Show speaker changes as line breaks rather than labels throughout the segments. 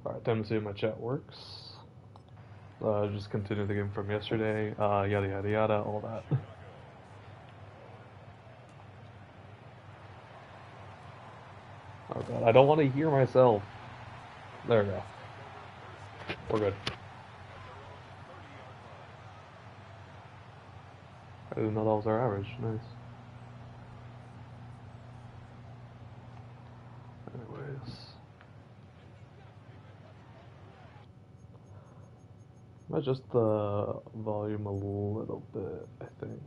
Alright, time to see if my chat works. Just continue the game from yesterday. Yada yada yada, all that. Oh god, I don't want to hear myself. There we go. We're good. I didn't know that was our average. Nice. Anyways. Might adjust the volume a little bit, I think.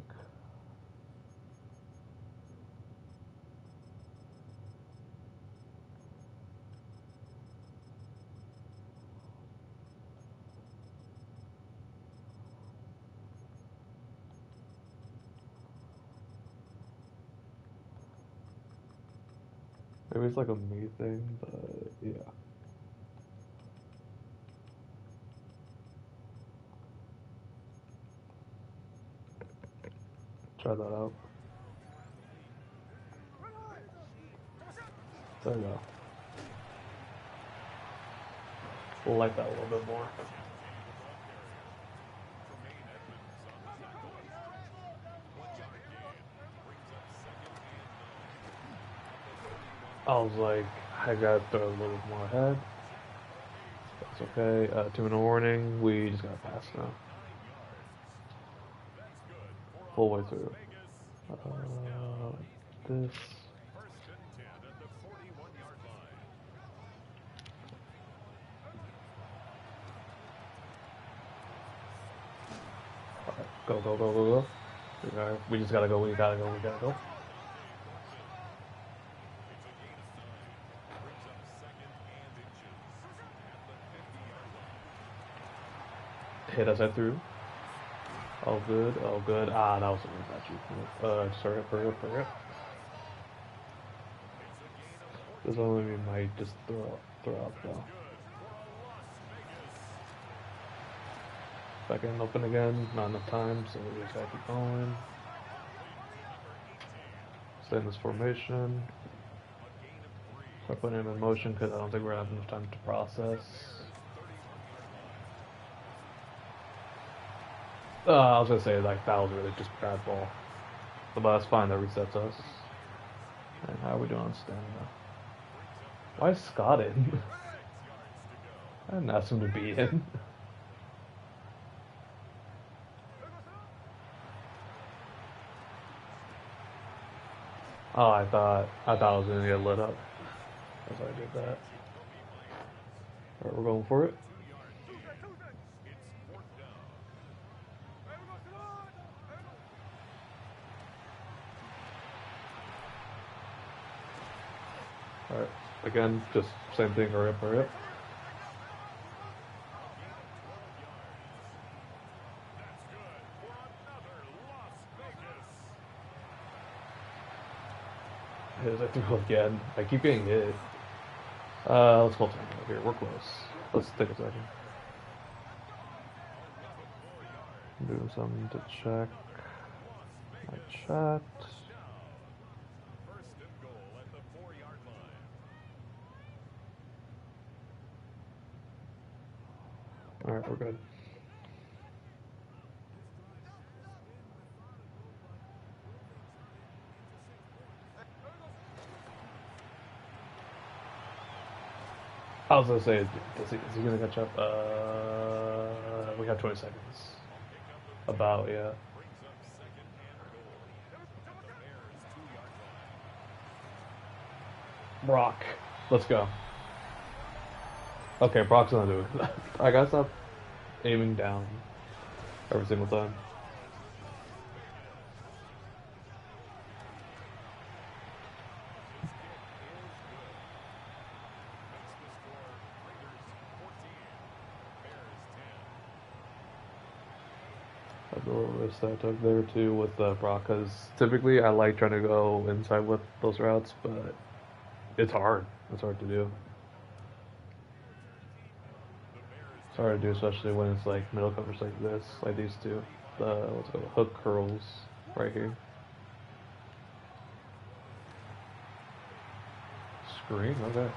Maybe it's like a me thing, but yeah. Try that out. There we go. We'll like that a little bit more. I was like, I gotta throw a little bit more ahead. That's okay. 2-minute warning. We just got pass now. Full way through. This. Alright, go, go, go, go, go. We just gotta go, we gotta go, we gotta go. Hit us head through. All good, all good. Ah, that was a really bad shoot. Just hurry up, hurry up, hurry up. This only we might just throw up though. Second open again, not enough time, so we just gotta keep going. Stay in this formation. Start putting him in motion because I don't think we're gonna have enough time to process. I was gonna say like that was really just bad ball. But that's fine, that resets us. And how are we doing on stamina? Why is Scott in? I didn't ask him to be in. Oh, I thought I was gonna get lit up. That's why I did that. Alright, we're going for it. Alright, again, just same thing, hurry up, hurry up. As I throw again, I keep getting hit. Let's call time out here, we're close. Let's take a second. I'm doing something to check my chat. Alright, we're good. I was gonna say, is he gonna catch up? We have 20 seconds. About, yeah. Brock, let's go. Okay, Brock's gonna do it. I gotta stop aiming down every single time. A little risk that I took there too with Brock, because typically I like trying to go inside with those routes, but it's hard. It's hard to do. It's hard to do, especially when it's like middle covers like this, like these two. What's it called? Hook curls right here. Screen, okay.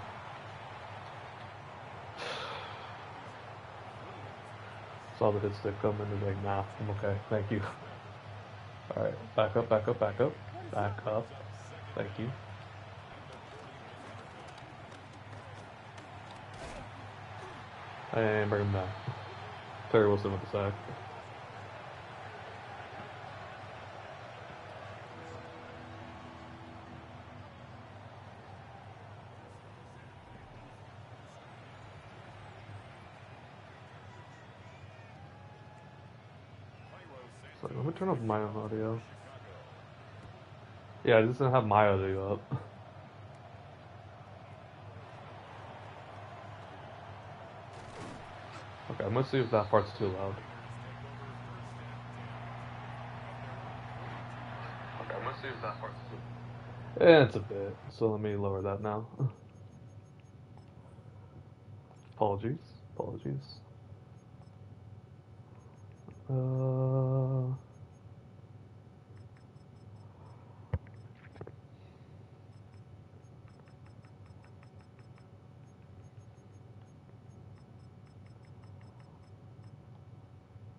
Saw the hit stick come and was like, nah, I'm okay, thank you. Alright, back up, back up, back up, back up. Thank you. And bring him down. Terry Wilson with the sack. So let me turn off my own audio. Yeah, I just didn't have my audio up. Okay, I'm gonna see if that part's too loud. Okay, I'm gonna see if that part's too loud. Yeah, it's a bit. So let me lower that now. Apologies. Apologies.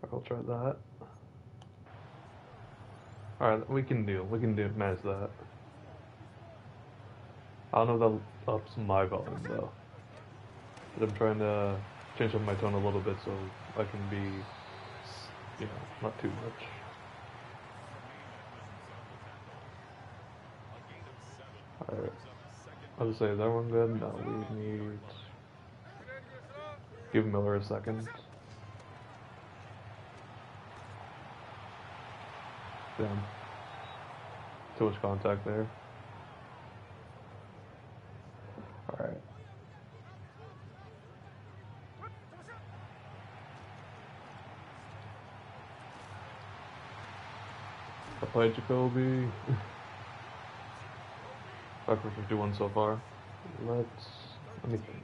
I'll try that. Alright, we can manage that. I don't know if that ups my volume though. But I'm trying to change up my tone a little bit so I can be, you know, not too much. Alright. I'll just say, is everyone good? No, we need... Give Miller a second. Damn. Too much contact there. Alright. I played Jacoby. 5 for 51 so far. Let me think.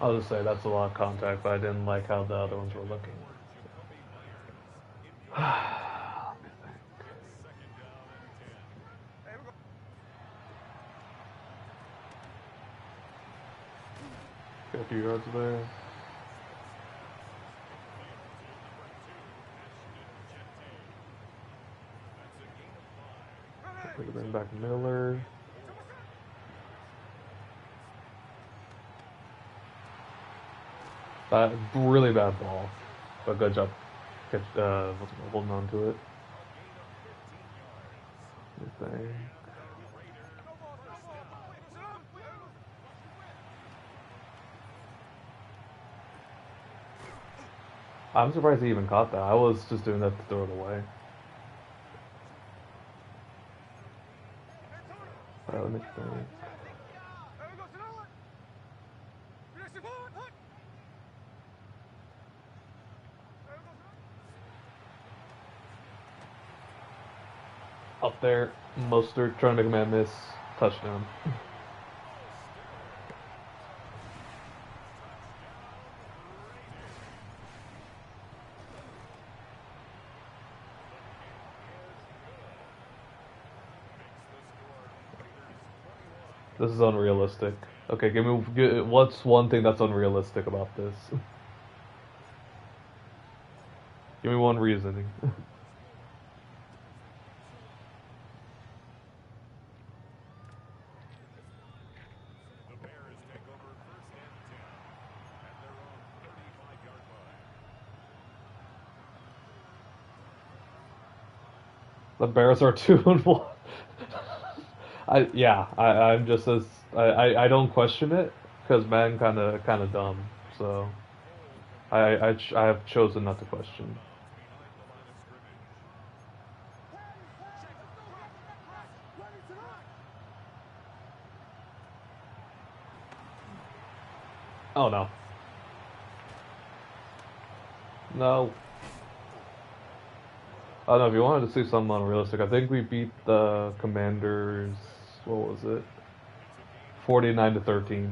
I'll just say that's a lot of contact, but I didn't like how the other ones were looking. Let me think. Got a few yards there. We can bring back Miller. Really bad ball, but good job holding on to it. Let me think. I'm surprised he even caught that. I was just doing that to throw it away. Alright, let me think. Up there, Mostert trying to make a man miss. Touchdown. This is unrealistic. Okay, what's one thing that's unrealistic about this? Give me one reasoning. The Bears are 2-1. I'm just as I don't question it because Madden kind of dumb. So I have chosen not to question. Oh no. No. I don't know if you wanted to see something unrealistic. I think we beat the Commanders. What was it? 49-13.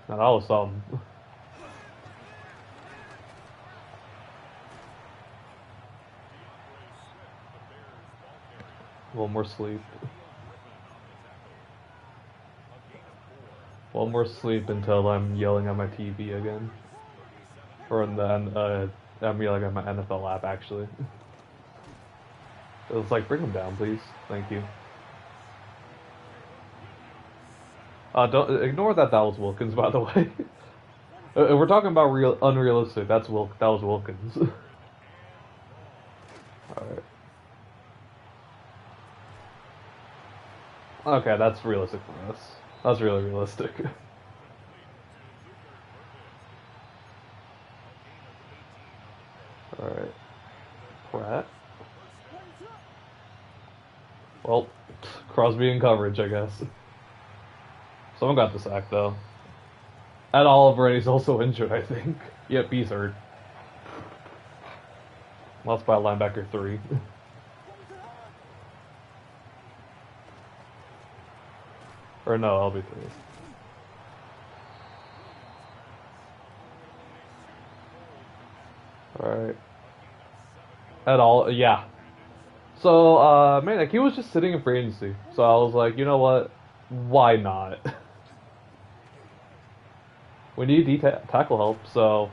Now that was something. One more sleep. One more sleep until I'm yelling at my TV again. Or in the I'm yelling at my NFL app actually. It was like, bring them down, please. Thank you. Don't ignore that. That was Wilkins, by the way. If we're talking about unrealistic, that was Wilkins. All right. Okay, that's realistic for us. That's really realistic. All right. Pratt. Well, Crosby in coverage, I guess. Someone got the sack, though. Ed Oliver, and he's also injured, I think. Yep, he's hurt. Lost by linebacker 3. Or no, LB3. Alright. Yeah. So, man, like, he was just sitting in free agency. So I was like, you know what? Why not? We need tackle help, so...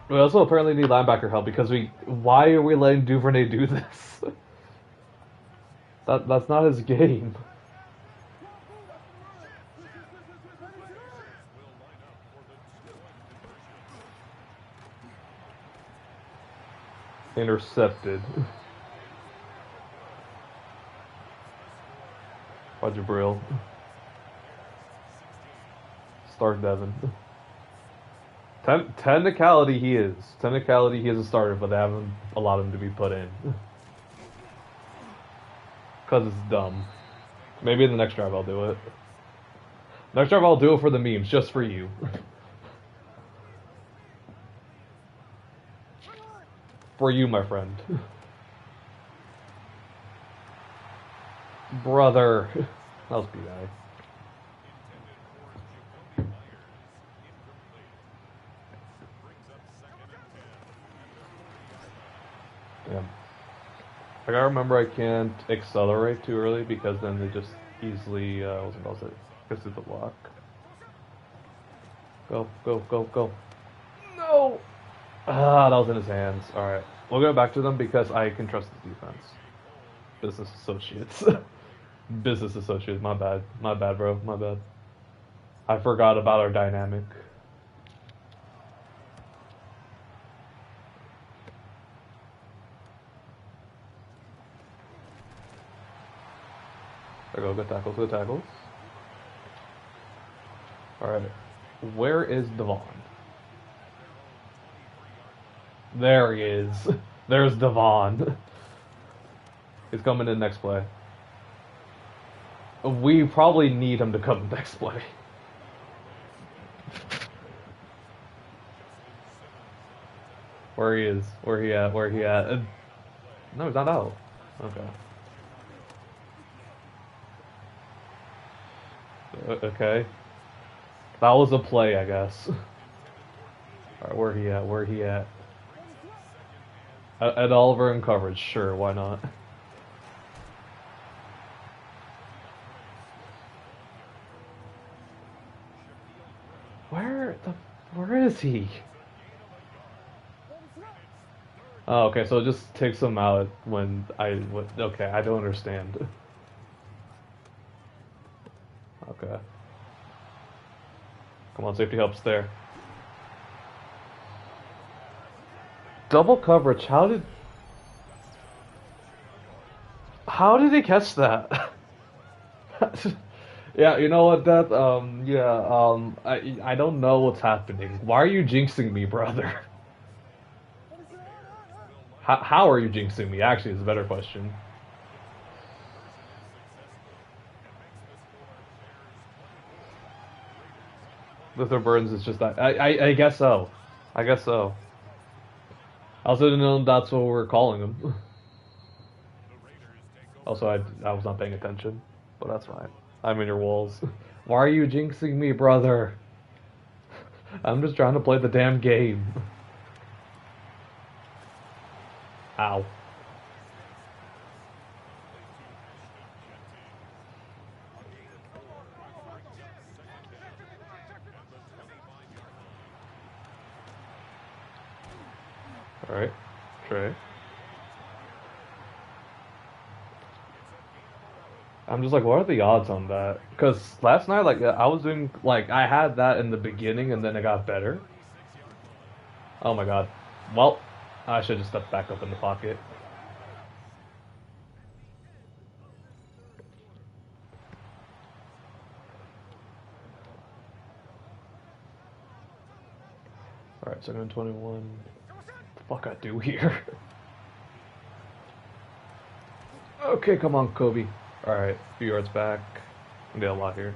We also apparently need linebacker help because why are we letting Duvernay do this? That's not his game. Intercepted. By Jabril. Start Devin. Technicality he is. Technicality he is a starter, but they haven't allowed him to be put in. Because it's dumb. Maybe in the next drive I'll do it. Next drive I'll do it for the memes, just for you. For you, my friend. Brother. That was B.I. Yeah. I gotta remember I can't accelerate too early because then they just easily, what's it called? Gets through the block. Go, go, go, go. No! Ah, that was in his hands. Alright. We'll go back to them because I can trust the defense. Business associates. Business associates, my bad. My bad, bro. My bad. I forgot about our dynamic. There we go, good tackles, good tackles. Alright. Where is Devon? There he is. There's Devon. He's coming in next play. We probably need him to come next play. Where he is. Where he at? Where he at? No, he's not out. Okay. Okay. That was a play, I guess. Alright, where he at? Where he at? Ed Oliver in coverage. Sure, why not? Where is he? Oh, okay, so it just takes him out when okay, I don't understand. Okay. Come on, safety helps there. Double coverage, how did he catch that? Yeah, you know what, that, I don't know what's happening. Why are you jinxing me, brother? How are you jinxing me, actually, is a better question. Luther Burns is just that. I guess so. I guess so. I also didn't know that's what we're calling him. Also, I was not paying attention, but that's fine. I'm in your walls. Why are you jinxing me, brother? I'm just trying to play the damn game. Ow. Alright. Trey. I'm just like, what are the odds on that? Because last night, like, I was doing, like, I had that in the beginning and then it got better. Oh my god. Well, I should just step back up in the pocket. Alright, second and 21. What the fuck I do here? Okay, come on, Kobe. Alright, few yards back. I get a lot here.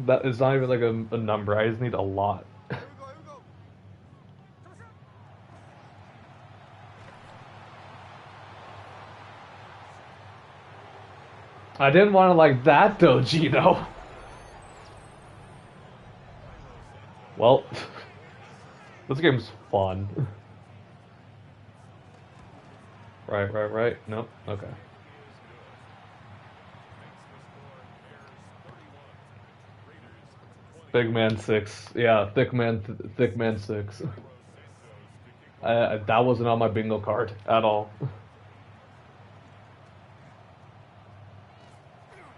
That is not even like a number. I just need a lot. I didn't want to like that though, Gino. Well, this game's fun. Right. Nope. Okay. Big man 6. Yeah, thick man 6. That wasn't on my bingo card at all.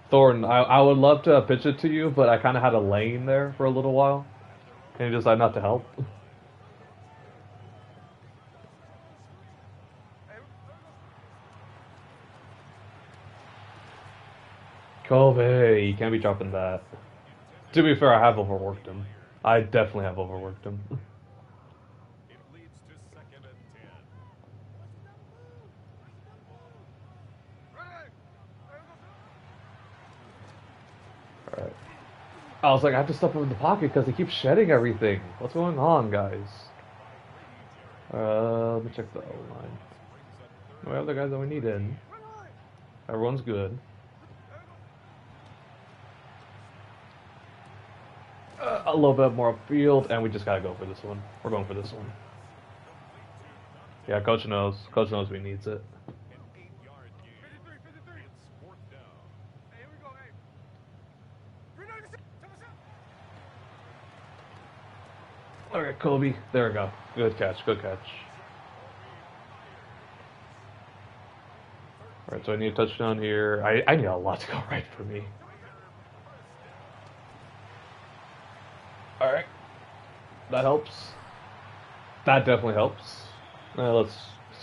Thornton, I would love to pitch it to you, but I kind of had a lane there for a little while. And you decide not to help. Kobe, you can't be dropping that. To be fair, I have overworked him. I definitely have overworked him. Alright. I was like, I have to step up in the pocket because he keeps shedding everything. What's going on, guys? Let me check the O-line. We have the guys that we need in. Everyone's good. A little bit more upfield, and we just gotta go for this one. We're going for this one. Yeah, coach knows. Coach knows we needs it. Alright, Kobe. There we go. Good catch, good catch. Alright, so I need a touchdown here. I need a lot to go right for me. Alright. That helps. That definitely helps. Let's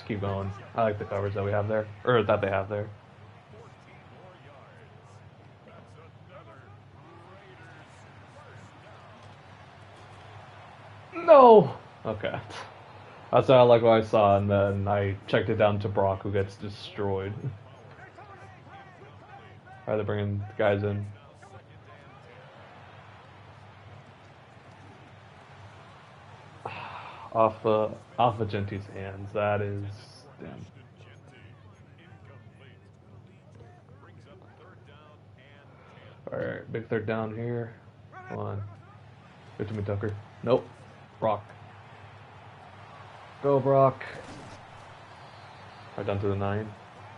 keep going. I like the coverage that we have there. Or that they have there. No! Okay. That's not like what I saw, and then I checked it down to Brock, who gets destroyed. Alright, they're bringing guys in. Off of Genti's hands. That is damn. Alright, big third down here. Come on. Good to me, Tucker. Nope. Brock. Go, Brock. Right down to the 9.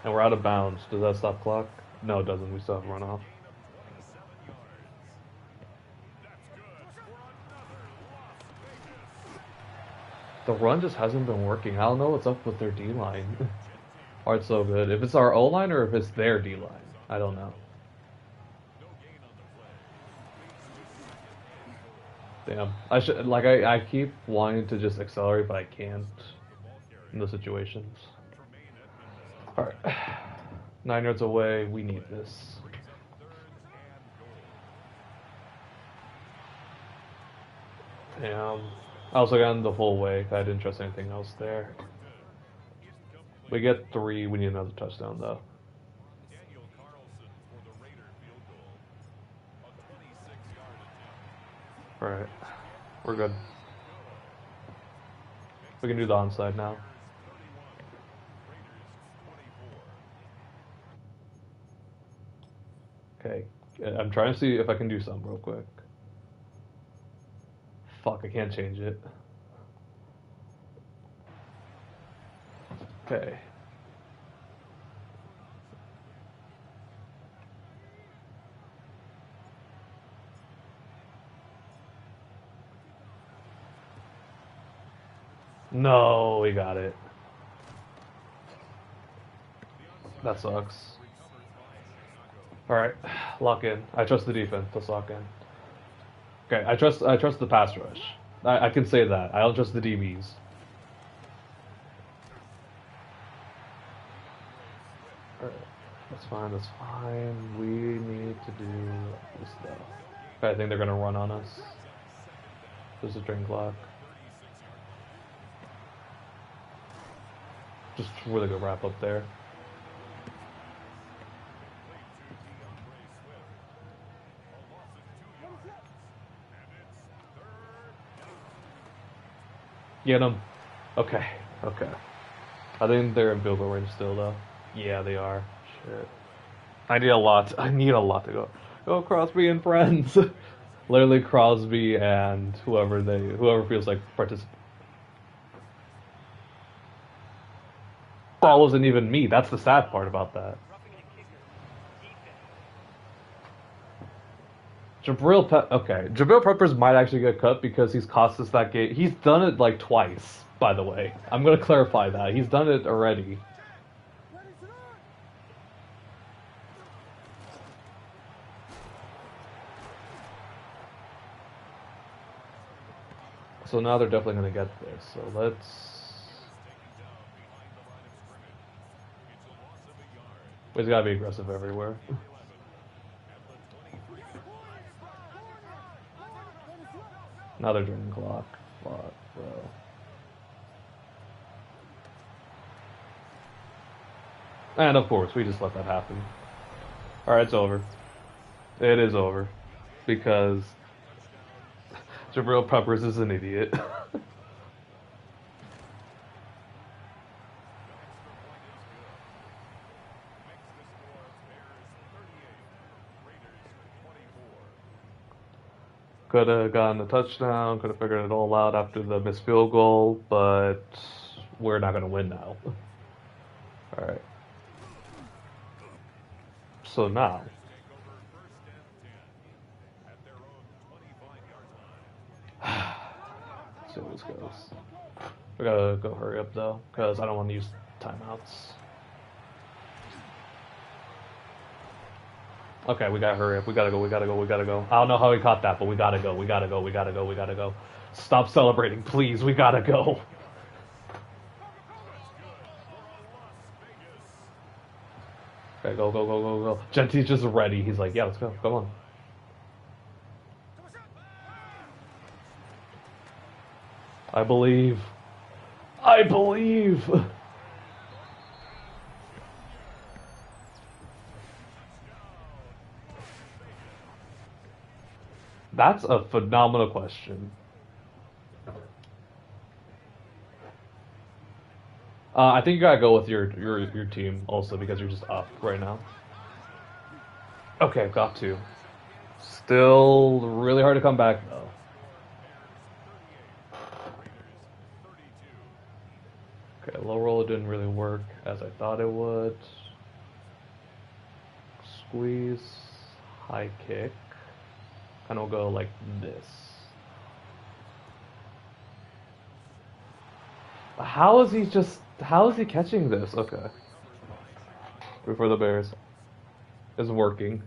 And we're out of bounds. Does that stop clock? No, it doesn't. We still have runoff. The run just hasn't been working. I don't know what's up with their D-line. Why it's so good. If it's our O-line or if it's their D-line. I don't know. Damn. I keep wanting to just accelerate, but I can't in those situations. Alright. 9 yards away. We need this. Damn. I also got the full way. I didn't trust anything else there. We get 3. We need another touchdown, though. Alright. We're good. We can do the onside now. Okay. I'm trying to see if I can do something real quick. Fuck, I can't change it. Okay. No, we got it. That sucks. Alright, lock in. I trust the defense. Let's lock in. Okay, I trust the pass rush. I can say that. I don't trust the DBs. Alright. That's fine, that's fine. We need to do this stuff. I think they're gonna run on us. There's a drain clock. Just really good wrap up there. Get him. Okay, okay. I think they're in field goal range still, though. Yeah, they are. Shit. I need a lot to go. Go Crosby and friends. Literally Crosby and whoever feels like participate. That wasn't even me. That's the sad part about that. Jabril Peppers might actually get cut because he's cost us that game. He's done it like twice, by the way. I'm gonna clarify that. He's done it already. So now they're definitely gonna get this. So let's. He's gotta be aggressive everywhere. Now they're drinking clock. Fuck, bro. And of course, we just let that happen. Alright, it's over. It is over. Because Jabril Peppers is an idiot. Could have gotten a touchdown, could have figured it all out after the missed field goal, but we're not going to win now. Alright. So now. Let's see how this goes. We gotta go hurry up though, because I don't want to use timeouts. Okay, we gotta hurry up. We gotta go. I don't know how he caught that, but we gotta go. Stop celebrating, please. We gotta go. Okay, go. Gentie's just ready. He's like, yeah, let's go. Come on. I believe. That's a phenomenal question. I think you gotta go with your team also because you're just up right now. Okay, got to. Still really hard to come back though. Okay, low roller didn't really work as I thought it would. Squeeze, high kick. And we'll go like this. How is he catching this? Okay. Before the Bears is working.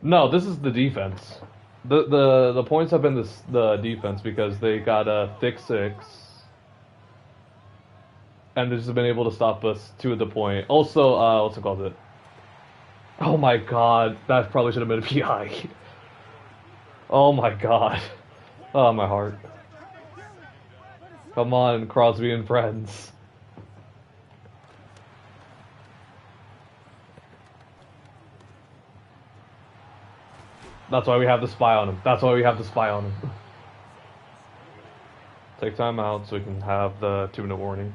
No, this is the defense. The points have been the defense because they got a thick six. And they've just been able to stop us to the point. Also, what's it called? Oh my god, that probably should have been a PI. Oh my god. Oh, my heart. Come on, Crosby and friends. That's why we have the spy on him. Take time out so we can have the 2-minute warning.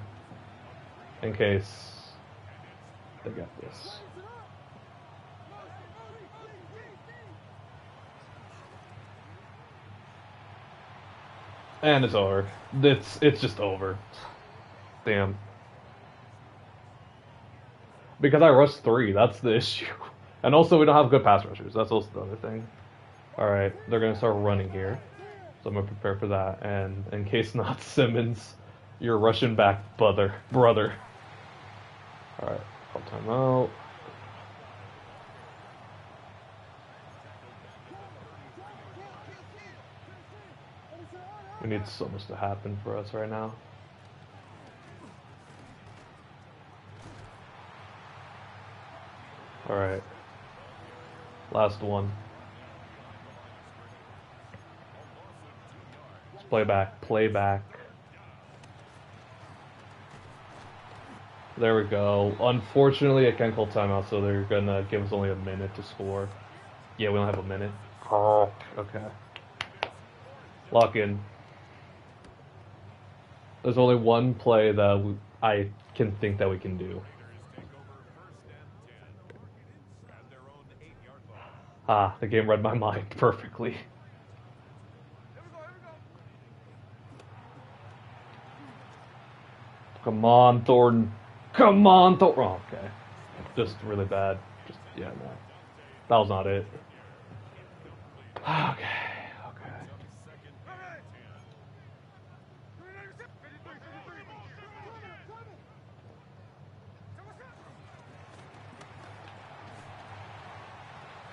In case they get this. And it's over. It's just over. Damn. Because I rushed 3, that's the issue. And also, we don't have good pass rushers. That's also the other thing. Alright, they're going to start running here. So I'm going to prepare for that. And in case not, Simmons, you're rushing back, brother. Alright, call timeout. We need so much to happen for us right now. Alright. Last one. Let's play back. Play back. There we go. Unfortunately, I can't call timeout, so they're gonna give us only a minute to score. Yeah, we don't have a minute. Oh, okay. Lock in. There's only one play that I can think that we can do. Ah, the game read my mind perfectly. Come on, Thornton. Come on, Thornton. Oh, okay. Just really bad. Just, yeah, no. That was not it. Okay.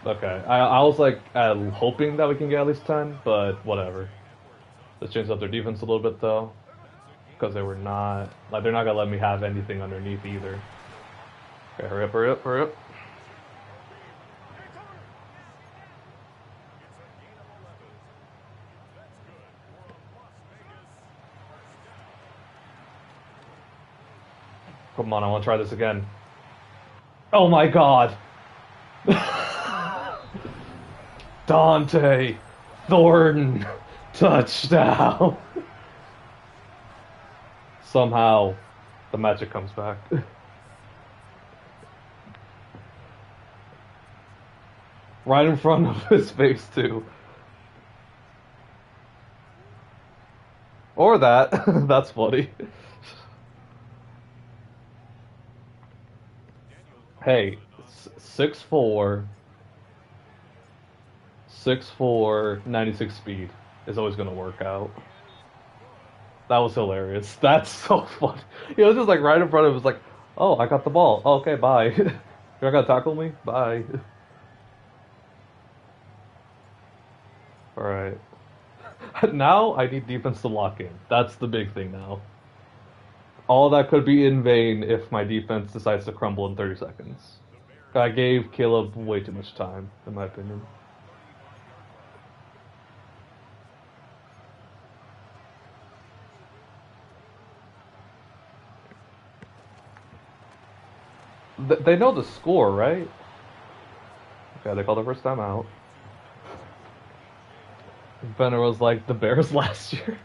Okay, I was like hoping that we can get at least 10, but whatever. Let's change up their defense a little bit though, because they were not like they're not gonna let me have anything underneath either. Okay, hurry up, hurry up, hurry up. Come on, I want to try this again. Oh my God. Dante Thornton touchdown. Somehow the magic comes back. Right in front of his face too. Or that. That's funny. Hey, 6'4", 6'4", 96 speed is always going to work out. That was hilarious. That's so funny. It was just like right in front of him. It was like, oh, I got the ball. Oh, okay, bye. You're not going to tackle me? Bye. Alright. Now I need defense to lock in. That's the big thing now. All that could be in vain if my defense decides to crumble in 30 seconds. I gave Caleb way too much time, in my opinion. They know the score, right? Okay, they called the first time out. Benner was like the Bears last year.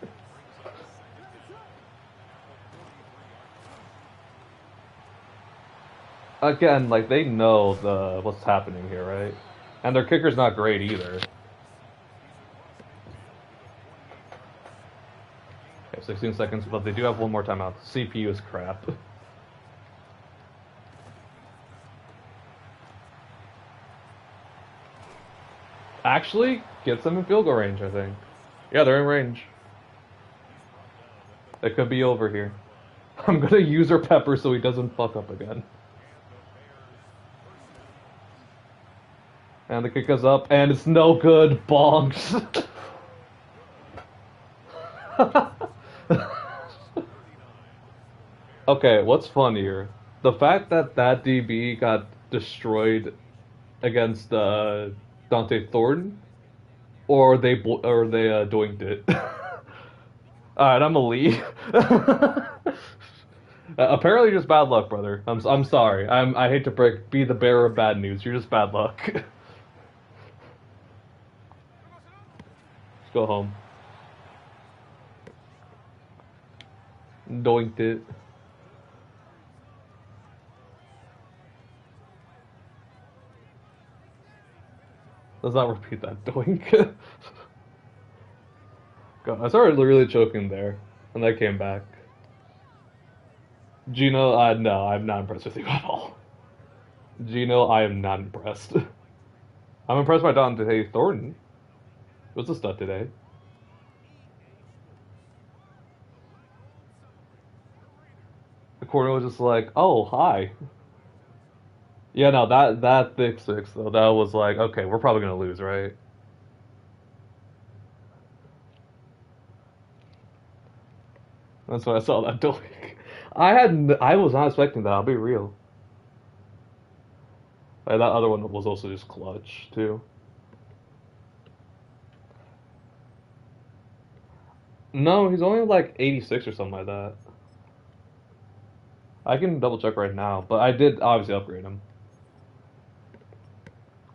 Again, like they know what's happening here, right? And their kicker's not great either. Okay, 16 seconds, but they do have one more timeout. CPU is crap. Actually, gets them in field goal range, I think. Yeah, they're in range. It could be over here. I'm gonna use her pepper so he doesn't fuck up again. And the kick goes up, and it's no good. Bonks. Okay, what's funnier? The fact that DB got destroyed against Dante Thornton, or they doinked it. Alright, I'm gonna leave. Apparently, just bad luck, brother. I'm sorry. I hate to be the bearer of bad news. You're just bad luck. Let's go home. Doinked it. Let's not repeat that doink. God, I started really choking there, and I came back. Gino, no, I'm not impressed with you at all. Gino, I am not impressed. I'm impressed by Dante Thornton. What's a stud today? The corner was just like, oh, hi. Yeah, no, that thick six though, that was like, okay, we're probably gonna lose, right? That's when I saw that doink. I was not expecting that. I'll be real. Like, that other one was also just clutch too. No, he's only like 86 or something like that. I can double check right now, but I did obviously upgrade him.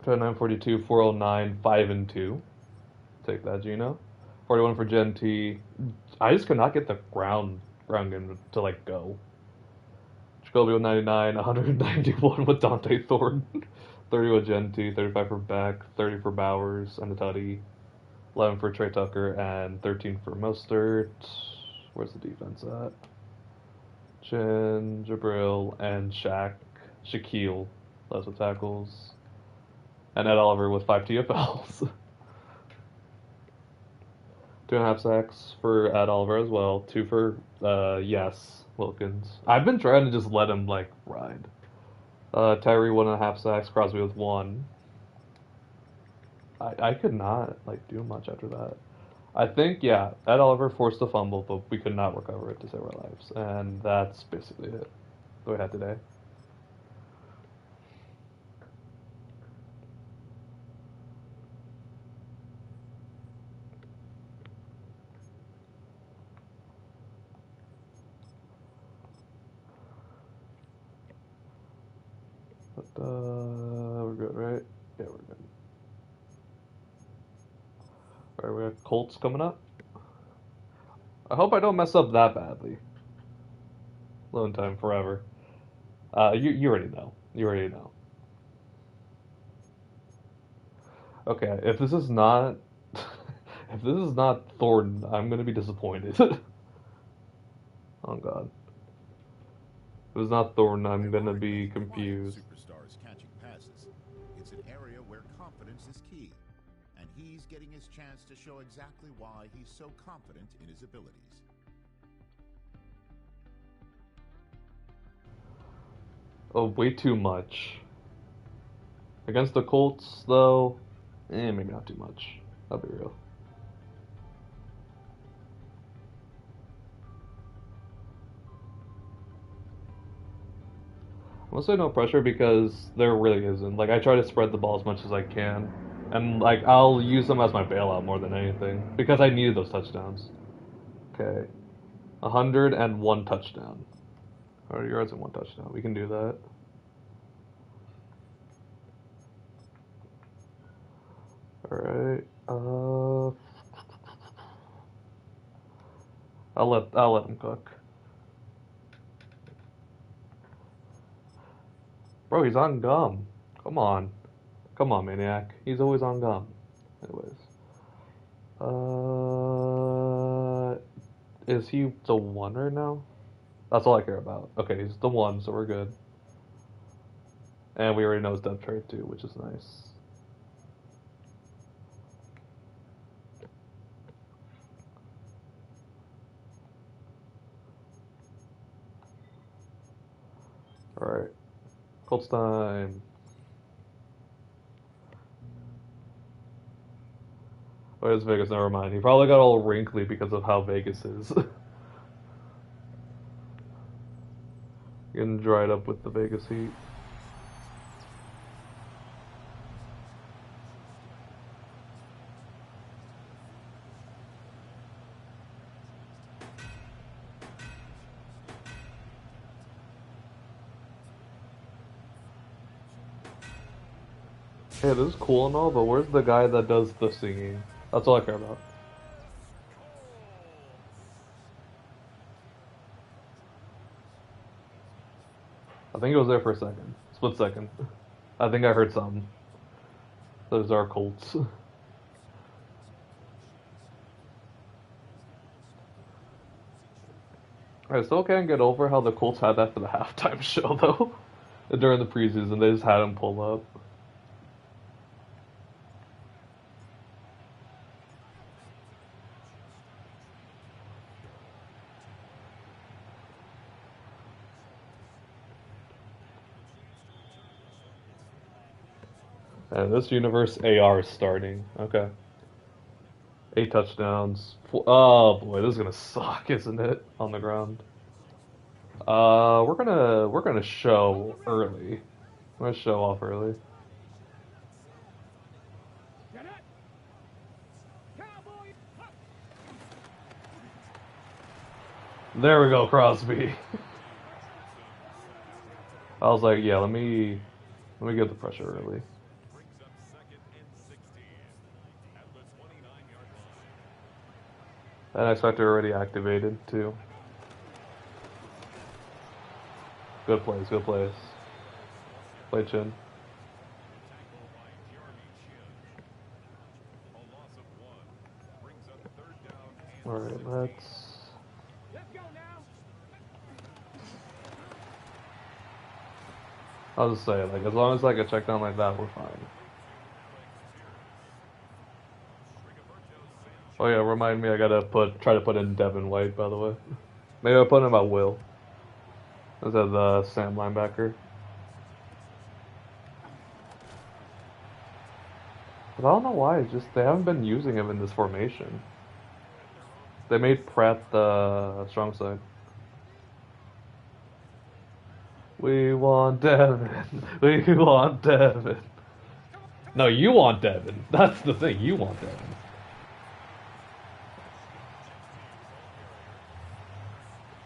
942, 409, 5 and 2. Take that, Gino. 41 for Gen T. I just could not get the ground game to like go. Jacoby with 99, 191 with Dante Thornton, 30 with Gen T, 35 for Beck, 30 for Bowers and the Tutty, 11 for Trey Tucker, and 13 for Mostert. Where's the defense at? Chin, Jabril, and Shaquille. Those with tackles. And Ed Oliver with 5 TFLs. 2.5 sacks for Ed Oliver as well. 2 for, yes, Wilkins. I've been trying to just let him, like, ride. Tyree 1.5 sacks, Crosby with 1. I could not, like, do much after that. I think, yeah, Ed Oliver forced a fumble, but we could not recover it to save our lives. And that's basically it that we had today. But, we're good, right? Yeah, we're good. Alright, we got Colts coming up. I hope I don't mess up that badly. Lone time forever. You already know. You already know. Okay, if this is not if this is not Thornton, I'm gonna be disappointed. Oh god. If it's not Thornton, I'm gonna be confused.
Superstars catching passes. It's an area where confidence is key, and he's getting his chance to show exactly why he's so confident in his abilities.
Oh, way too much. Against the Colts, though, maybe not too much. I'll be real. I'm gonna say no pressure because there really isn't. Like, I try to spread the ball as much as I can. And, like, I'll use them as my bailout more than anything. Because I needed those touchdowns. Okay. 101 touchdown. 100 yards and 1 touchdown. We can do that. Alright. I'll let him cook. Bro, he's on gum. Come on. Come on, maniac. He's always on gum. Anyways. Is he the 1 right now? That's all I care about. Okay, he's the 1, so we're good. And we already know his depth chart too, which is nice. Alright. Colts time. Oh, it's Vegas, never mind. He probably got all wrinkly because of how Vegas is. Getting dried up with the Vegas heat. Hey, this is cool and all, but where's the guy that does the singing? That's all I care about. I think it was there for a second. Split second. I think I heard something. Those are Colts. I still can't get over how the Colts had that for the halftime show, though. during the preseason. They just had him pull up. And this universe, AR is starting. Okay. 8 touchdowns. Oh boy, this is gonna suck, isn't it? On the ground. We're gonna show early. We're gonna show off early. There we go, Crosby. I was like, yeah, let me get the pressure early. And X Factor already activated too. Good plays, good plays. Play chin. Alright, let's... I'll just say, like, as long as I get checked down like that, we're fine. Oh yeah, remind me, I gotta try to put in Devin White, by the way. Maybe I'll put him at Will. As a Sam linebacker. But I don't know why, it's just they haven't been using him in this formation. They made Pratt the strong side. We want Devin. We want Devin. No, you want Devin. That's the thing. You want Devin.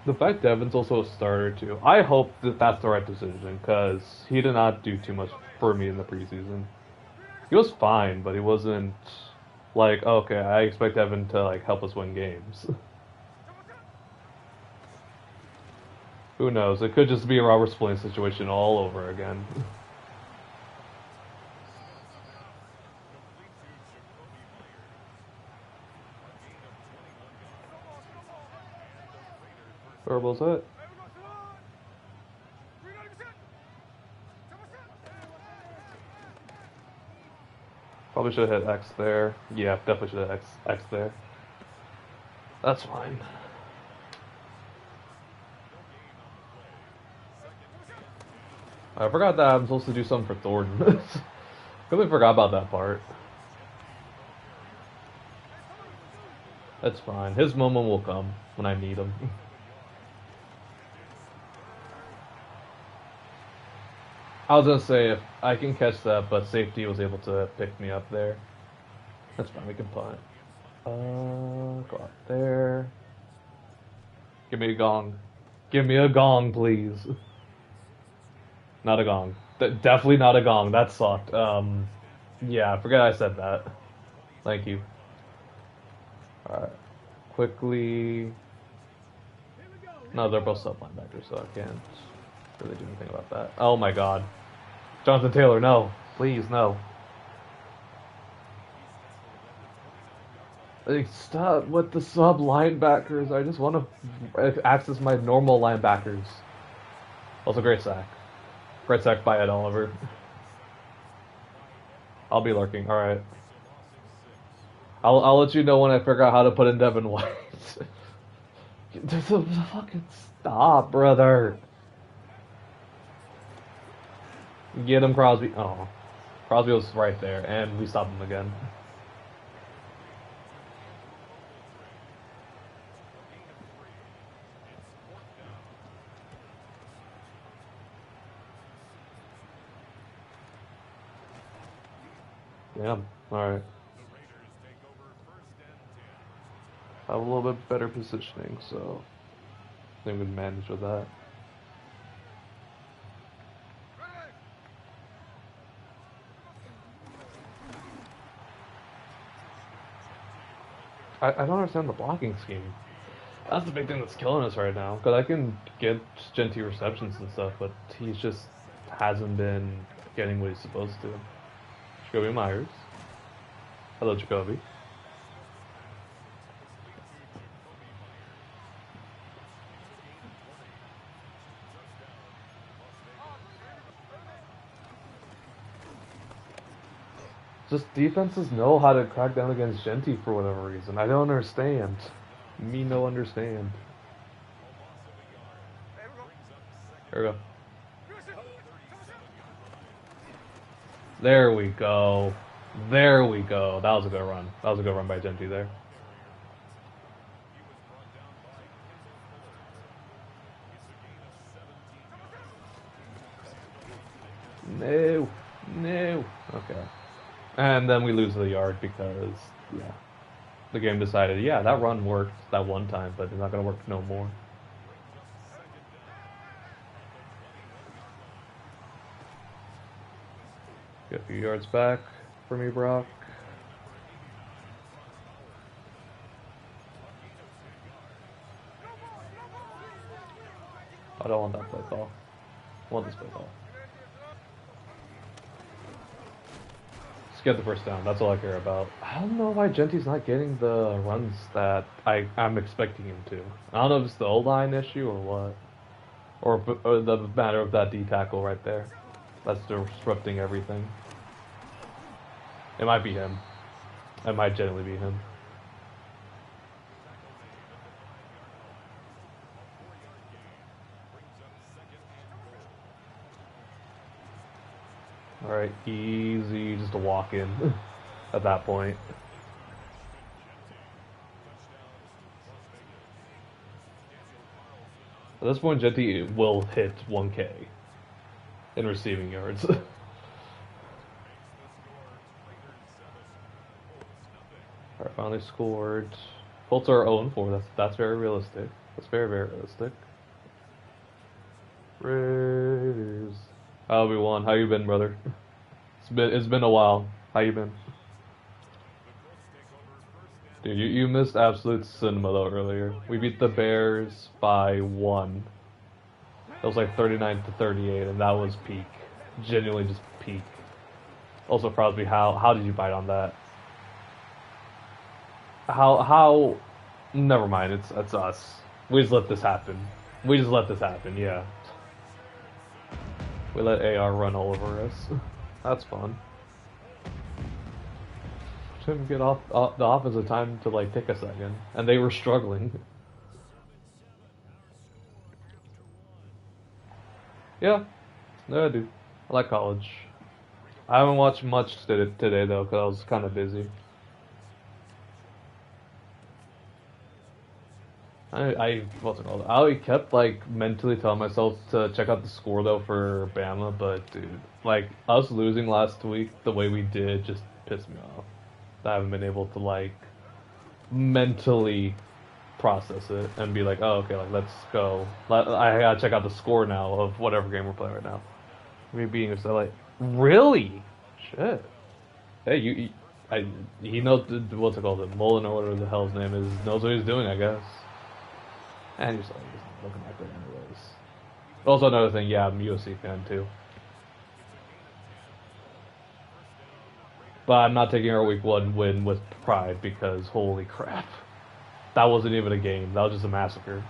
The fact Devin's also a starter too. I hope that that's the right decision because he did not do too much for me in the preseason. He was fine, but he wasn't like, okay, I expect Devin to like help us win games. Who knows? It could just be a Robert Spillane situation all over again. Verbals it. Probably should have hit X there. Yeah, definitely should have X there. That's fine. I forgot that I'm supposed to do something for Thornton. Completely forgot about that part. That's fine. His moment will come when I need him. I was gonna say if I can catch that, but safety was able to pick me up there. That's fine. We can punt. Go out there. Give me a gong. Give me a gong, please. Not a gong. Definitely not a gong. That sucked. Yeah, I forget I said that. Thank you. Alright. Quickly. No, they're both sub linebackers, so I can't really do anything about that. Oh my god. Jonathan Taylor, no. Please, no. Like, stop with the sub linebackers. I just want to access my normal linebackers. Also, great sack. Great sack by Ed Oliver. I'll be lurking. All right. I'll let you know when I figure out how to put in Devin White. There's a fucking stop, brother. Get him, Crosby. Oh, Crosby was right there, and we stopped him again. Yeah, alright. I have a little bit better positioning, so I think we can manage with that. I don't understand the blocking scheme. That's the big thing that's killing us right now. Because I can get Genty receptions and stuff, but he's just hasn't been getting what he's supposed to. Jacoby Myers. Hello, Jacoby. Just defenses know how to crack down against Genty for whatever reason. I don't understand. Me no understand. There we go. There we go. There we go. That was a good run. That was a good run by Genty there. No. No. Okay. And then we lose the yard because, yeah, the game decided, yeah, that run worked that one time, but it's not going to work no more. Get a few yards back for me, Brock. I don't want that play call. I want this play call. Just get the first down. That's all I care about. I don't know why Genty's not getting the runs that I'm expecting him to. I don't know if it's the O-line issue or what. Or the matter of that D tackle right there. That's disrupting everything. It might be him. It might genuinely be him. Alright, easy, just a walk in at that point. At this point, Genty will hit 1K in receiving yards. Alright, finally scored. Colts are 0-4. That's very realistic. That's very, very realistic. Raiders. Obi-Wan, how you been, brother? It's been a while. How you been? Dude, you missed absolute cinema though earlier. We beat the Bears by 1. It was like 39-38, and that was peak. Genuinely just peak. Also, Crosby, how did you bite on that? How? Never mind. It's us. We just let this happen. We just let this happen. Yeah. We let AR run all over us. That's fun. Couldn't get off the offensive time to like take a second, and they were struggling. Yeah, I do. I like college. I haven't watched much today though, because I was kind of busy. What's it called? I kept like mentally telling myself to check out the score though for Bama, but dude, like us losing last week the way we did just pissed me off. I haven't been able to like mentally process it and be like, oh okay, like let's go. I gotta check out the score now of whatever game we're playing right now. Me being just like, really? Shit. Hey, he knows what's it called? Mullen or whatever the hell his name is knows what he's doing, I guess. And he's looking like that anyways. Also another thing, yeah, I'm a UFC fan too. But I'm not taking our week 1 win with pride because holy crap. That wasn't even a game. That was just a massacre.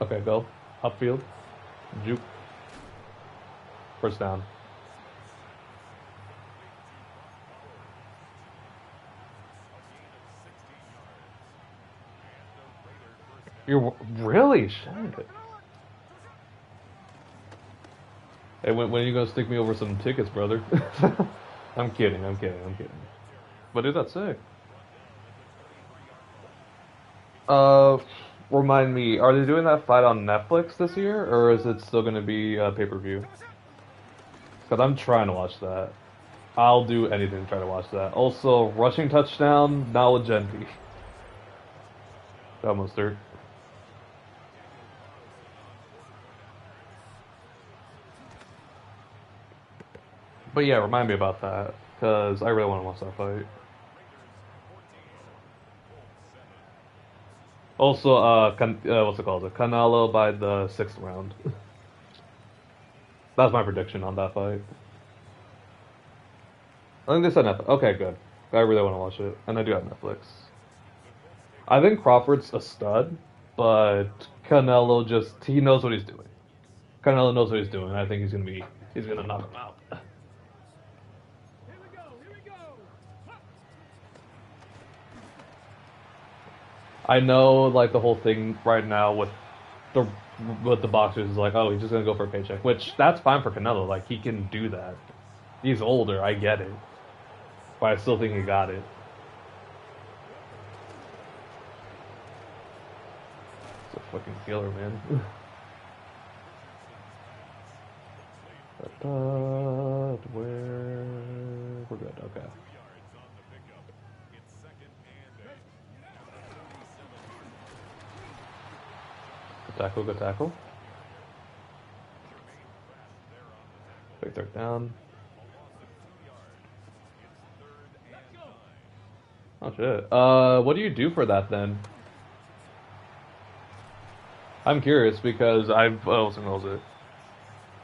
Okay, go. Upfield. Juke. First down. You're really shit. Hey, when are you gonna stick me over some tickets, brother? I'm kidding. But dude, that's sick. Remind me, are they doing that fight on Netflix this year, or is it still gonna be pay-per-view? Because I'm trying to watch that. I'll do anything to try to watch that. Also, rushing touchdown, not with Genty. Almost dirt. But yeah, remind me about that, because I really want to watch that fight. Also, what's it called? Canelo by the 6th round. That's my prediction on that fight. I think they said Netflix. Okay, good. I really want to watch it, and I do have Netflix. I think Crawford's a stud, but Canelo he knows what he's doing. Canelo knows what he's doing. I think he's gonna knock him out. I know, like, the whole thing right now the with the boxers is like, oh, he's just gonna go for a paycheck, which that's fine for Canelo. Like, he can do that. He's older, I get it, but I still think he got it. It's a fucking killer, man. Where we're good, okay. Good tackle, good tackle. Big third down. Oh shit. What do you do for that then? I'm curious because I've what was it?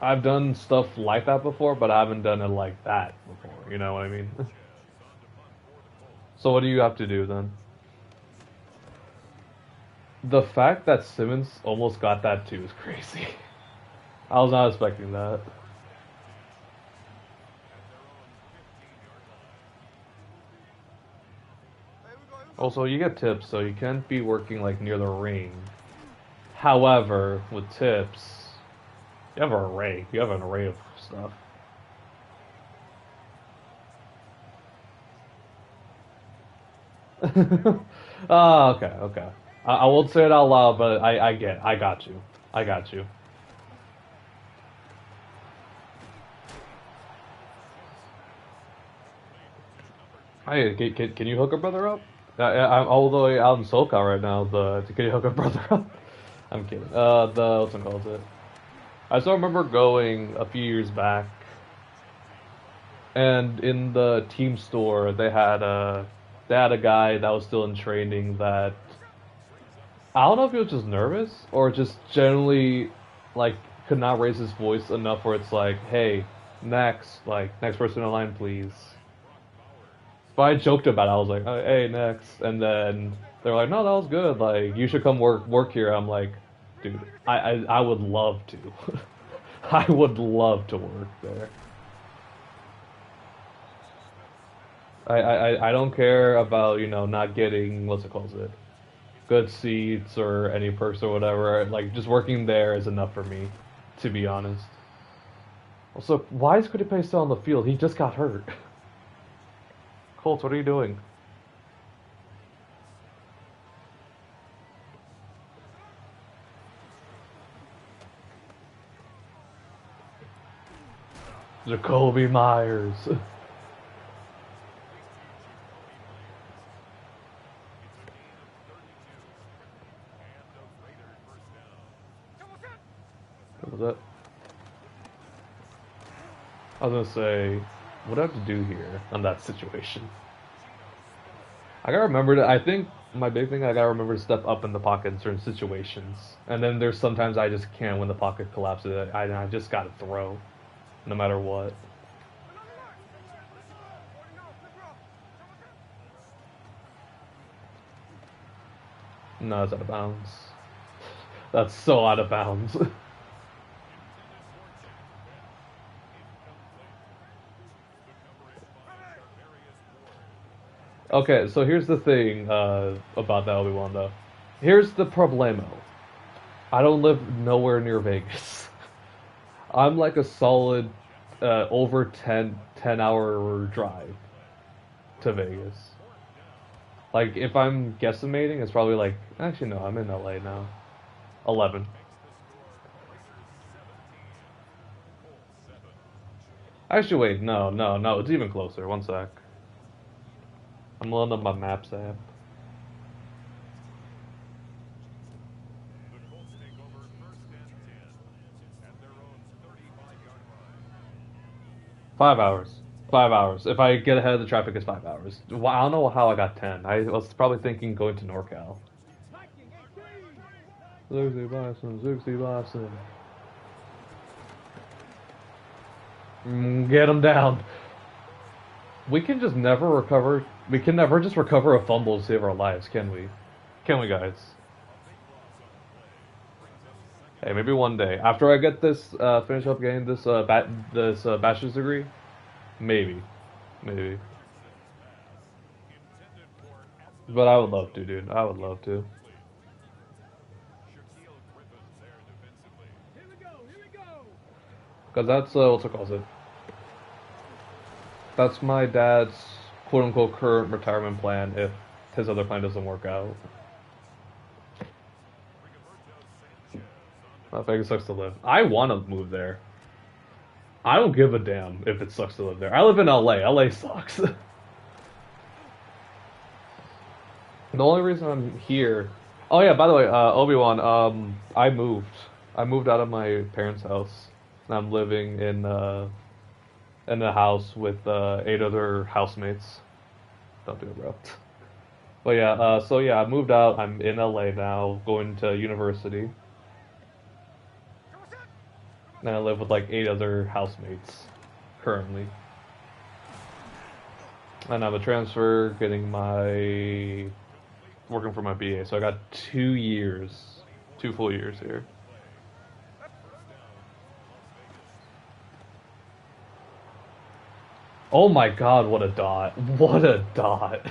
I've done stuff like that before, but I haven't done it like that before. You know what I mean? So what do you have to do then? The fact that Simmons almost got that too is crazy. I was not expecting that. Also, you get tips, so you can't be working like near the ring. However, with tips, you have an array. You have an array of stuff. Oh, okay, okay. I won't say it out loud, but I got you. I got you. Hey, can you hook a brother up? I'm all the way out in SoCal right now, but can you hook a brother up? I'm kidding. What's it called? I still remember going a few years back, and in the team store they had a guy that was still in training that I don't know if he was just nervous or just generally like could not raise his voice enough where it's like, hey, next person in line, please. But I joked about it. I was like, oh, hey, next, and then they're like, no, that was good. Like, you should come work here. I'm like, dude, I would love to. I would love to work there. I don't care about, not getting, what's it called, good seats or any perks or whatever. Like, just working there is enough for me, to be honest. Also, why is Kudipe still on the field? He just got hurt. Colts, what are you doing? Jacoby Myers. What was that? I was gonna say, what do I have to do here on that situation? I gotta remember to. I think my big thing I gotta remember to step up in the pocket in certain situations, and then there's sometimes I just can't when the pocket collapses. I just gotta throw, no matter what. No, it's out of bounds. That's so out of bounds. Okay, so here's the thing about that Obi-Wan though. Here's the problemo. I don't live nowhere near Vegas. I'm like a solid over 10 hour drive to Vegas. Like if I'm guesstimating, it's probably like actually no, I'm in LA now. 11. Actually, wait, no, it's even closer. One sec. I'm loading up my maps app. Five hours. 5 hours. If I get ahead of the traffic, it's 5 hours. Well, I don't know how I got 10. I was probably thinking going to NorCal. Zuxi Bison, Zuxi Bison. Get him down. We can just never recover. We can never just recover a fumble to save our lives, can we? Can we, guys? Hey, maybe one day after I get this, finish up getting this bachelor's degree, maybe. But I would love to, dude. I would love to. Because that's, what's it called? That's my dad's quote unquote current retirement plan if his other plan doesn't work out. Vegas sucks to live. I want to move there. I don't give a damn if it sucks to live there. I live in LA. LA sucks. The only reason I'm here. Oh yeah, by the way, Obi-Wan, I moved. I moved out of my parents' house. And I'm living in a house with 8 other housemates. Don't do it, bro. But yeah, so yeah, I moved out. I'm in LA now, going to university. And I live with like 8 other housemates currently. And I'm a transfer, working for my BA. So I got 2 full years here. Oh my god, what a dot. What a dot. You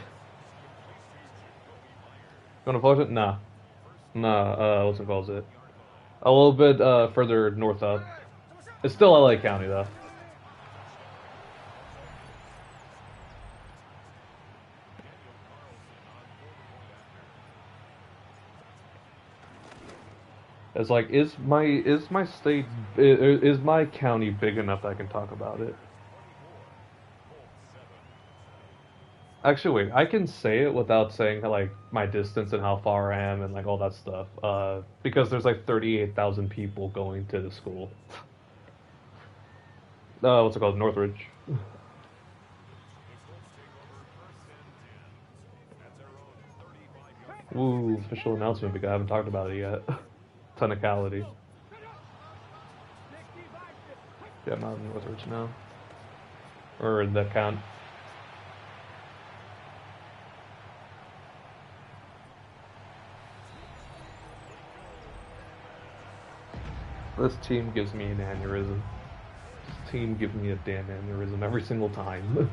wanna post it? Nah. What's it called? A little bit further north up. It's still LA County though. It's like, is my state, is my county big enough that I can talk about it? Actually, wait, I can say it without saying like my distance and how far I am and like all that stuff. Because there's like 38,000 people going to the school. What's it called? Northridge. Ooh, official announcement because I haven't talked about it yet. Technicality. Yeah, I'm not in Northridge now. Or in that count. This team gives me an aneurysm. This team gives me a damn aneurysm every single time.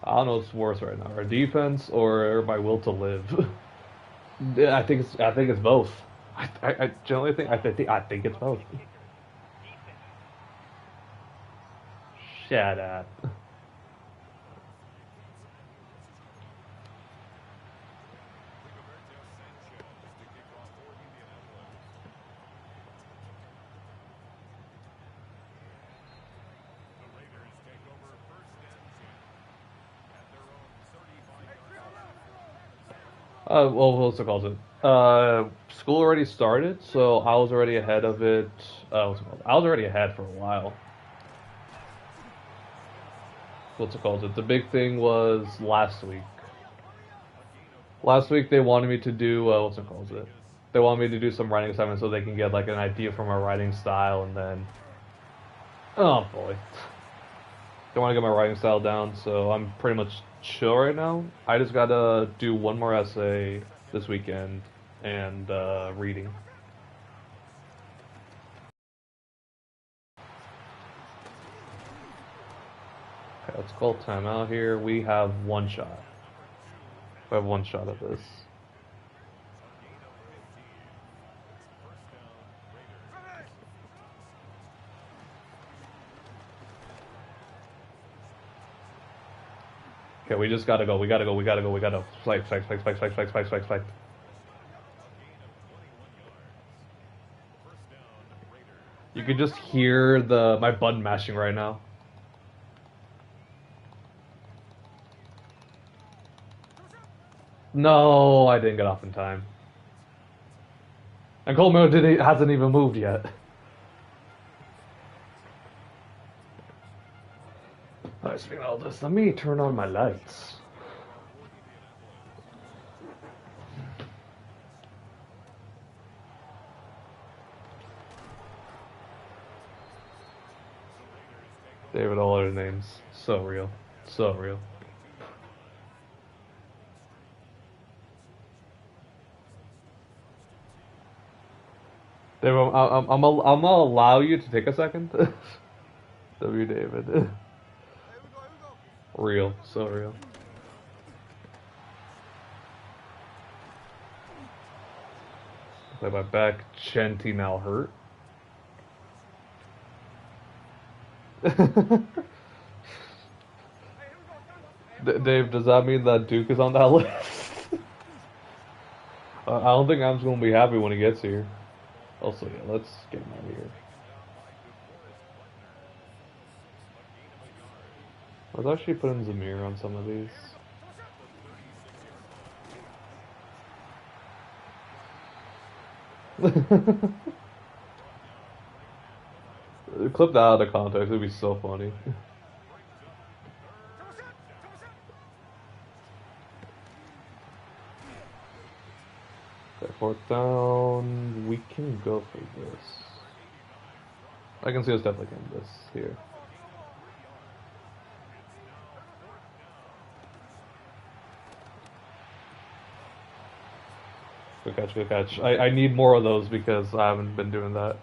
I don't know what's worse right now: our defense or my will to live. I think it's both. I generally think I think it's both. Shut up. Well, what's it called? School already started, so I was already ahead of it. What's it called? I was already ahead for a while. What's it called? The big thing was last week. Last week they wanted me to do what's it called? They wanted me to do some writing assignments so they can get like an idea from my writing style, and then oh boy, they want to get my writing style down. So I'm pretty much chill right now. I just gotta do one more essay this weekend and reading. Okay, let's call timeout here. We have one shot. We have one shot at this. Okay, we just gotta go. We gotta spike. You can just hear my button mashing right now. No, I didn't get off in time. And Coleman hasn't even moved yet. Alright, speaking of all this, let me turn on my lights. David, all other names. So real. So real. Dave, I'm gonna allow you to take a second. W. David. Real, so real. Play my back. Chenti now hurt. Dave, does that mean that Duke is on that list? I don't think I'm gonna be happy when he gets here. Also, yeah, let's get him out of here. Let's actually put in Zamir on some of these. Clip that out of context, it'd be so funny. Okay, fourth down. We can go for this. I can see us definitely getting this here. Good catch, good catch. I need more of those because I haven't been doing that.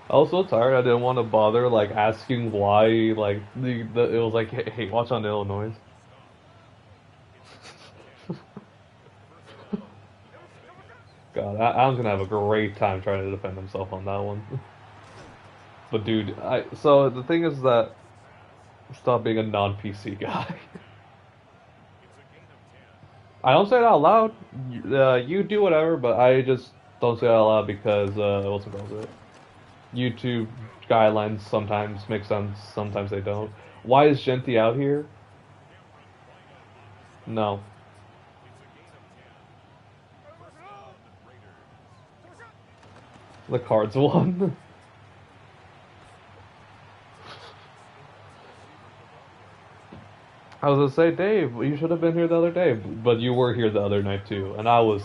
I was so tired I didn't want to bother like asking why like it was like hey watch on Illinois. God, Adam's gonna have a great time trying to defend himself on that one. But dude, so the thing is that stop being a non-PC guy. I don't say it out loud. You do whatever, but I just don't say it out loud because what's it called? YouTube guidelines sometimes make sense, sometimes they don't. Why is Genti out here? No. The Cards won. I was gonna say, Dave, you should have been here the other day, but you were here the other night too, and I was...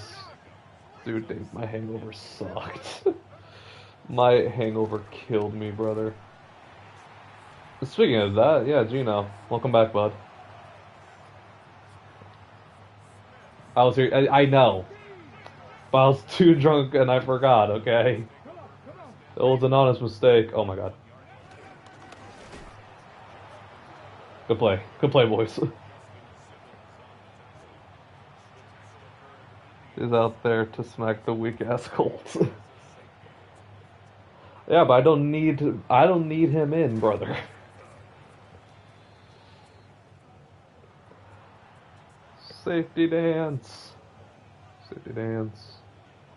Dude, Dave, my hangover sucked. My hangover killed me, brother. Speaking of that, yeah, Gino, welcome back, bud. I was here, I know, but I was too drunk and I forgot, okay? It was an honest mistake. Oh my god. Good play, boys. He's out there to smack the weak-ass Colts. Yeah, but I don't need him in, brother. Safety dance. Safety dance.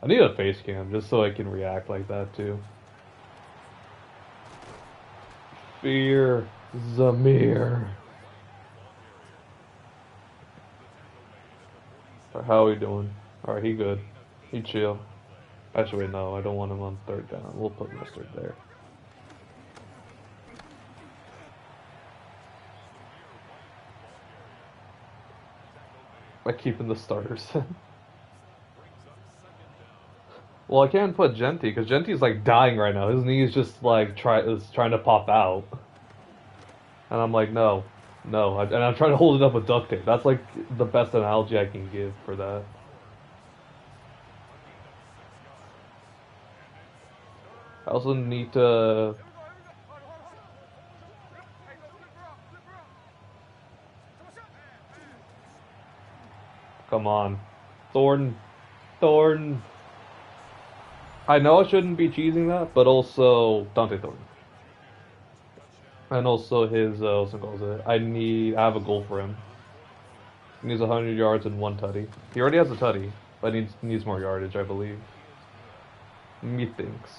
I need a face cam just so I can react like that too. Fear Zamir. How are we doing? Alright, he good. He chill. Actually, wait, no, I don't want him on third down. We'll put Mustard there. By keeping the starters in. Well, I can't put Genti, because Genti's like dying right now. His knee's just like trying to pop out. And I'm like, no. No. And I'm trying to hold it up with duct tape. That's like the best analogy I can give for that. I also need to... Come on. Thornton. I know I shouldn't be cheesing that, but also Dante Thornton. And also his, what's it called? I have a goal for him. He needs 100 yards and 1 tutty. He already has a tutty, but needs more yardage, I believe. Methinks.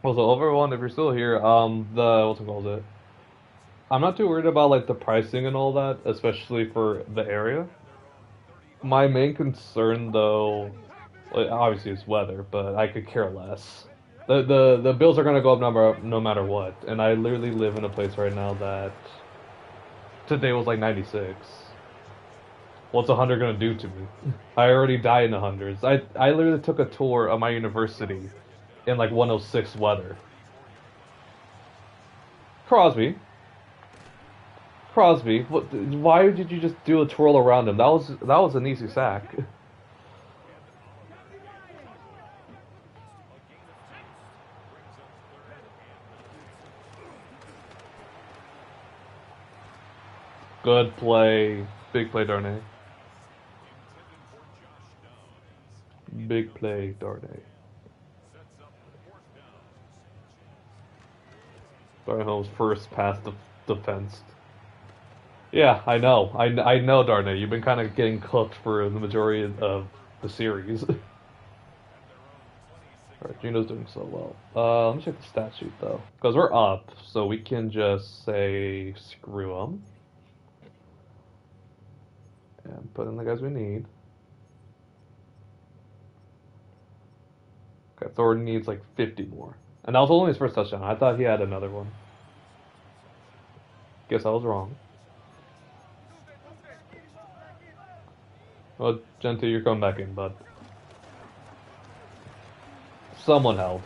Well, so everyone, if you're still here, what's it called? I'm not too worried about like the pricing and all that, especially for the area. My main concern, though, like, obviously is weather, but I could care less. The bills are gonna go up no matter what, and I literally live in a place right now that today was like 96. What's 100 gonna do to me? I already die in the hundreds. I literally took a tour of my university in like 106 weather. Crosby, Crosby, why did you just do a twirl around him? That was an easy sack. Good play, big play, Darnay. Big play, Darnay. Darnay's first pass defense. Yeah, I know. I know, Darnay. You've been kind of getting cooked for the majority of the series. Alright, Gino's doing so well. Let me check the stat sheet though, because we're up, so we can just say screw them and put in the guys we need. Okay, Thor needs like 50 more, and that was only his first touchdown. I thought he had another one. Guess I was wrong. Well, Gentoo, you're coming back in, bud. Someone held.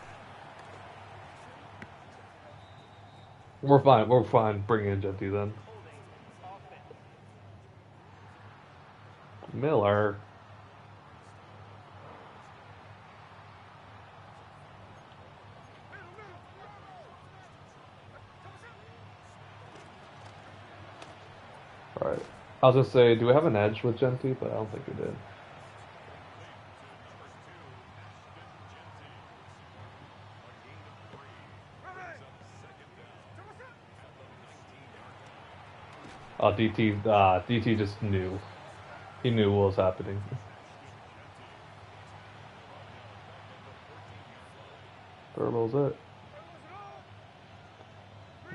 We're fine. We're fine. Bring in Gentoo then. Miller. Alright. I was gonna say, do we have an edge with Gentoo? But I don't think we did. Oh, DT just knew. He knew what was happening. Turbo's it.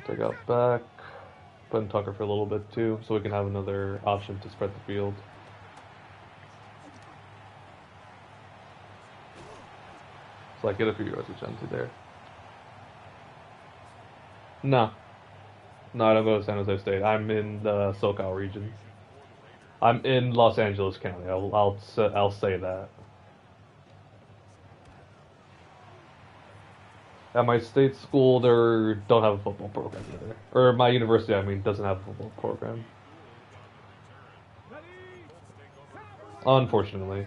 Take out back. Put in Tucker for a little bit too, so we can have another option to spread the field. So get a few yards with Gentoo there. No. No, I don't go to San Jose State. I'm in the SoCal region. I'm in Los Angeles County. I'll say that. At my state school, they don't have a football program either. Or my university, I mean, doesn't have a football program. Unfortunately.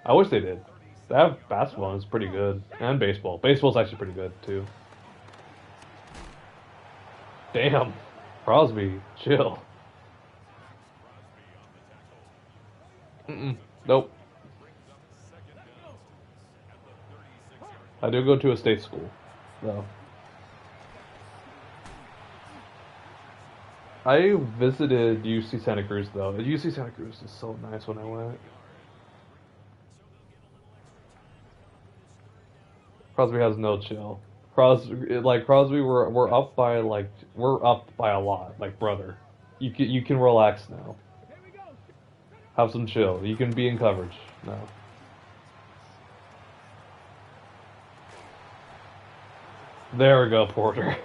I wish they did. They have basketball, and it's pretty good. And baseball. Baseball's actually pretty good, too. Damn. Crosby, chill. Nope. I do go to a state school, though. I visited UC Santa Cruz, though. UC Santa Cruz is so nice when I went. Crosby has no chill. Crosby, we're up by a lot, like brother. You can relax now. Have some chill. You can be in coverage now. There we go, Porter.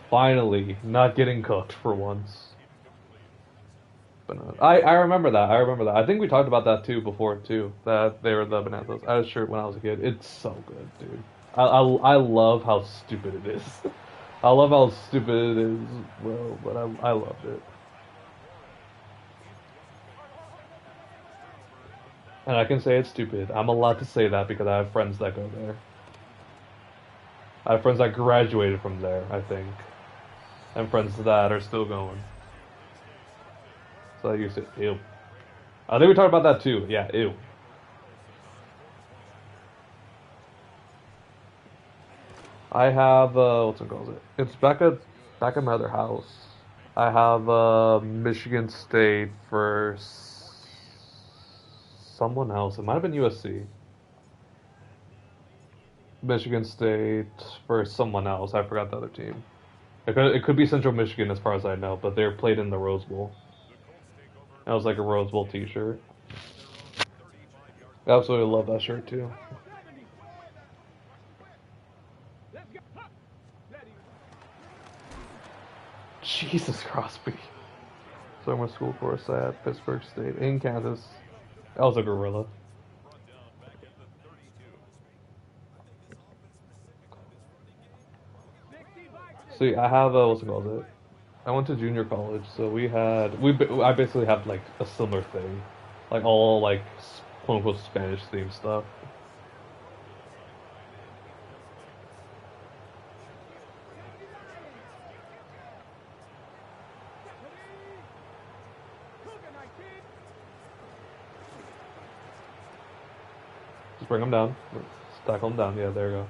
Finally, not getting cooked for once. But I remember that. I remember that. I think we talked about that too before too. That they were the bananas. I had a shirt when I was a kid. It's so good, dude. I love how stupid it is. I love how stupid it is, bro. But I loved it. And I can say it's stupid. I'm allowed to say that because I have friends that go there. I have friends that graduated from there, I think. And friends that are still going. So I used to, ew. I think we talked about that too. Yeah, ew. I have, what's it called? It's back at my other house. I have, Michigan State versus someone else. It might have been USC. Michigan State versus someone else. I forgot the other team. It could be Central Michigan as far as I know, but they're played in the Rose Bowl. That was like a Rose Bowl t-shirt. I absolutely love that shirt too. Jesus, Crosby. Summer school course at Pittsburgh State in Kansas. I was a gorilla. See, I have a what's it called? I went to junior college, so I basically have like a similar thing, like all like quote unquote Spanish themed stuff. Just bring them down, tackle them down. Yeah, there you go.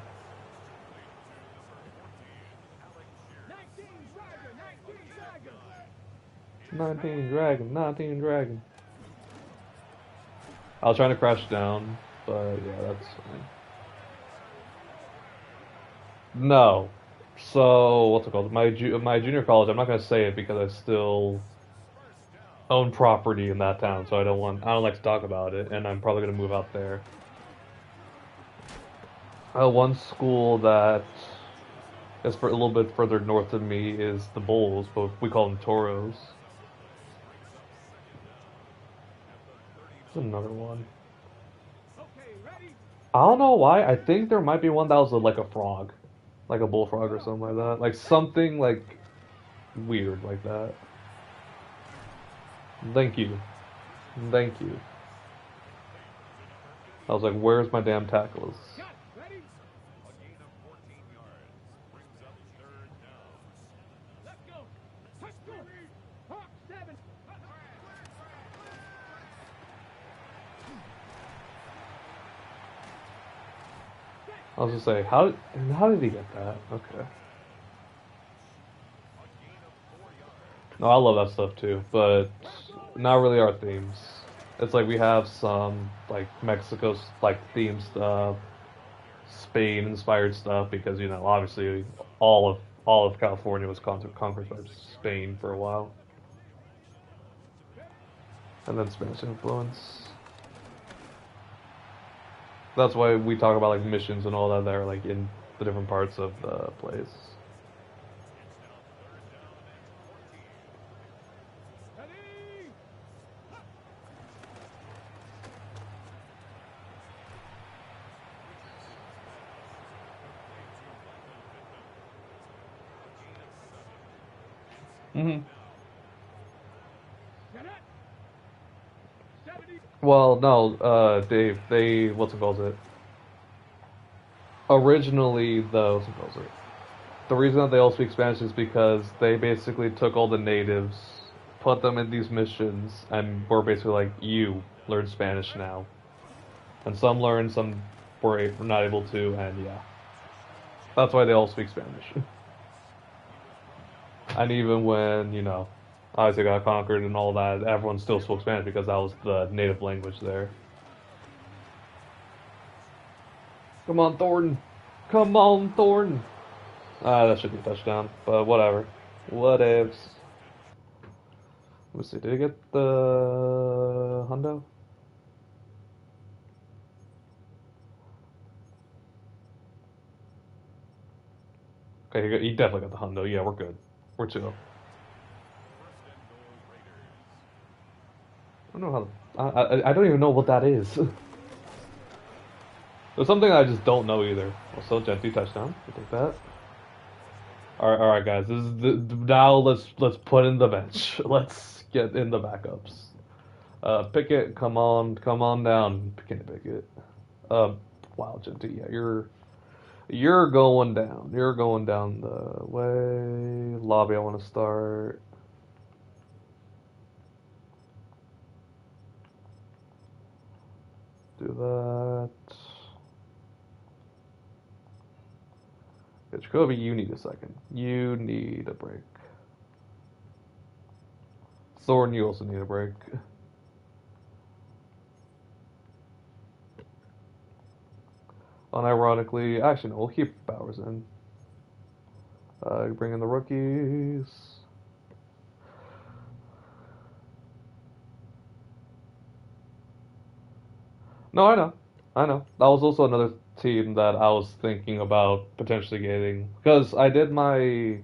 19 Dragon, 19 Dragon. I was trying to crash down, but yeah, that's fine. No. So what's it called? My junior college. I'm not gonna say it because I still own property in that town, so I don't like to talk about it, and I'm probably gonna move out there. One school that is for a little bit further north of me is the Bulls, but we call them Toros. There's another one. I don't know why. I think there might be one that was like a frog, like a bullfrog or something like that, like something like weird like that. Thank you, thank you. I was like, where's my damn tackles? I was just say, how did he get that? Okay. No, I love that stuff too, but not really our themes. It's like we have some like Mexico's like theme stuff, Spain inspired stuff because obviously all of California was conquered by Spain for a while, and then Spanish influence. That's why we talk about like missions and all that there, like in the different parts of the place. hmm Well, no, Dave, what's it called it? Originally, what's it called it? The reason that they all speak Spanish is because they basically took all the natives, put them in these missions, and were basically like, you learn Spanish now. And some learned, some were not able to, and yeah. That's why they all speak Spanish. And even when, Isaac got conquered and all that, everyone still spoke Spanish because that was the native language there. Come on, Thornton. Come on, Thornton. That should be a touchdown, but whatever. Whatevs. Let's see, did he get the hundo? Okay, he definitely got the hundo. Yeah, we're good. We're chill. I don't know how. I don't even know what that is. There's something I just don't know either. Also, Gentry touchdown. I take that. All right, guys. This is now. Let's put in the bench. Let's get in the backups. Pickett, come on down. Can't Pickett. Wow, Gentry. Yeah, you're going down. You're going down the way. Lobby. I want to start. Do that. Yeah, Jacoby, you need a second. You need a break. Thorn, you also need a break. Unironically, actually, no, we'll keep Bowers in. Bring in the rookies. No, I know. I know. That was also another team that I was thinking about potentially getting. Because I did my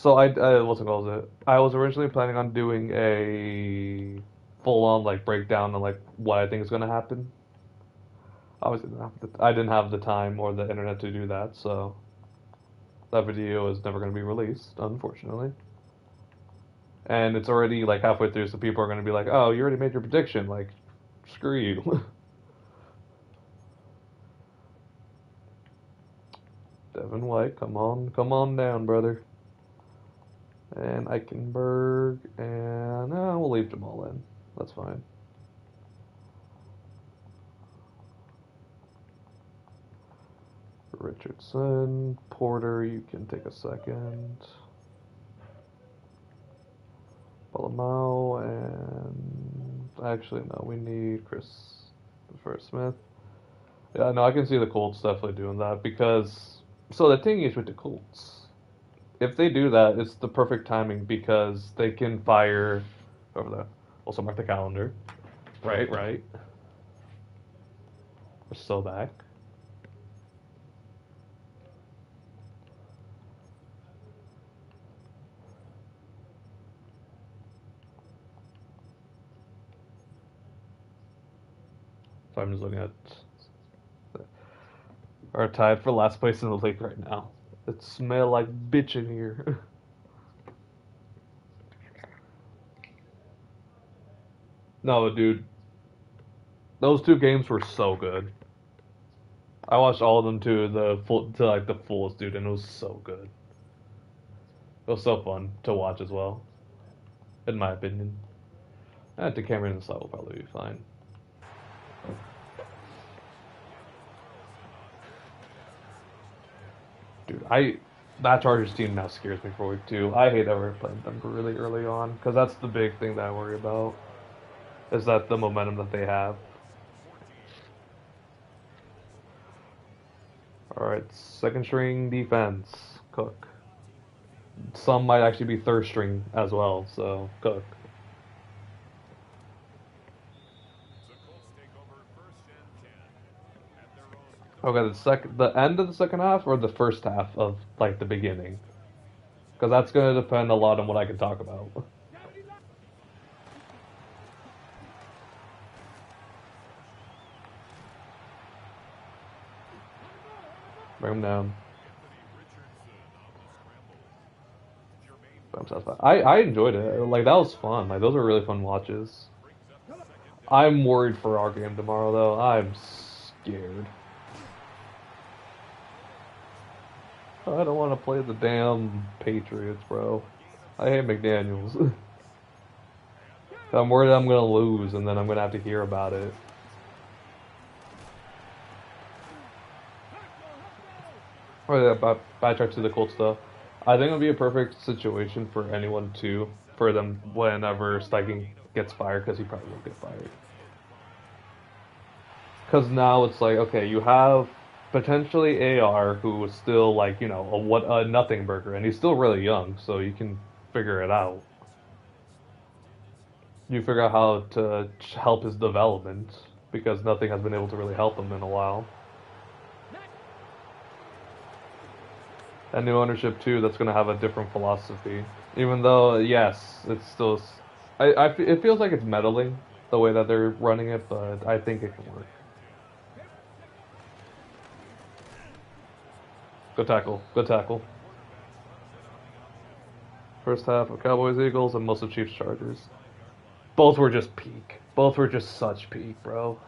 So what's it called? I was originally planning on doing a full-on like breakdown on like what I think is gonna happen. Obviously, I didn't have the time or the internet to do that, so that video is never gonna be released, unfortunately. And it's already like halfway through, so people are gonna be like, "Oh, you already made your prediction." Like, screw you. Devin White, come on down, brother. And Eichenberg, and we'll leave Jamal in. That's fine. Richardson, Porter, you can take a second. Balamau, and actually no, we need Chris for Smith. Yeah, no, I can see the Colts definitely doing that because so the thing is with the Colts, if they do that, it's the perfect timing because they can fire over there. Also mark the calendar. Right, right. We're still back. So I'm just looking at are tied for last place in the league right now. It smell like bitch in here. No, dude, those two games were so good. I watched all of them to like the fullest, dude, and it was so good. It was so fun to watch as well, in my opinion. Decameron and Slot will probably be fine. Dude, that Chargers team now scares me for week 2. I hate ever playing them really early on because that's the big thing that I worry about. Is that the momentum that they have? All right, second string defense, Cook. Some might actually be third string as well, so Cook. Okay, the end of the second half or the first half of like the beginning, because that's gonna depend a lot on what I can talk about. Bring him down. I enjoyed it. Like that was fun. Like those are really fun watches. I'm worried for our game tomorrow though. I'm scared. I don't want to play the damn Patriots, bro. I hate McDaniels. I'm worried I'm gonna lose and then I'm gonna have to hear about it. Oh yeah, backtrack to the Colts stuff. I think it would be a perfect situation for anyone too, for them whenever Steichen gets fired, because he probably will get fired. Because now it's like, okay, you have potentially AR who is still like, a nothing burger, and he's still really young, so you can figure it out. You figure out how to help his development, because nothing has been able to really help him in a while. And new ownership too, that's going to have a different philosophy. Even though, yes, it's still, it feels like it's meddling the way that they're running it, but I think it can work. Good tackle, good tackle. First half of Cowboys Eagles and most of Chiefs Chargers. Both were just peak. Both were just such peak, bro.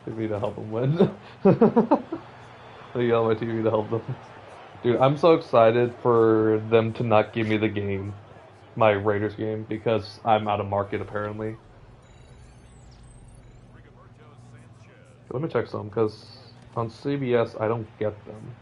TV to help them win. I yell at my TV to help them. Dude, I'm so excited for them to not give me the game, my Raiders game, because I'm out of market apparently. Let me check some, because on CBS I don't get them.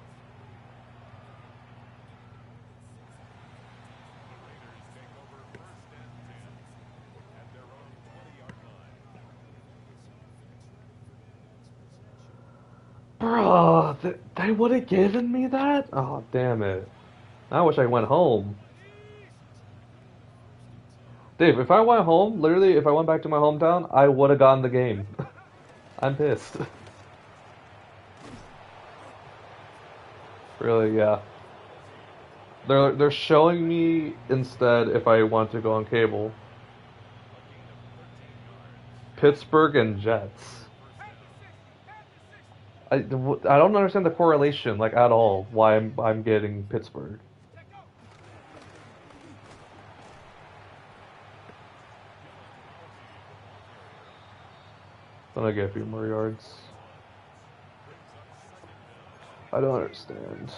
Bro, they would have given me that? Oh, damn it. I wish I went home. Dave, if I went home, literally, if I went back to my hometown, I would have gotten the game. I'm pissed. Really, yeah. They're showing me instead if I want to go on cable, Pittsburgh and Jets. I don't understand the correlation like at all. Why I'm getting Pittsburgh. Then I get a few more yards. I don't understand.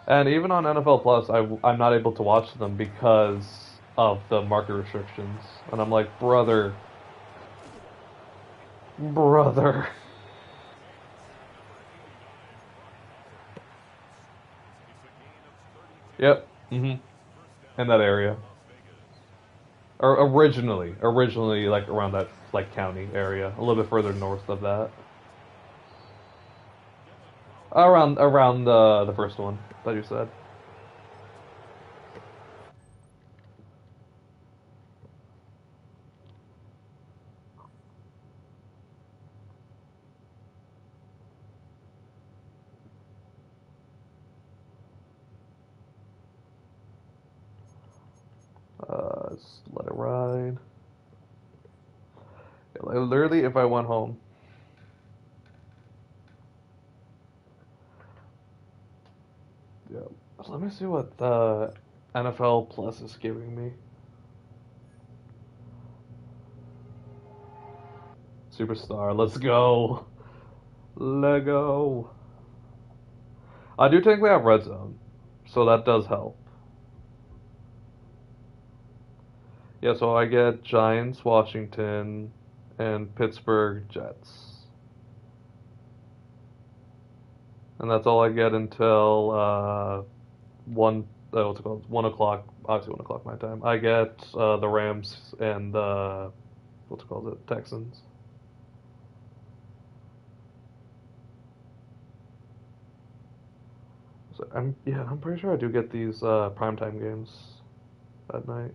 And even on NFL Plus, I'm not able to watch them because of the market restrictions. And I'm like, brother, brother. Yep. In that area. Or originally, like around that like county area, a little bit further north of that. Around the first one that you said. Just let it ride. Yeah, literally, if I went home. Yeah. So let me see what the NFL Plus is giving me. Superstar, let's go. Lego. I do technically have Red Zone, so that does help. Yeah, so I get Giants, Washington, and Pittsburgh Jets. And that's all I get until one. What's it called? 1 o'clock. Obviously, 1 o'clock my time. I get the Rams and the what's it called? The Texans. So I'm pretty sure I do get these primetime games at night.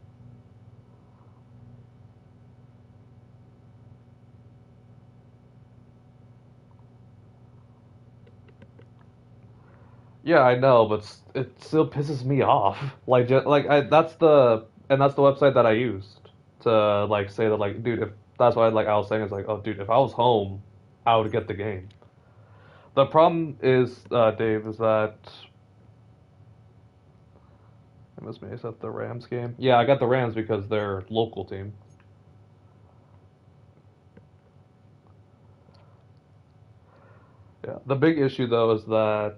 Yeah, I know, but it still pisses me off. Like, that's the website that I used to like say that like, dude, if that's why like I was saying is like, oh, dude, if I was home, I would get the game. The problem is, Dave, is that I must be is that the Rams game. Yeah, I got the Rams because they're local team. Yeah, the big issue though is that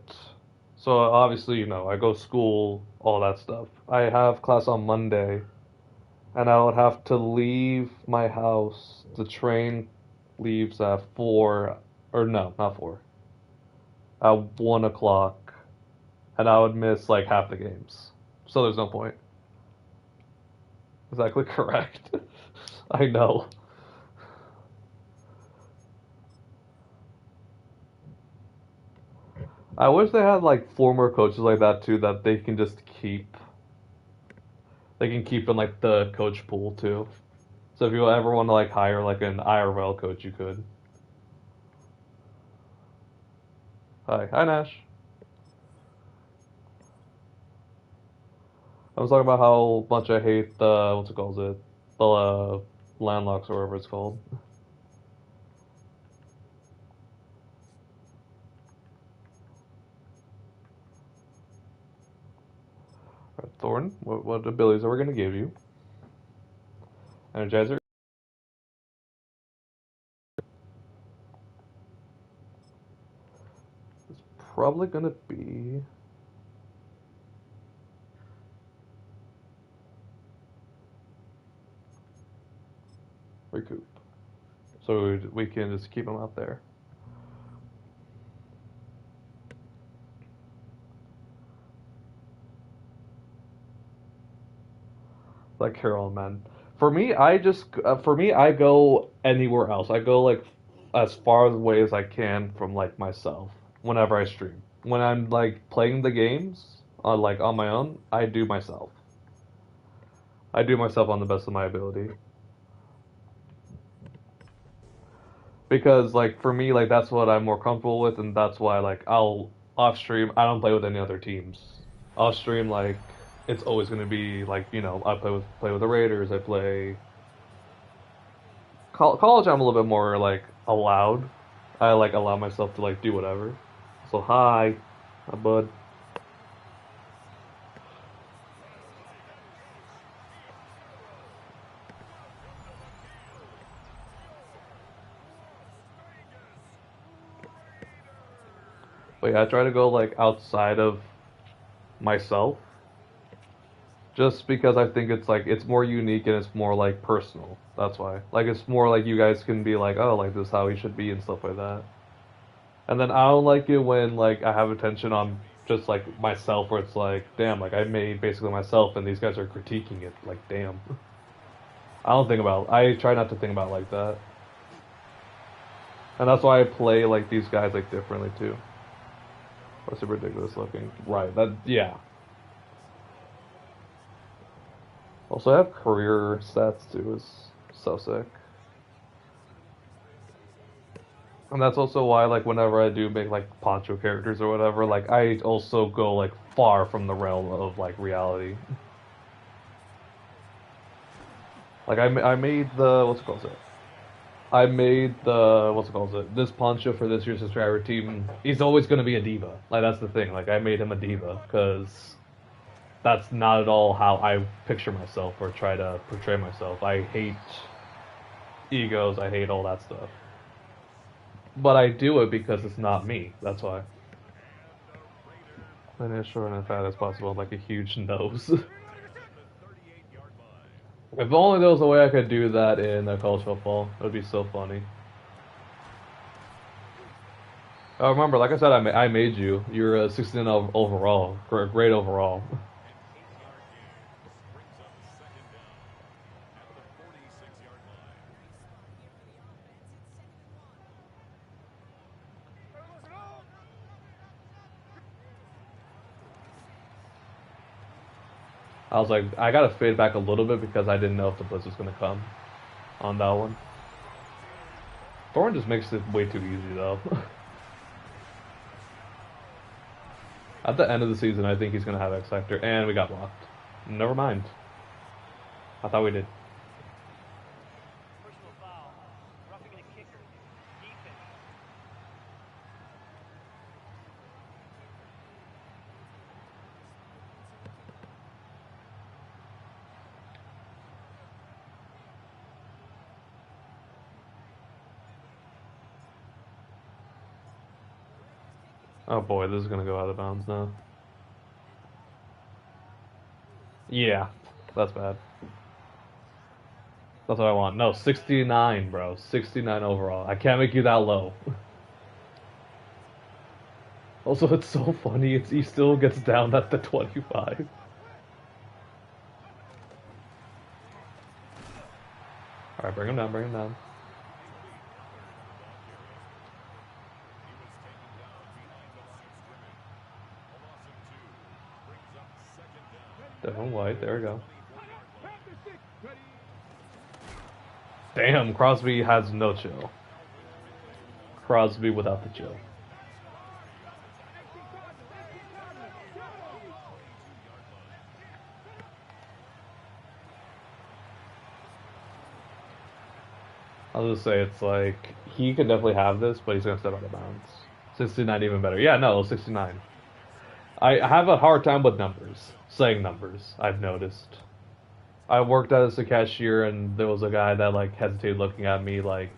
so obviously I go school, all that stuff. I have class on Monday, and I would have to leave my house. The train leaves at 4, or no, not 4, at 1 o'clock, and I would miss like half the games. So there's no point. Exactly correct. I know. I wish they had like former coaches like that too that they can just keep. They can keep in like the coach pool too. So if you ever want to like hire like an IRL coach, you could. Hi, Nash. I was talking about how much I hate the what's it called the landlocks or whatever it's called. Right, Thorn, what abilities are we gonna give you? Energizer. It's probably gonna be recoup. So we can just keep him out there. Like Carol, man. For me, I go anywhere else. I go like as far away as I can from like myself whenever I stream. When I'm like playing the games like on my own, I do myself. I do myself on the best of my ability. Because like for me, like that's what I'm more comfortable with, and that's why like off stream, I don't play with any other teams. Off stream, like it's always gonna be like I play with the Raiders. I play college. I'm a little bit more like allowed. I like allow myself to like do whatever. So hi, bud. But yeah, I try to go like outside of myself, just because I think it's like it's more unique and it's more like personal. That's why. Like it's more like you guys can be like, oh, like this is how he should be and stuff like that. And then I don't like it when like I have attention on just like myself, where it's like, damn, like I made basically myself, and these guys are critiquing it. Like, damn. I don't think about. I try not to think about it like that, and that's why I play like these guys like differently too. That's super ridiculous looking. Right. That yeah. Also, I have career stats too. Is so sick. And that's also why, like, whenever I do make like Pancho characters or whatever, like I also go like far from the realm of like reality. Like I made the what's it called? I made the what's it called? This Pancho for this year's subscriber team. He's always gonna be a diva. Like that's the thing. Like I made him a diva because that's not at all how I picture myself or try to portray myself. I hate egos. I hate all that stuff. But I do it because it's not me. That's why. And as short and fat as possible, like a huge nose. If only there was a way I could do that in a college football, it would be so funny. Oh, remember, like I said, I made you. You're a 16 overall. Great overall. I was like, I gotta fade back a little bit because I didn't know if the blitz was gonna come on that one. Thorn just makes it way too easy though. At the end of the season, I think he's gonna have X Factor, and we got blocked. Never mind. I thought we did. Oh boy, this is gonna go out of bounds now. Yeah, that's bad. That's what I want. No, 69, bro. 69 overall. I can't make you that low. Also, it's so funny. He still gets down at the 25. All right, bring him down. Bring him down. Devin White, there we go. Damn, Crosby has no chill. Crosby without the chill. I'll just say it's like, he could definitely have this, but he's going to step out of bounds. 69 even better. Yeah, no, 69. I have a hard time with numbers. Saying numbers, I've noticed. I worked as a cashier, and there was a guy that like hesitated looking at me like,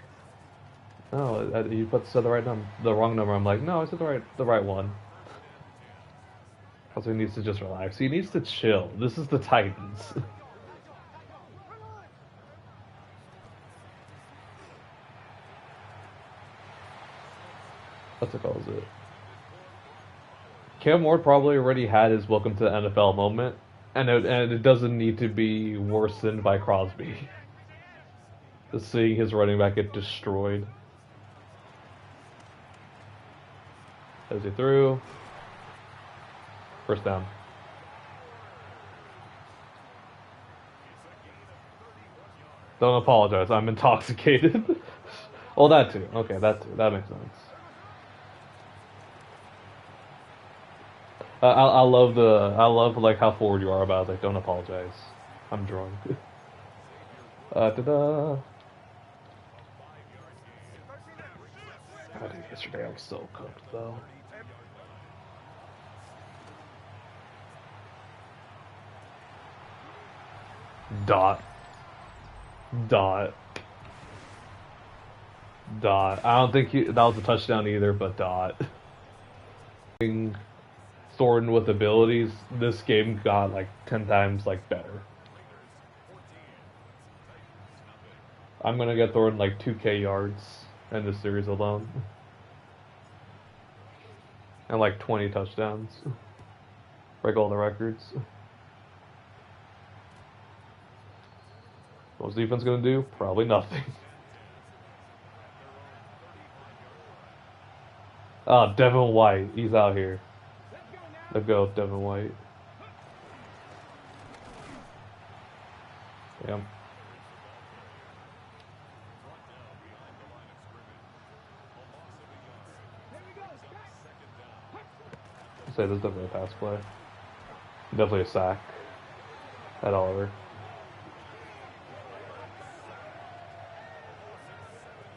"No, you said the right number, the wrong number." I'm like, "No, I said the right one." Also, he needs to just relax. He needs to chill. This is the Titans. What's it called? It? Cam Ward probably already had his welcome to the NFL moment, and it doesn't need to be worsened by Crosby. Just seeing his running back get destroyed. As he threw. First down. Don't apologize, I'm intoxicated. Oh, that too. Okay, that too. That makes sense. I love like how forward you are about it. Like, don't apologize. I'm drunk. Ta-da. God, yesterday I was so cooked though. Dot. Dot. Dot. I don't think that was a touchdown either, but dot. Thornton with abilities, this game got like 10 times like better. I'm gonna get Thornton like 2K yards in this series alone. And like 20 touchdowns. Break all the records. What's defense gonna do? Probably nothing. Oh, Devin White. He's out here. Let's go, Devin White. Damn. I'll say this is definitely a pass play. Definitely a sack. At Oliver.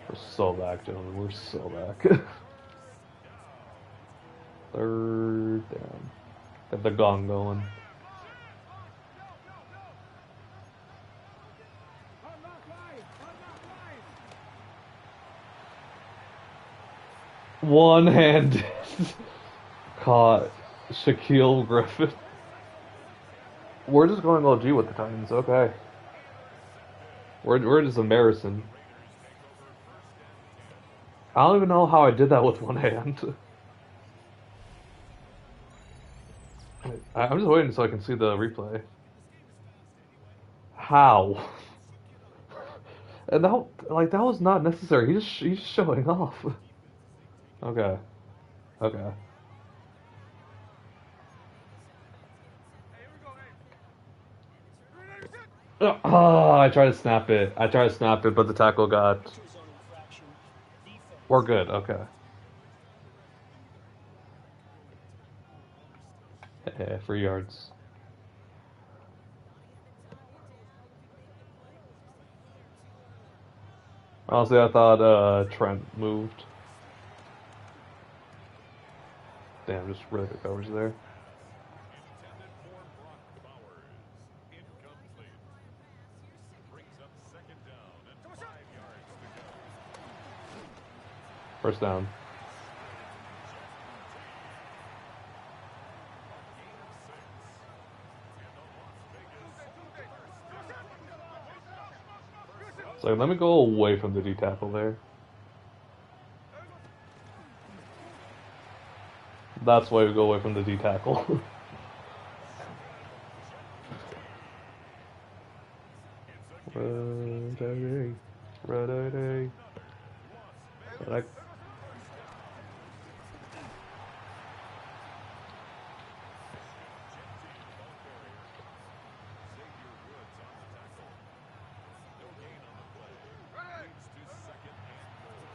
We're so back, gentlemen. We're so back. Third down. Get the gong going. One-handed caught Shaquille Griffin. We're just going OG with the Titans. Okay. We're just embarrassing. I don't even know how I did that with one hand. I'm just waiting so I can see the replay. How? And that was not necessary. He's just showing off. Okay. Okay. Oh, I tried to snap it. But the tackle got. We're good. Okay. Yeah, 3 yards. Honestly, I thought Trent moved. Damn, just really good coverage there. First down. So let me go away from the D tackle there. That's why we go away from the D tackle. Ready.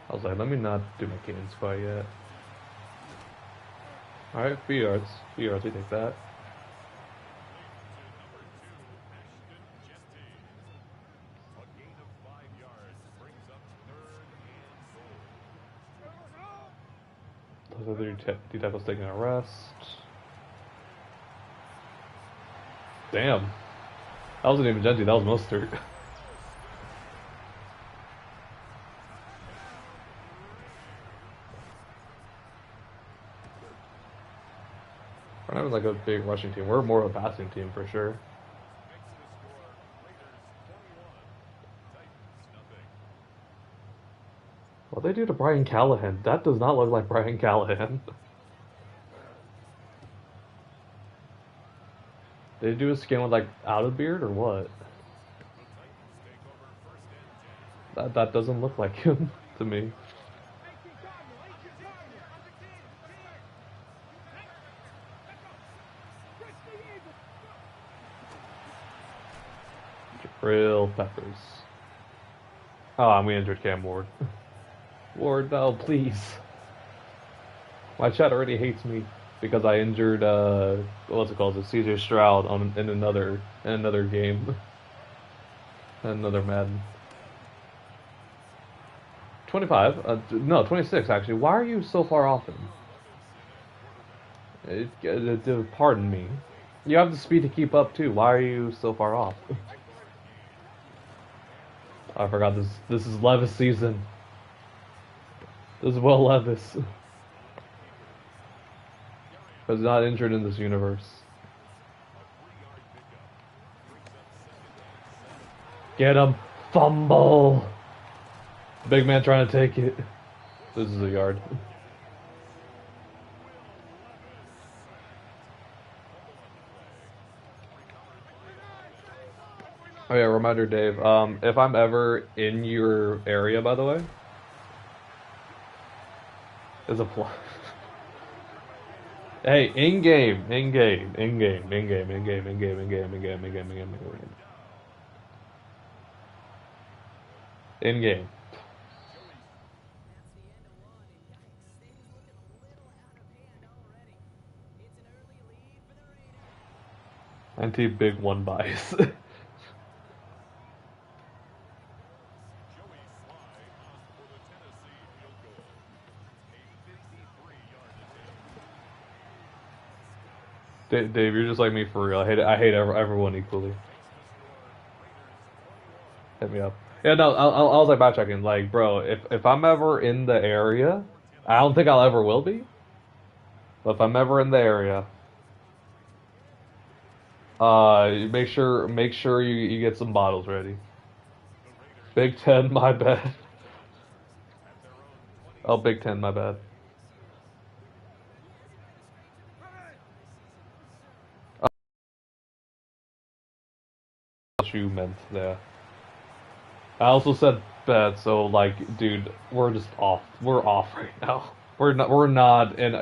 I was like, let me not do my cadence quite yet. Alright, 3 yards. 3 yards, we take that. Those other D tackles taking a rest. Damn. That wasn't even Genty, that was Mostert. We're not even like a big rushing team. We're more of a passing team for sure. What they do to Brian Callahan? That does not look like Brian Callahan. Did they do a skin with like out of beard or what? That doesn't look like him to me. Real peppers. Oh, we injured Cam Ward. Ward, no, please. My chat already hates me. because I injured what's it called, the CJ Stroud on in another game, another Madden. 25? No, 26 actually. Why are you so far off him? Pardon me. You have the speed to keep up too. Why are you so far off? I forgot this. This is Levis season. This is Will Levis. Because not injured in this universe. Get him! Fumble! Big man trying to take it. This is a yard. Oh yeah, reminder, Dave. If I'm ever in your area, by the way, there's a plot. Hey, in game, in game, in game, in game, in game, in game, in game, in game, in game, in game, in game, in game. Anti big one bias. Dave, you're just like me for real. I hate everyone equally. Hit me up. Yeah, no, I was like backtracking. Like, bro, if I'm ever in the area, I don't think I'll ever will be. But if I'm ever in the area, make sure you get some bottles ready. Big Ten, my bad. Oh, Big Ten, my bad. What you meant there. I also said bad, so like, dude, we're just off. We're off right now. We're not in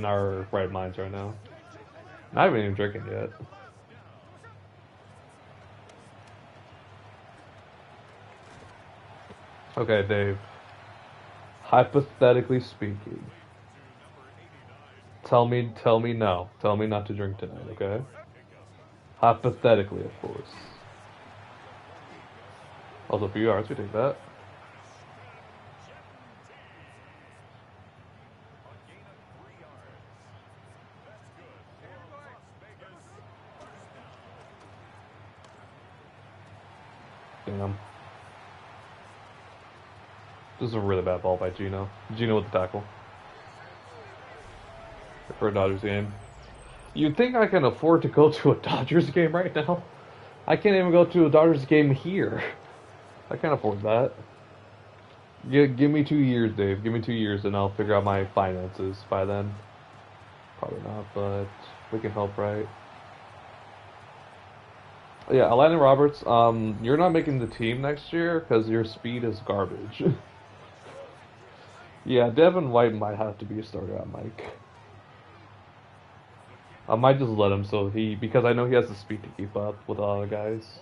our right minds right now. I haven't even drinking yet. Okay, Dave. Hypothetically speaking, tell me no. Tell me not to drink tonight, okay? Hypothetically, of course. Also, a few yards, we take that. Damn. This is a really bad ball by Gino. Gino with the tackle. For a Dodgers game. You'd think I can afford to go to a Dodgers game right now? I can't even go to a Dodgers game here. I can't afford that. Give me 2 years, Dave. Give me 2 years and I'll figure out my finances by then. Probably not, but we can help, right? Yeah, Alan Roberts, you're not making the team next year because your speed is garbage. Yeah, Devin White might have to be a starter at Mike. I might just let him because I know he has the speed to keep up with the other guys.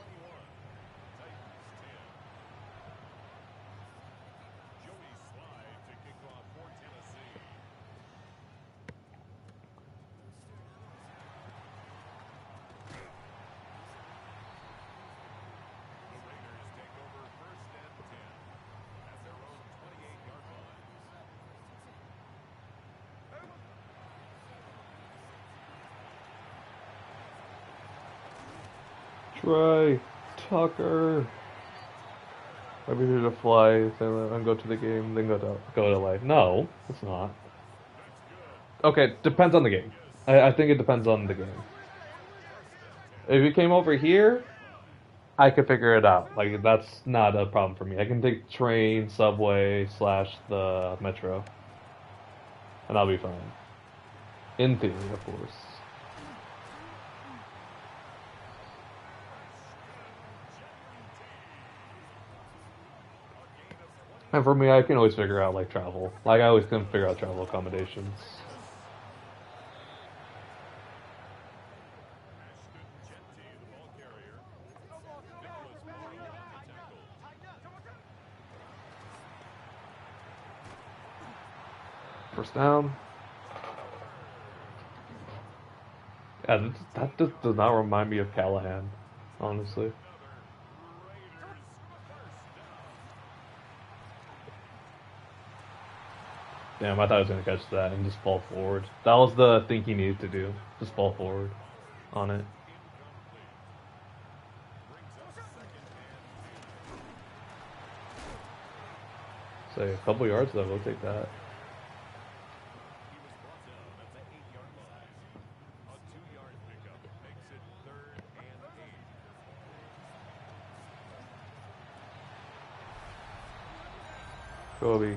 Trey Tucker. Maybe we should fly and go to the game, then go to life. No, it's not. Okay, depends on the game. I think it depends on the game. If you came over here, I could figure it out. Like that's not a problem for me. I can take train, subway / the metro, and I'll be fine. In theory, of course. And for me, I can always figure out like travel. Like I always can figure out travel accommodations. First down. Yeah, that just does not remind me of Callahan, honestly. Damn, I thought I was gonna catch that and just fall forward. That was the thing he needed to do. Just fall forward on it. Say a couple yards though, we'll take that. Kobe.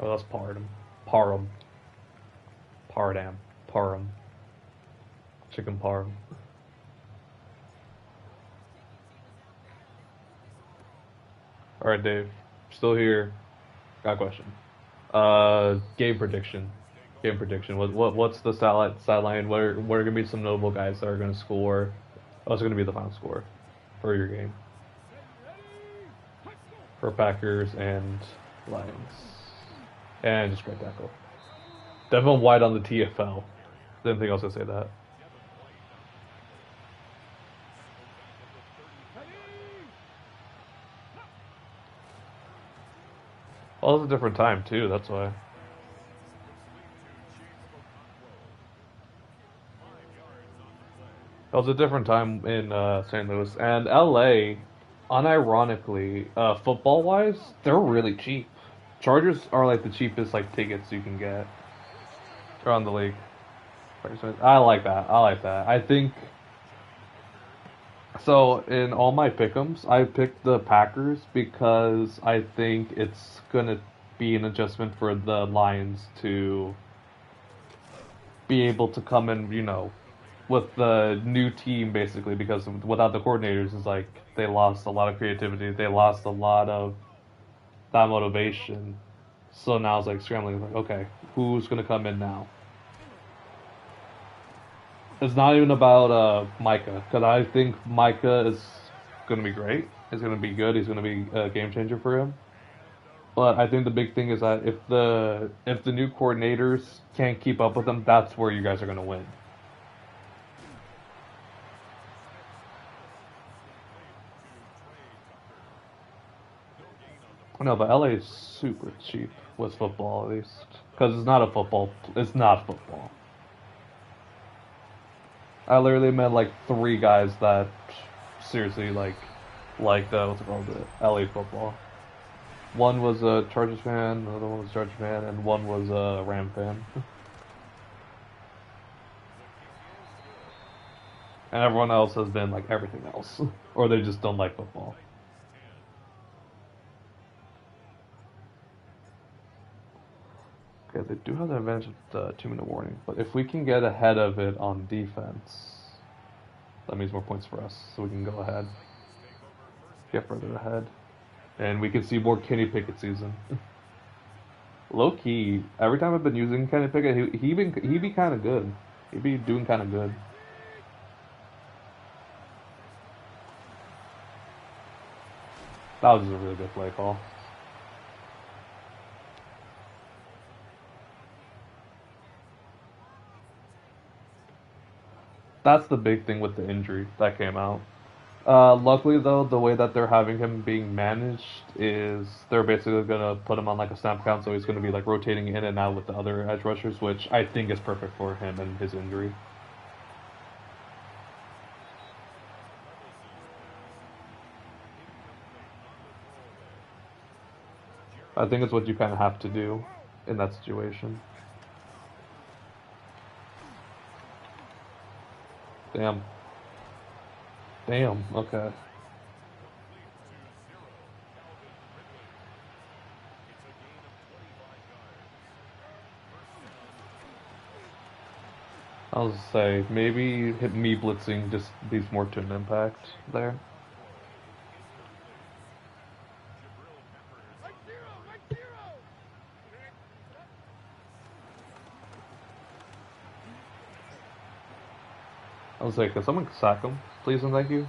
Oh, that's Parham. Parham. Pardam. Parham. Chicken Parham. Alright, Dave. Still here. Got a question. Game prediction. Game prediction. What's the sideline? What are gonna be some notable guys that are gonna score? What's gonna be the final score for your game? For Packers and Lions. And just right tackle. Devin White on the TFL. Didn't think I was gonna say that. Well, it was a different time too. That's why. It was a different time in St. Louis and LA. Unironically, football wise, they're really cheap. Chargers are like the cheapest like tickets you can get around the league. I like that. I like that. I think so. In all my pick'ems, I picked the Packers because I think it's gonna be an adjustment for the Lions to be able to come in, with the new team basically. Because without the coordinators, it's like they lost a lot of creativity. They lost a lot of that motivation. So now it's like scrambling. Like, okay, who's gonna come in now? It's not even about Micah, because I think Micah is going to be great. He's going to be good. He's going to be a game changer for him. But I think the big thing is that if the new coordinators can't keep up with them, that's where you guys are going to win. No, but LA is super cheap with football, at least, because it's not a football. It's not football. I literally met like three guys that seriously like the what's it called, the LA football. One was a Chargers fan, another one was a Chargers fan, and one was a Ram fan. And everyone else has been like everything else, or they just don't like football. Okay, they do have the advantage of the 2-minute warning, but if we can get ahead of it on defense, that means more points for us, so we can go ahead, get further ahead, and we can see more Kenny Pickett season. Low key, every time I've been using Kenny Pickett, he be kind of good. He be doing kind of good. That was just a really good play call. That's the big thing with the injury that came out. Luckily, though, the way that they're having him being managed is they're basically gonna put him on like a snap count, so he's gonna be like rotating in and out with the other edge rushers, which I think is perfect for him and his injury. I think it's what you kind of have to do in that situation. Damn. Damn. Okay. I'll say maybe hit me blitzing just leaves more to an impact there. I was like, can someone sack him, please and thank you?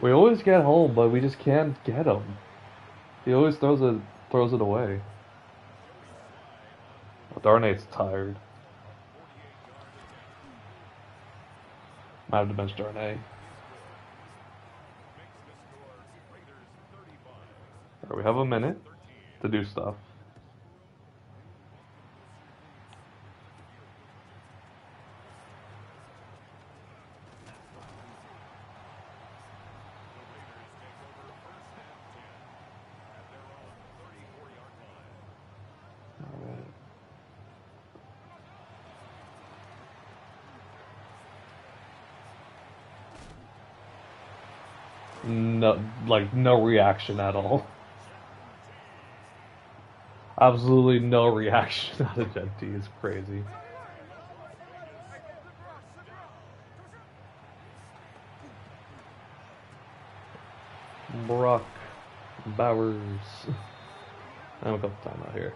We always get home, but we just can't get him. He always throws it away. Oh, Darnade's tired. Might have to bench Darnay. Right, we have a minute to do stuff. No, like no reaction at all. Absolutely no reaction out of Gen T is crazy. Brock Bowers. I have a couple time out here.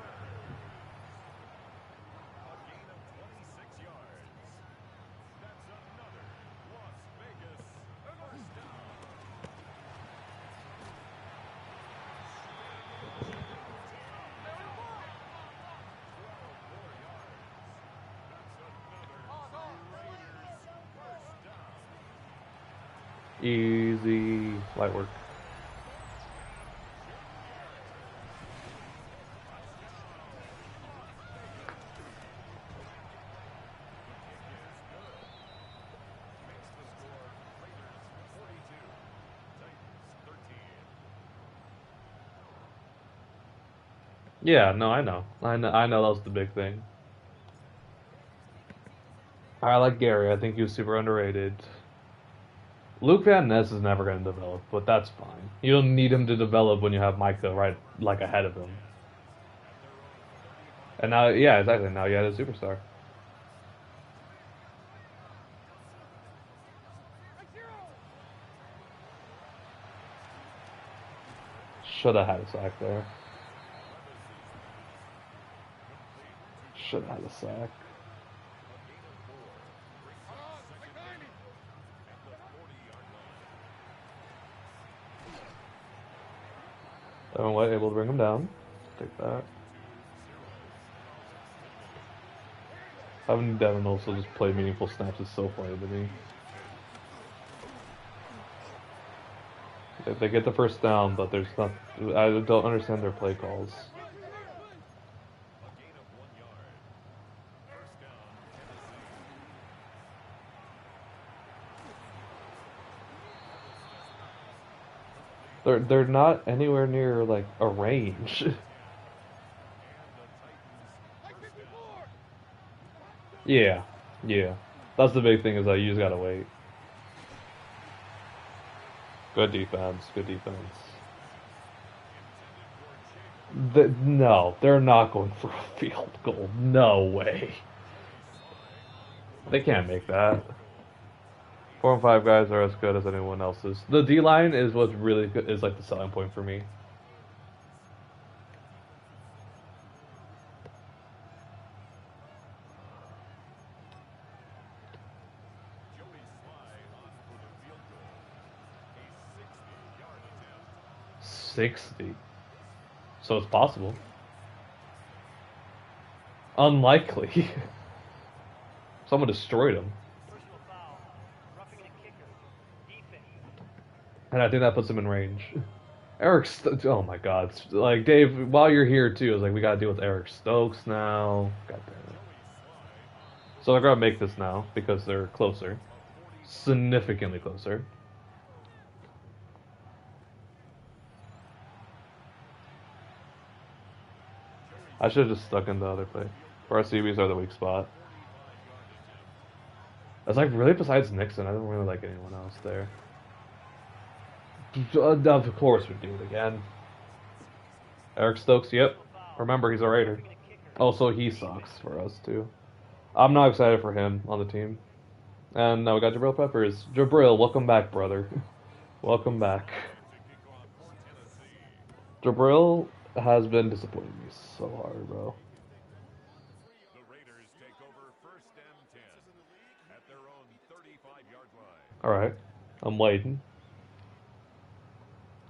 Easy light work. Yeah, no, I know. I know that was the big thing. I like Gary. I think he was super underrated. Luke Van Ness is never going to develop, but that's fine. You don't need him to develop when you have Micah right like ahead of him. And now, yeah, exactly. Now you had a superstar. Should have had a sack there. Should have had a sack. Devin White able to bring him down. Take that. Having Devin also just play meaningful snaps is so funny to me. They get the first down, but there's not. I don't understand their play calls. They're not anywhere near like a range. Yeah, yeah. That's the big thing is that you just gotta wait. Good defense, good defense. No, they're not going for a field goal. No way. They can't make that. 4 and 5 guys are as good as anyone else's. The D line is what's really good, is like the selling point for me. $60. So it's possible. Unlikely. Someone destroyed him. And I think that puts him in range. Oh my god. Like, Dave, while you're here too, I was like, we gotta deal with Eric Stokes now. God damn it. So they're gonna make this now, because they're closer. Significantly closer. I should have just stuck in the other play. Our CBs are the weak spot. It's like, really, besides Nixon, I don't really like anyone else there. Of course we do it again. Eric Stokes, yep. Remember, he's a Raider. Also, he sucks for us, too. I'm not excited for him on the team. And now we got Jabril Peppers. Jabril, welcome back, brother. Welcome back. Jabril has been disappointing me so hard, bro.
The Raiders take over first and 10 at their own 35-yard line.
Alright. I'm waiting.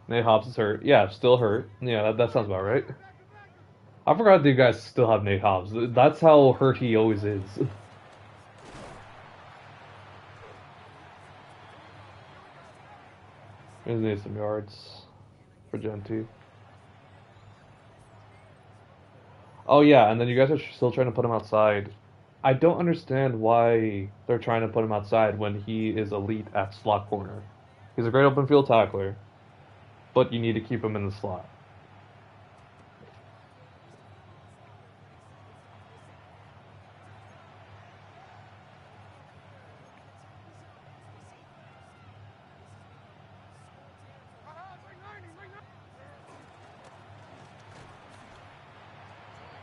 Nate Hobbs is hurt. Yeah, still hurt. Yeah, that sounds about right. I forgot that you guys still have Nate Hobbs. That's how hurt he always is. He needs some yards for Gen 2. Oh yeah, and then you guys are still trying to put him outside. I don't understand why they're trying to put him outside when he is elite at slot corner. He's a great open field tackler, but you need to keep him in the slot.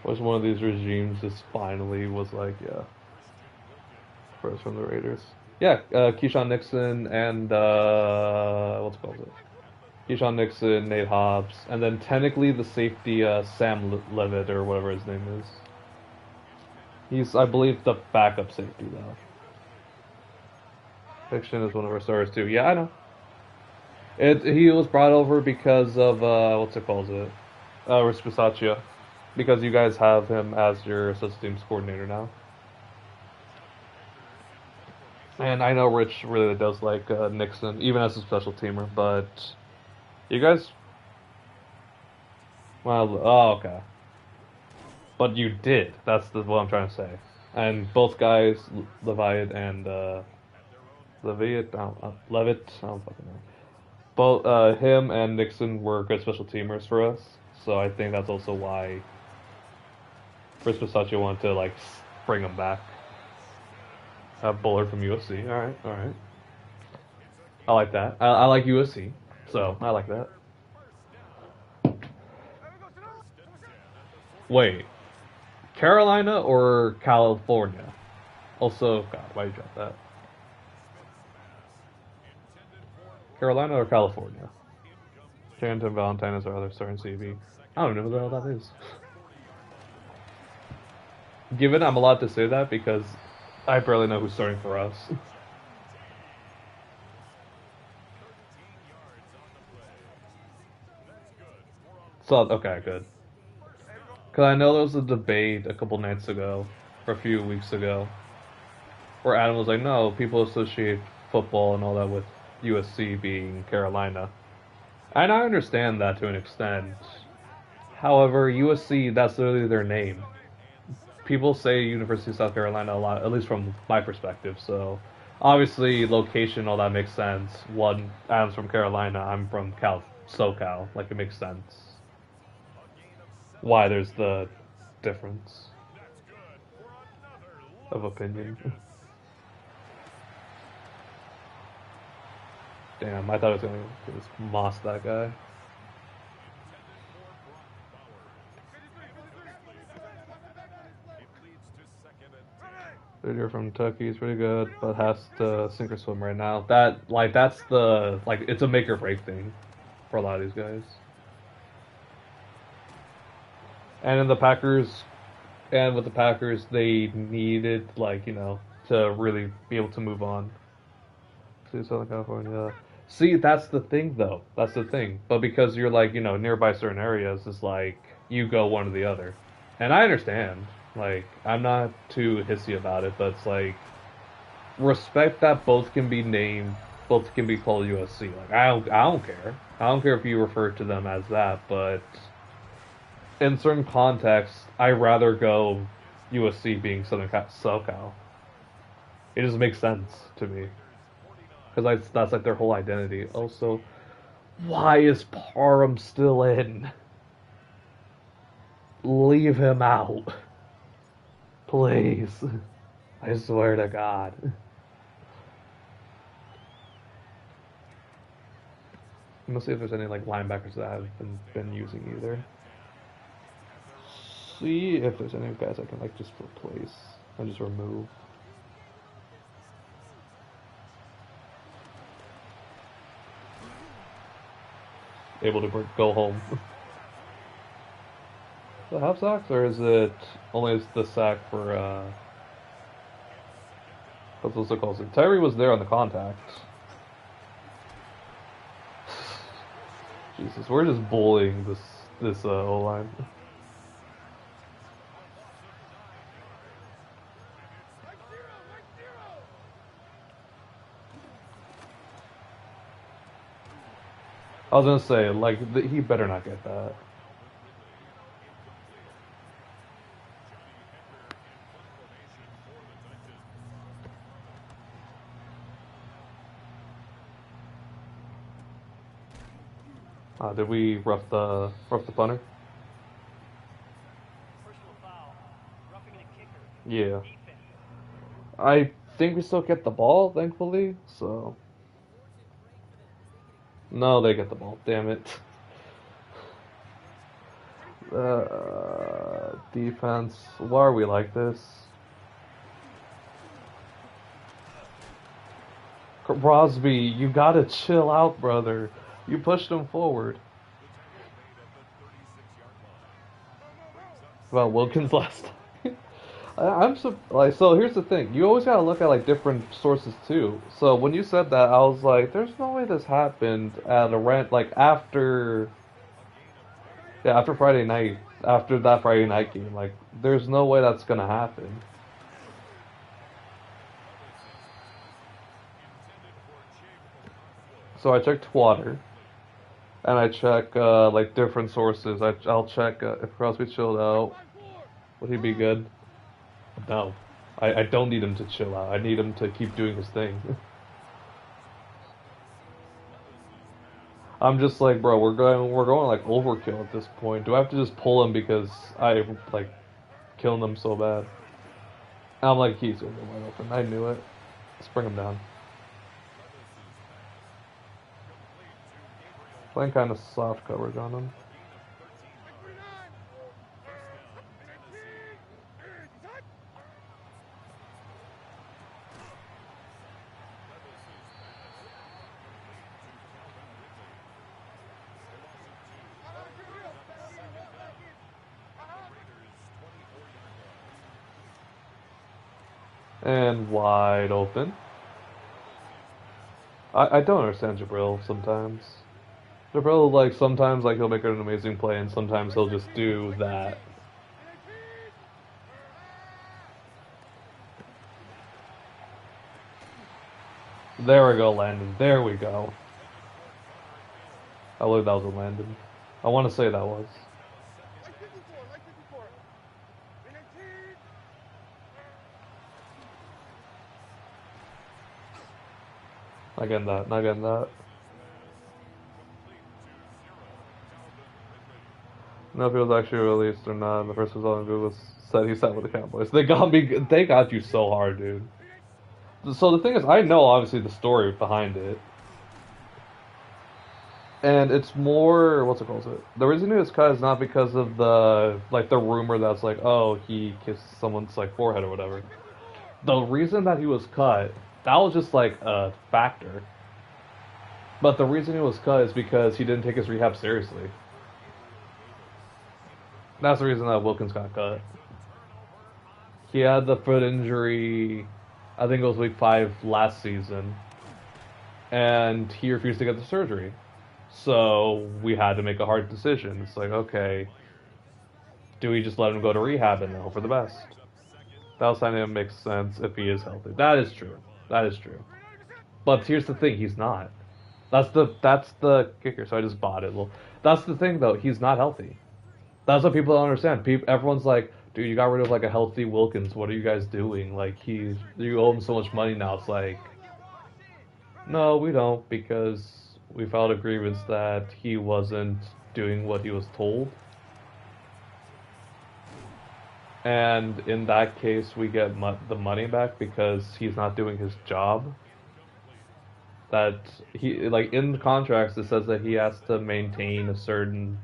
Was one of these regimes just finally was like, yeah, first from the Raiders. Yeah, Keyshawn Nixon and what's it called? Keyshawn Nixon, Nate Hobbs, and then technically the safety Sam Levitt or whatever his name is. He's, I believe, the backup safety though. Fiction is one of our stars too. Yeah, I know. He was brought over because of what's it called? Rich Bisaccia. Because you guys have him as your special teams coordinator now. And I know Rich really does like Nixon, even as a special teamer, but you guys... Well, oh, okay. But you did. That's what I'm trying to say. And both guys, Levitt and... Levitt? Levitt? I don't fucking know. Both him and Nixon were good special teamers for us. So I think that's also why Chris Bisaccia wanted to like bring him back. A bowler from USC. All right, all right. I like that. I like USC, so I like that. Wait, Carolina or California? Also, God, why did you drop that? Carolina or California? Carrington Valentine is our other starting CB. I don't know what the hell that is. Given I'm allowed to say that because I barely know who's starting for us. So, okay, good. Because I know there was a debate a couple nights ago, or a few weeks ago, where Adam was like, no, people associate football and all that with USC being Carolina. And I understand that to an extent. However, USC, that's literally their name. People say University of South Carolina a lot, at least from my perspective, so obviously location, all that makes sense. One, Adam's from Carolina, I'm from SoCal, like it makes sense. Why there's the difference of opinion. Damn, I thought I was gonna just moss that guy. You're from Kentucky, he's pretty good, but has to sink or swim right now. That's the, it's a make or break thing for a lot of these guys. And in the Packers, and with the Packers, they needed, to really be able to move on to Southern California. See, that's the thing, though. That's the thing. But because you're, nearby certain areas, it's you go one or the other. And I understand. I'm not too hissy about it, but it's respect that both can be named, both can be called USC. I don't care. I don't care if you refer to them as that, but in certain contexts, I rather go USC being Southern SoCal. It just makes sense to me. Because that's their whole identity. Also, why is Parham still in? Leave him out. Please. I swear to God. I'm gonna see if there's any linebackers that I haven't been using either. See if there's any guys I can just replace and just remove. able to go home. The half sacks, or is it only the sack for what's it called? Tyree was there on the contact. Jesus, we're just bullying this O line. I was gonna say, like, he better not get that. Did we rough the punter? Yeah. I think we still get the ball, thankfully. So. No, they get the ball. Damn it. Defense. Why are we like this? Crosby, you gotta chill out, brother. You pushed him forward. About Wilkins last time. So here's the thing. You always gotta look at like different sources too. So when you said that, I was like, "There's no way this happened at a rent like after." Yeah, after Friday night, after that Friday night game, like, there's no way that's gonna happen. So I checked Twitter, and I check like different sources. I'll check if Crosby chilled out, would he be good? No, I don't need him to chill out. I need him to keep doing his thing. I'm just like, bro, we're going like overkill at this point. Do I have to just pull him because I like killing them so bad? I'm like, he's gonna go wide open. I knew it. Let's bring him down. Playing kind of soft coverage on him. And wide open. I don't understand Jabril sometimes. Jabril, like, sometimes like he'll make an amazing play and sometimes he'll just do that. There we go, Landon. There we go. I believe that was a Landon. I want to say that was. Not getting that, not getting that. No, if it was actually released or not. The first result on Google said he signed with the Cowboys. They got you so hard, dude. So the thing is, I know obviously the story behind it. And it's more, what's it called? The reason he was cut is not because of the rumor that's like, oh, he kissed someone's like forehead or whatever. The reason that he was cut, that was just like a factor. But the reason he was cut is because he didn't take his rehab seriously. That's the reason that Wilkins got cut. He had the foot injury, I think it was week 5 last season, and he refused to get the surgery. So we had to make a hard decision. It's like, okay, do we just let him go to rehab and hope for the best? That signing him makes sense if he is healthy. That is true. That is true. But here's the thing, he's not. That's the kicker, so I just bought it. Well, that's the thing though, he's not healthy. That's what people don't understand. Everyone's like, dude, you got rid of like a healthy Wilkins. What are you guys doing? Like, you owe him so much money now. It's like, no, we don't, because we filed a grievance that he wasn't doing what he was told. And in that case, we get the money back because he's not doing his job. That he, like, in the contracts, it says that he has to maintain a certain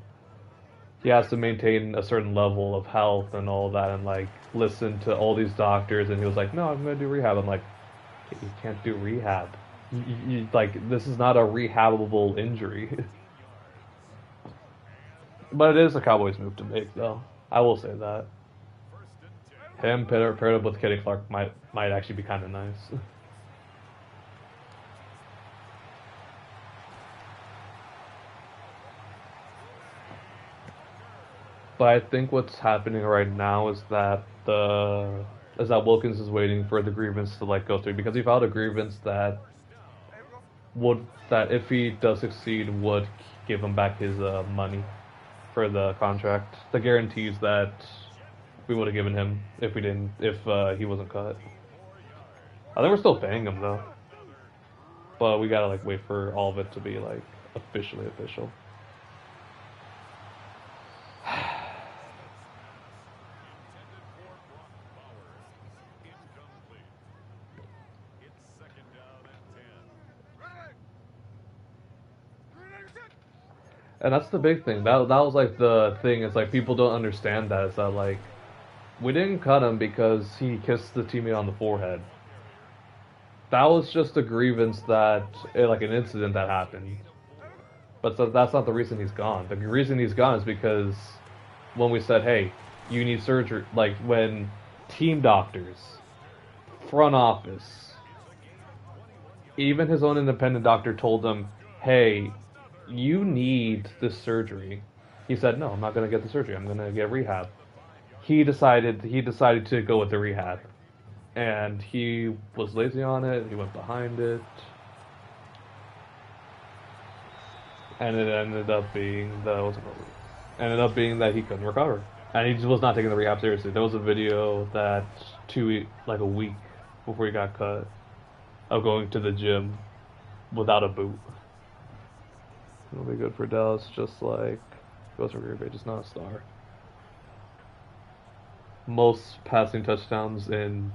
level of health and all that, and like listen to all these doctors. And he was like, no, I'm gonna do rehab. I'm like, you can't do rehab. Like, this is not a rehabable injury. But it is a Cowboys move to make, though. I will say that. Him paired up with Kenny Clark might actually be kind of nice. But I think what's happening right now is that Wilkins is waiting for the grievance to like go through because he filed a grievance that if he does succeed would give him back his money for the contract, the guarantees that we would have given him if he wasn't cut. I think we're still paying him though, but we gotta like wait for all of it to be like officially official. And that's the big thing. That was like the thing. It's like people don't understand that. Is that like we didn't cut him because he kissed the teammate on the forehead. That was just a grievance like an incident that happened. But that's not the reason he's gone. The reason he's gone is because when we said, hey, you need surgery, like when team doctors, front office, even his own independent doctor told him, hey, you need this surgery. He said, no, I'm not going to get the surgery. I'm going to get rehab. He decided to go with the rehab. And he was lazy on it. He went behind it. And it ended up being that he couldn't recover. And he just was not taking the rehab seriously. There was a video that a week before he got cut of going to the gym without a boot. It'll be good for Dallas, just like goes for Green Bay, just not a star. Most passing touchdowns in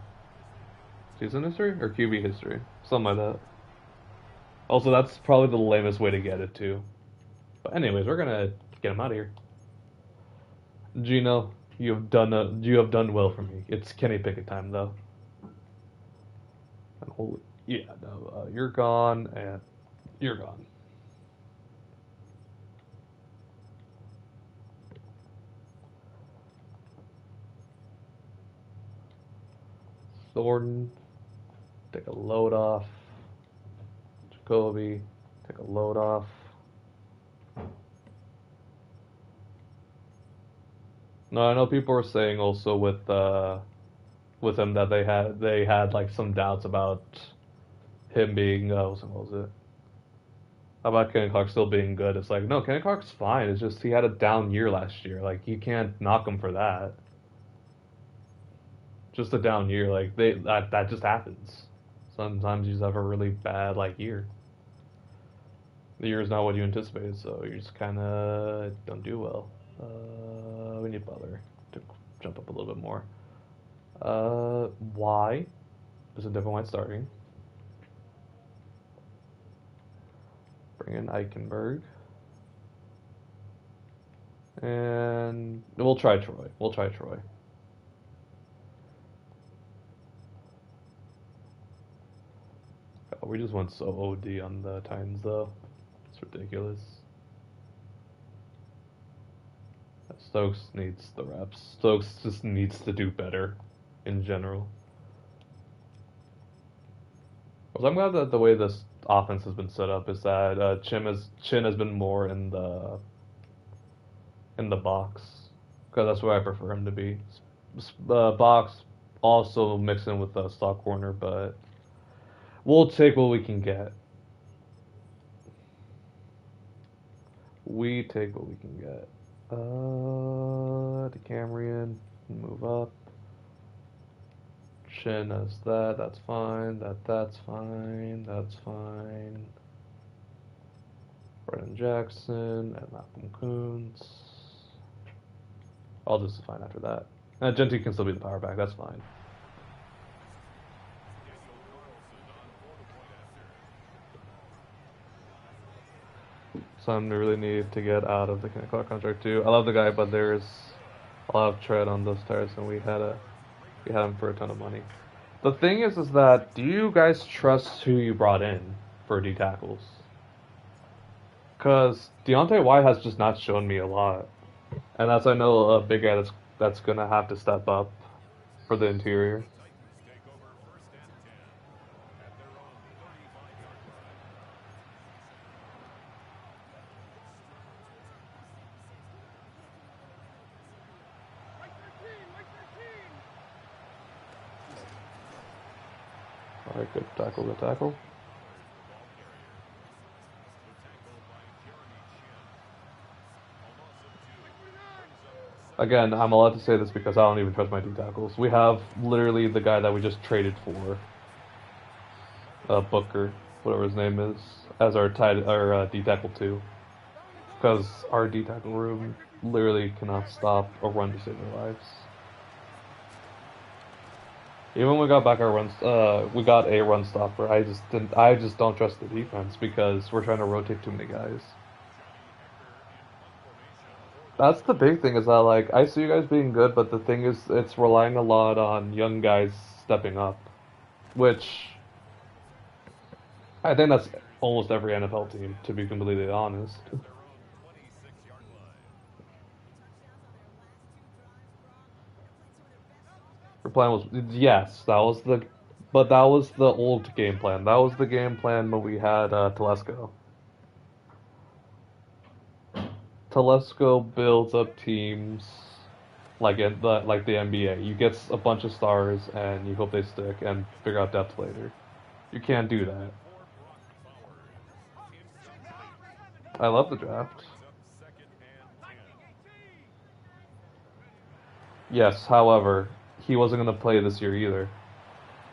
season history or QB history, something like that. Also, that's probably the lamest way to get it too. But anyways, we're gonna get him out of here. Gino, you have done well for me. It's Kenny Pickett time though. And you're gone and you're gone. Thornton, take a load off. Jacoby, take a load off. No, I know people were saying also with him that they had like some doubts about him being what was it? About Kenny Clark still being good. It's like, no, Kenny Clark's fine. It's just he had a down year last year. Like you can't knock him for that. Just a down year, like that just happens. Sometimes you just have a really bad year. The year is not what you anticipated, so you just kind of don't do well. We need Butler to jump up a little bit more. Why is a different white starting? Bring in Eichenberg. And we'll try Troy. Oh, we just went so OD on the Titans, though. It's ridiculous. Stokes needs the reps. Stokes just needs to do better in general. Well, I'm glad that the way this offense has been set up is that Chin has been more in the box, because that's where I prefer him to be. Box also mixing with the slot corner, but we'll take what we can get. We take what we can get. DeCamerion, move up. Chin has that, that's fine. That's fine. Brennan Jackson and Malcolm Coons. All this is fine after that. Genty can still be the power back, that's fine. Some really need to get out of the Kenny Clark contract too. I love the guy, but there's a lot of tread on those tires, and we had him for a ton of money. The thing is that do you guys trust who you brought in for D tackles? Because Deontay White has just not shown me a lot. And that's, I know, a big guy that's gonna have to step up for the interior.
Titans take over first and 10 at their own 35-yard line.
All right, good tackle, good tackle. Again, I'm allowed to say this because I don't even trust my D tackles. We have literally the guy that we just traded for, Booker, whatever his name is, as our D tackle too, because our D tackle room literally cannot stop a run to save their lives. Even when we got back our runs, we got a run stopper. I just don't trust the defense because we're trying to rotate too many guys. That's the big thing is that, like, I see you guys being good, but the thing is, it's relying a lot on young guys stepping up, which I think that's almost every NFL team, to be completely honest. Your plan was, yes, but that was the old game plan. That was the game plan when we had Telesco. Telesco builds up teams like the NBA. You get a bunch of stars and you hope they stick and figure out depth later. You can't do that. I love the draft. Yes, however, he wasn't going to play this year either.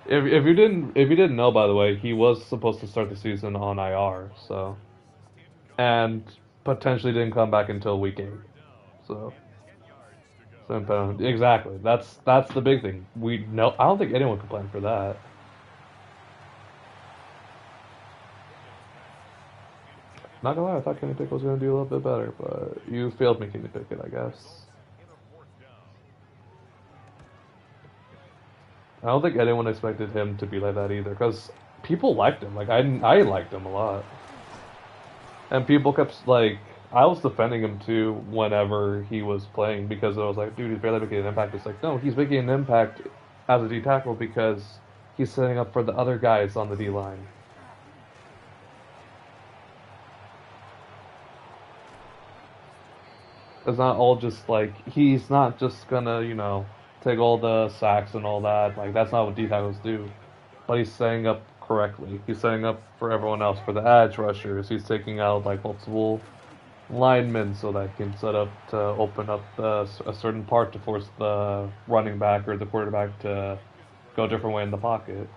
If you didn't know, by the way, he was supposed to start the season on IR, so, and potentially didn't come back until week 8. So exactly. That's the big thing. I don't think anyone could plan for that. Not gonna lie, I thought Kenny Pickett was gonna do a little bit better, but you failed me, Kenny Pickett, I guess. I don't think anyone expected him to be like that either, because people liked him. Like, I liked him a lot. And people kept, like, I was defending him too whenever he was playing, because I was like, dude, he's barely making an impact. It's like, no, he's making an impact as a D tackle because he's setting up for the other guys on the D line. It's not all just like, he's not just gonna, take all the sacks and all that. Like, that's not what D tackles do. But he's setting up correctly. He's setting up for everyone else, for the edge rushers. He's taking out, like, multiple linemen so that he can set up to open up a certain part to force the running back or the quarterback to go a different way in the pocket.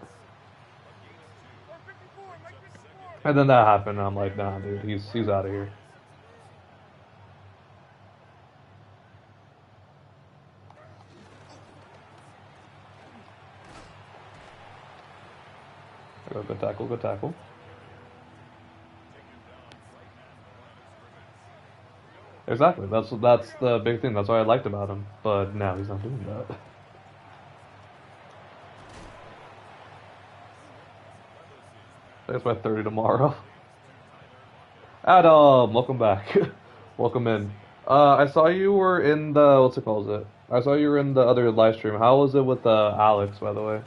And then that happened, and I'm like, nah, dude, he's out of here. Good tackle, good tackle. Exactly. That's the big thing. That's what I liked about him. But now he's not doing that. There's my 30 tomorrow. Adam, welcome back. Welcome in. I saw you were in the what's it called? I saw you were in the other live stream. How was it with Alex, by the way?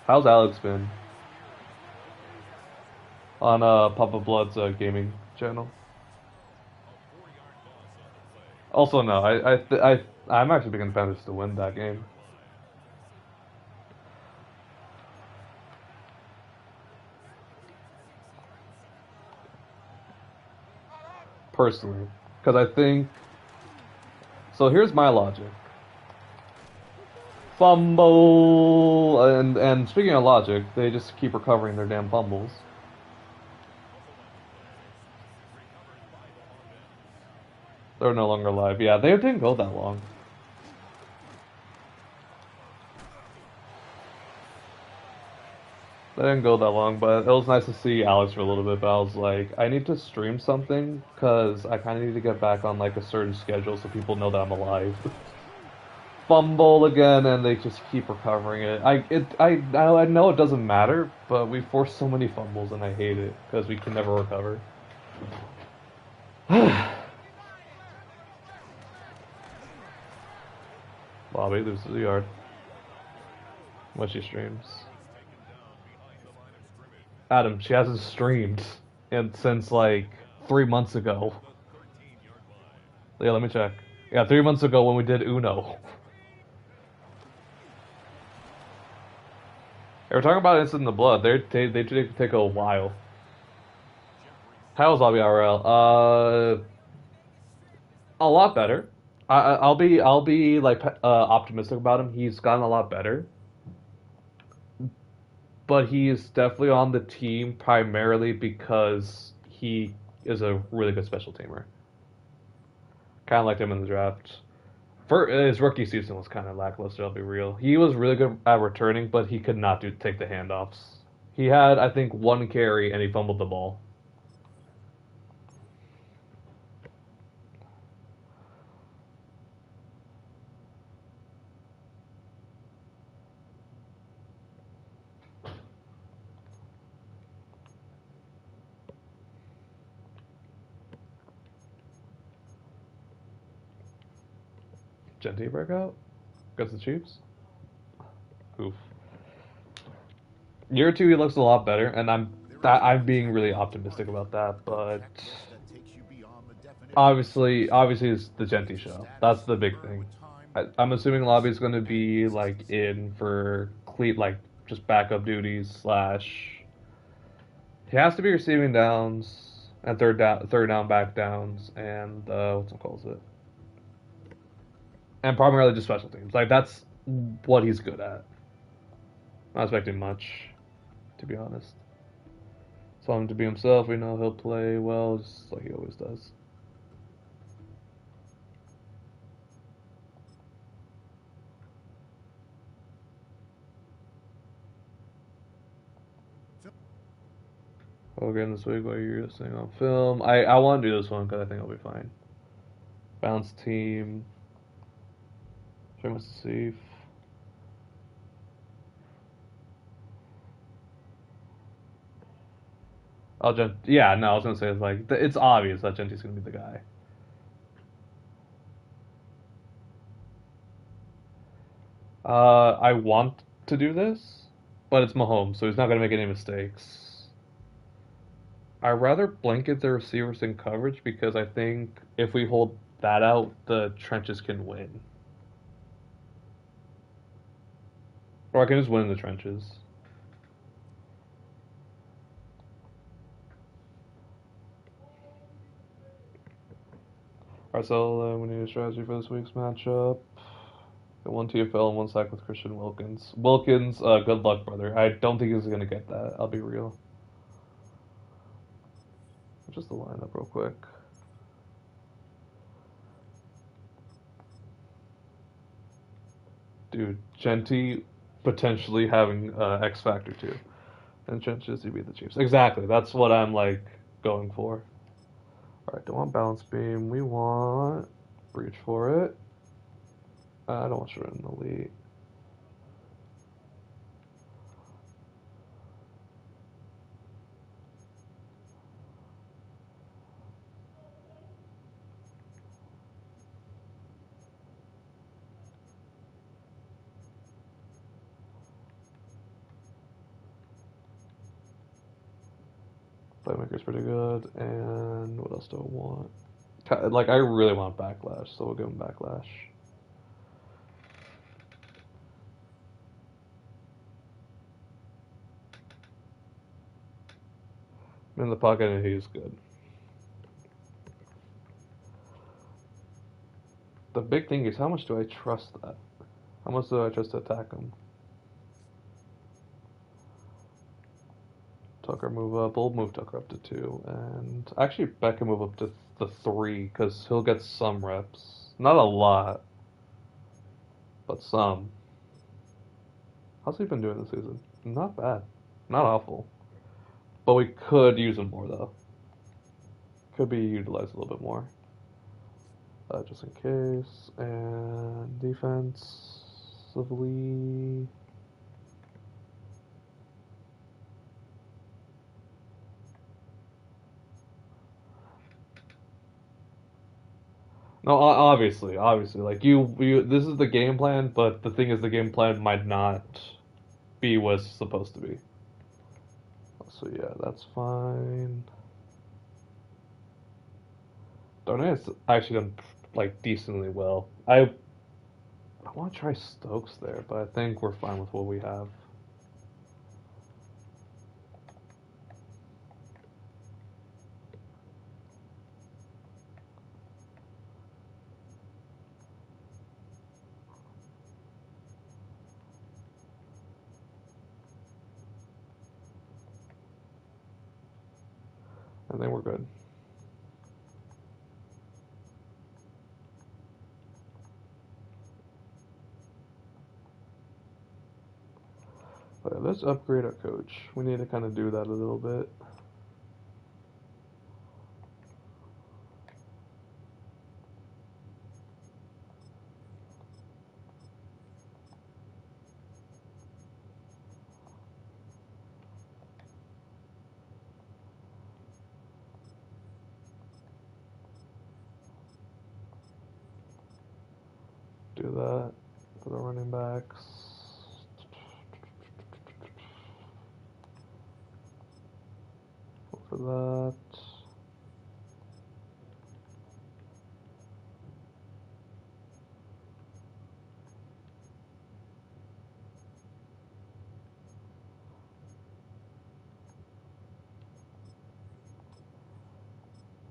How's Alex been? On Papa Blood's gaming channel. Also, no, I'm actually picking Panthers to win that game. Personally, because I think. So here's my logic. Fumble, and speaking of logic, they just keep recovering their damn fumbles. They're no longer alive. Yeah, they didn't go that long. They didn't go that long, but it was nice to see Alex for a little bit. But I was like, I need to stream something because I kind of need to get back on like a certain schedule so people know that I'm alive. Fumble again, and they just keep recovering it. I know it doesn't matter, but we force so many fumbles, and I hate it because we can never recover. Bobby loses the yard. What she streams. Adam, she hasn't streamed and since like 3 months ago. Yeah, let me check. Yeah, 3 months ago when we did Uno. They were talking about Instant in the Blood. They take a while. How's Bobby IRL? A lot better. I'll be like optimistic about him. He's gotten a lot better, but he's definitely on the team primarily because he is a really good special teamer. Kind of liked him in the draft. His rookie season was kind of lackluster. I'll be real. He was really good at returning, but he could not take the handoffs. He had, I think, one carry and he fumbled the ball. Genty breakout against the Chiefs. Oof. Year two, he looks a lot better, and I'm being really optimistic about that. But obviously, it's the Genty show. That's the big thing. I'm assuming Lobby's going to be like in for like just backup duties slash. He has to be receiving downs and third down back downs and what's it calls it, and primarily just special teams. Like that's what he's good at. Not expecting much, to be honest. Saw him to be himself. We know he'll play well, just like he always does. Again this week while you're listening on film. I want to do this one because I think I'll be fine. Bounce team. Show us to see. Yeah, no, I was gonna say it's like it's obvious that Genty's gonna be the guy. I want to do this, but it's Mahomes, so he's not gonna make any mistakes. I rather blanket the receivers in coverage because I think if we hold that out, the trenches can win. Or I can just win in the trenches. Alright, so we need a strategy for this week's matchup. Got one TFL and one sack with Christian Wilkins. Wilkins, good luck, brother. I don't think he's gonna get that. I'll be real. Just the lineup real quick. Dude, Genty potentially having X Factor too. And trenches to beat the Chiefs. Exactly. That's what I'm like going for. Alright, don't want balance beam. We want breach for it. I don't want short in elite. Playmaker's pretty good. And what else do I want? Like, I really want backlash, so we'll give him backlash. In the pocket, and he's good. The big thing is, how much do I trust that? How much do I trust to attack him? Tucker move up. We'll move Tucker up to 2. And actually, Beckham move up to the 3, because he'll get some reps. Not a lot, but some. How's he been doing this season? Not bad. Not awful. But we could use him more, though. Could be utilized a little bit more. Just in case. And defensively. No, obviously, like this is the game plan, but the thing is, the game plan might not be what's supposed to be. So yeah, that's fine. Darnay's actually done like decently well. I want to try Stokes there, but I think we're fine with what we have. I think we're good. Okay, let's upgrade our coach. We need to kind of do that a little bit. Do that for the running backs. For that.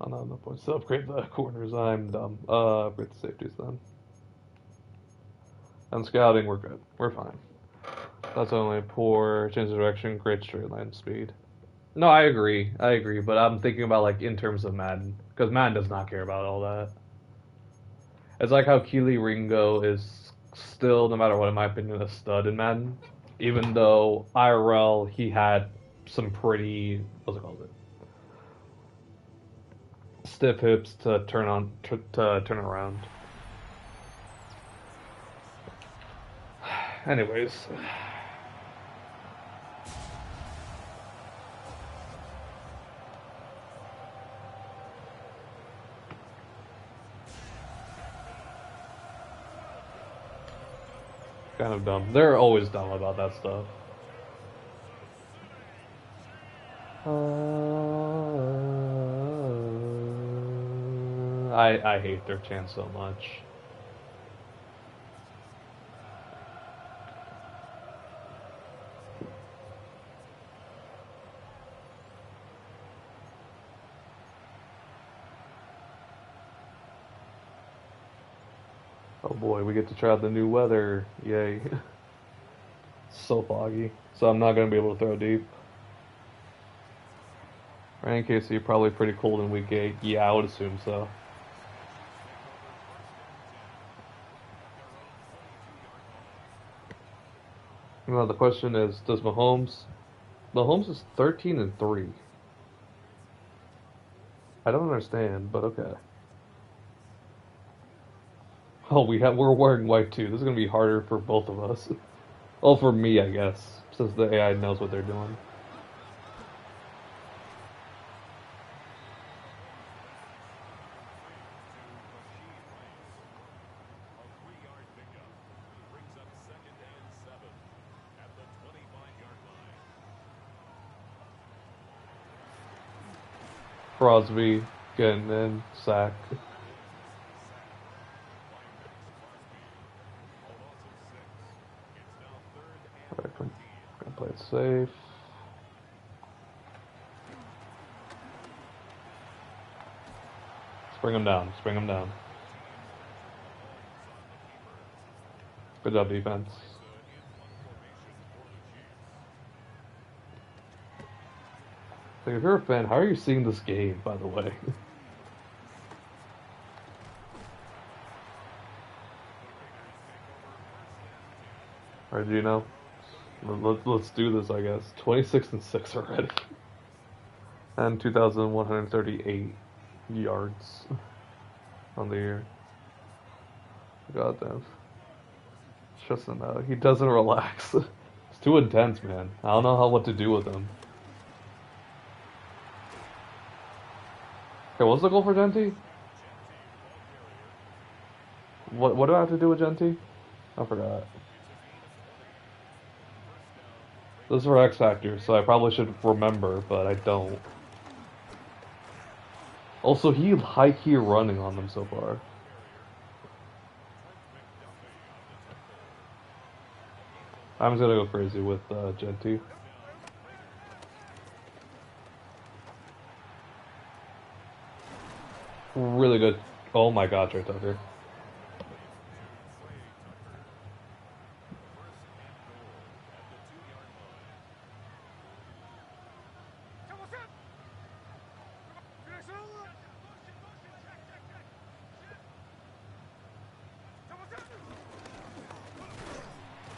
Oh no, no points to upgrade the corners. I'm dumb. Upgrade the safeties then. And scouting, we're good. We're fine. That's only poor change of direction, great straight line speed. No, I agree. But I'm thinking about like in terms of Madden, because Madden does not care about all that. It's like how Keely Ringo is still, no matter what, in my opinion, a stud in Madden, even though IRL he had some pretty what's it called? Stiff hips to turn around. Anyways. Kind of dumb. They're always dumb about that stuff. I hate their chance so much. Oh boy, we get to try out the new weather. Yay. So foggy. So I'm not going to be able to throw deep. Rain KC probably pretty cold in week 8. Yeah, I would assume so. Well, the question is, does Mahomes... Mahomes is 13-3. I don't understand, but okay. Oh, we're wearing white too. This is gonna be harder for both of us. Well, for me, I guess, since the AI knows what they're doing. Crosby getting in, sack. Alright, gonna play it safe. Bring him down. Bring him down. Good job, defense. Like, if you're a fan, how are you seeing this game, by the way? Alright, do you know? Let's do this, I guess. 26-6 already. And 2,138 yards on the year. God damn. It's just enough. He doesn't relax. It's too intense, man. I don't know what to do with him. Okay, what's the goal for Genti? What do I have to do with Genty? I forgot. This is for X Factor, so I probably should remember, but I don't. Also, he high key running on them so far. I'm just gonna go crazy with Genty. Really good. Oh my god, Trey Tucker.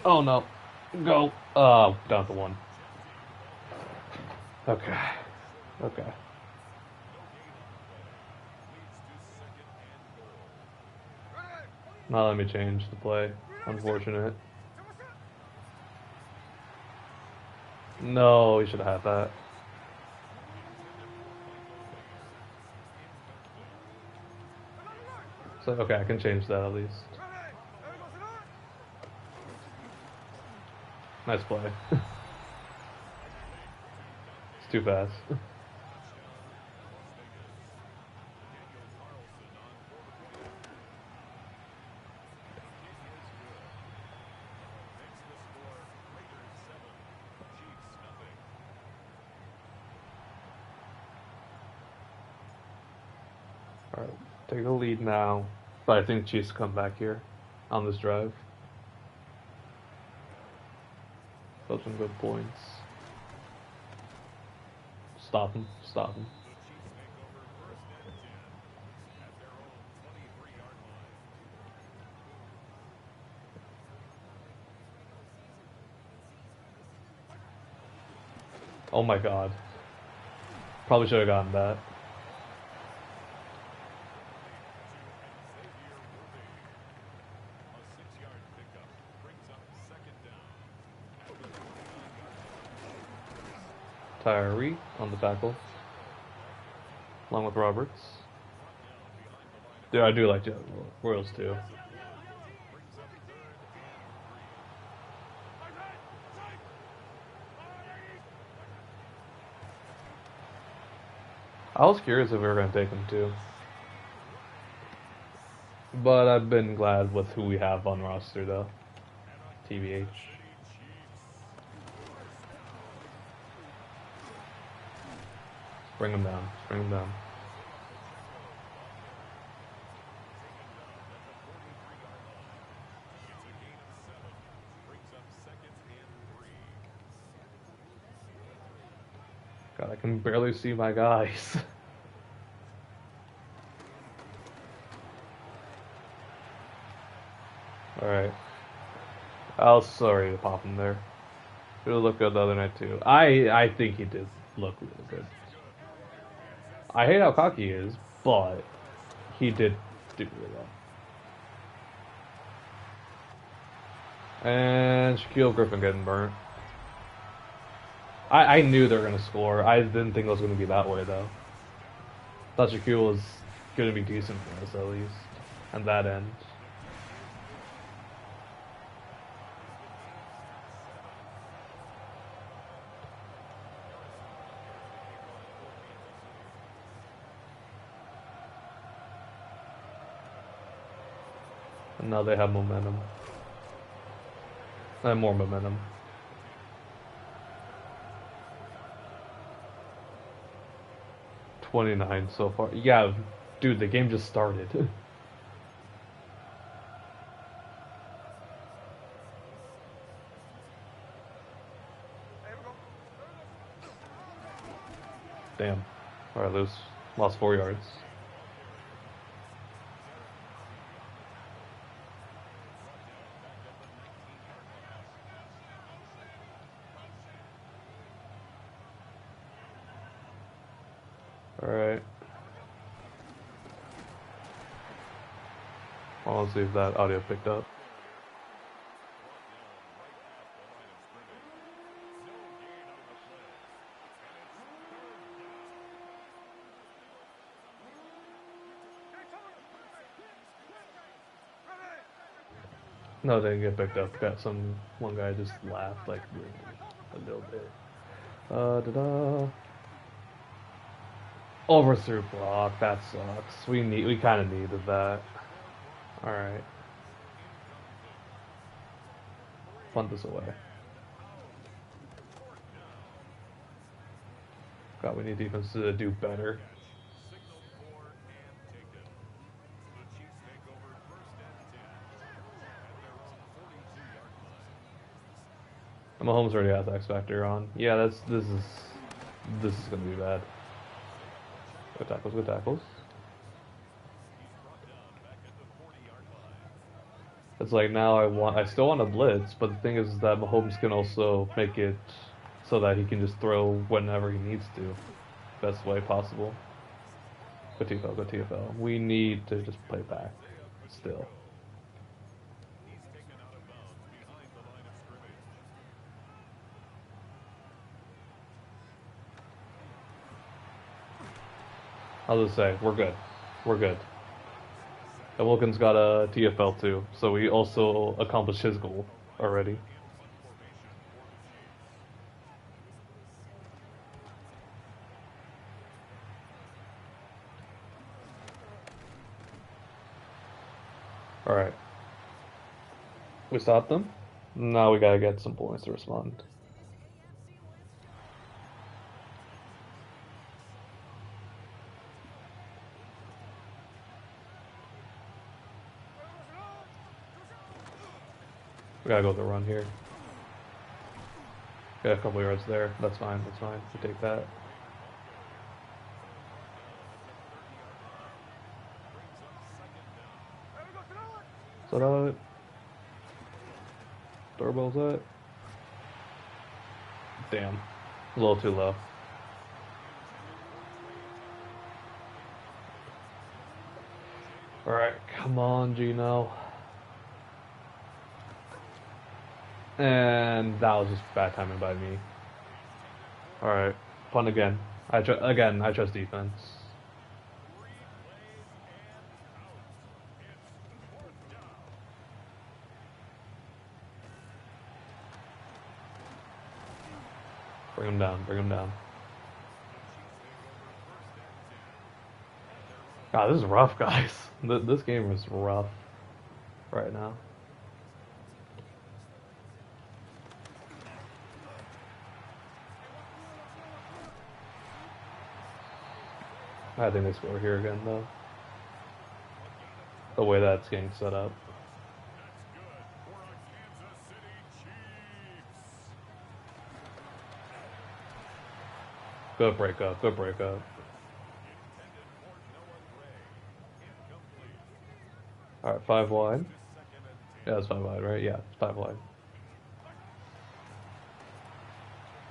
Oh no. Go. Down to 1. Okay. Okay. Now let me change the play. Unfortunate. No, he should have had that. So, okay, I can change that at least. Nice play. It's too fast. Alright, take the lead now. But I think Chiefs come back here on this drive. Got some good points. Stop him. Stop him. Oh my god. Probably should have gotten that. Tyree on the tackle. Along with Roberts. Dude, I do like Royals too. I was curious if we were going to take him too. But I've been glad with who we have on roster though. TBH. Bring him down. Bring him down. God, I can barely see my guys. Alright. I was sorry to pop him there. It looked good the other night too. I think he did look really good. I hate how cocky he is, but he did do really well. And Shaquille Griffin getting burnt. I knew they were going to score. I didn't think it was going to be that way, though. Thought Shaquille was going to be decent for us, at least. And that end. And now they have momentum. And more momentum. $29 so far. Yeah, dude, the game just started. Damn. Alright, lost 4 yards. Alright. I want to see if that audio picked up. No, they didn't get picked up. Got one guy just laughed like a little bit. Da-da. Overthrew block. That sucks. We kind of needed that. All right. Punt this away. God, we need defense to do better. Mahomes already has X Factor on. Yeah, this is gonna be bad. Good tackles, good tackles. It's like now I still want to blitz, but the thing is that Mahomes can also make it so that he can just throw whenever he needs to. Best way possible. Good TFL, good TFL. We need to just play back still. I'll just say, we're good. We're good. And Wilkins got a TFL too, so we also accomplished his goal already. Alright. We stopped them? Now we gotta get some points to respond. We gotta go with the run here. Got a couple yards there. That's fine. That's fine. We take that. Is that it? Doorbell's it? Damn. A little too low. Alright, come on, Gino. And that was just bad timing by me. Alright, punt again. I trust defense. Bring him down, bring him down. God, this is rough, guys. This game is rough right now. I think they score here again, though. The way that's getting set up. Good breakup, good breakup. Alright, 5 wide. Yeah, it's 5 wide, right? Yeah, 5 wide.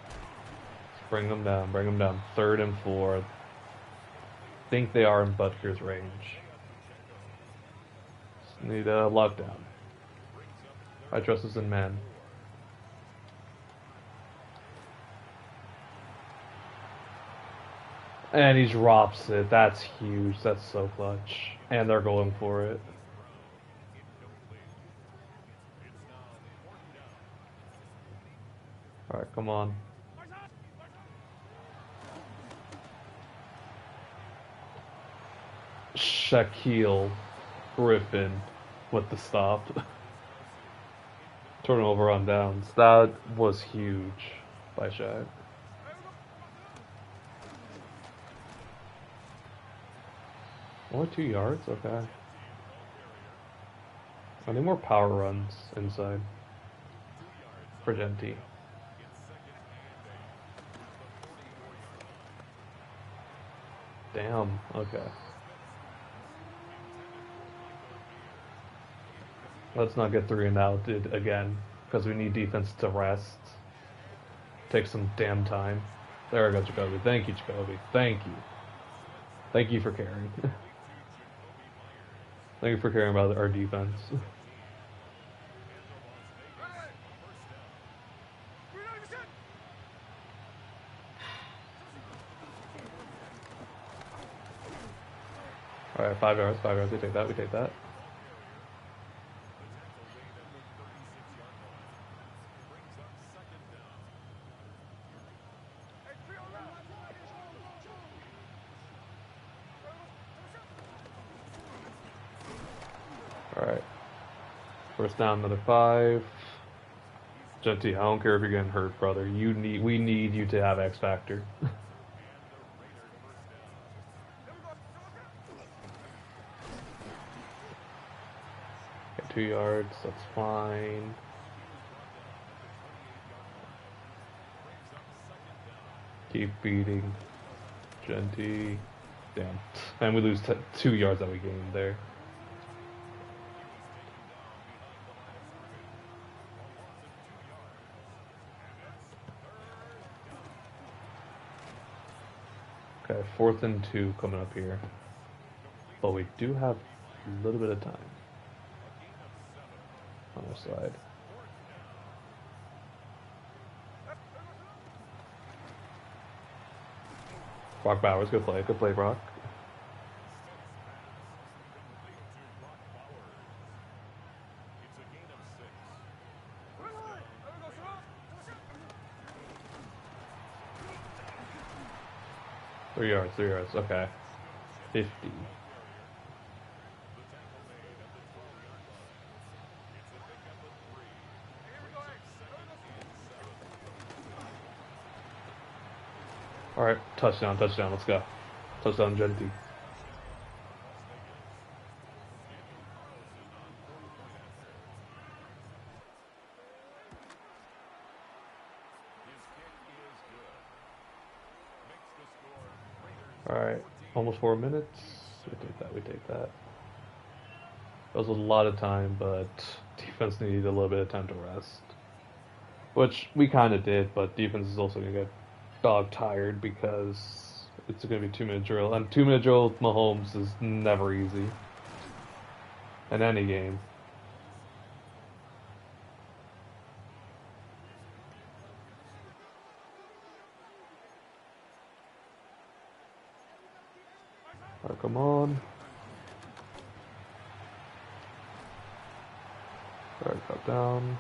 Let's bring them down, bring them down. 3rd and 4. Think they are in Butker's range. Just need a lockdown. I trust us in man. And he drops it. That's huge. That's so clutch. And they're going for it. Alright, come on. Shaquille Griffin with the stop. Turnover on downs. That was huge by Shaq. Only 2 yards? Okay. I need more power runs inside for Genti. Damn, okay. Let's not get 3 and outed again, because we need defense to rest. Take some damn time. There we go, Jacoby. Thank you, Jacoby. Thank you. Thank you for caring. Thank you for caring about our defense. Alright, 5 yards, 5 yards. We take that, we take that. First down, another 5. Genty, I don't care if you're getting hurt, brother. We need you to have X Factor. Get 2 yards, that's fine. Keep beating. Genty. Damn. And we lose 2 yards that we gained there. Okay, 4th and 2 coming up here. But we do have a little bit of time on our side. Brock Bowers, good play, Brock. Three yards, okay. 50. Alright, touchdown, let's go. Touchdown, Genty. Alright, almost 4 minutes. We take that. That was a lot of time, but defense needed a little bit of time to rest. Which we kind of did, but defense is also going to get dog tired because it's going to be 2-minute drill. And 2-minute drill with Mahomes is never easy. In any game. Alright, come on. Alright, cut down.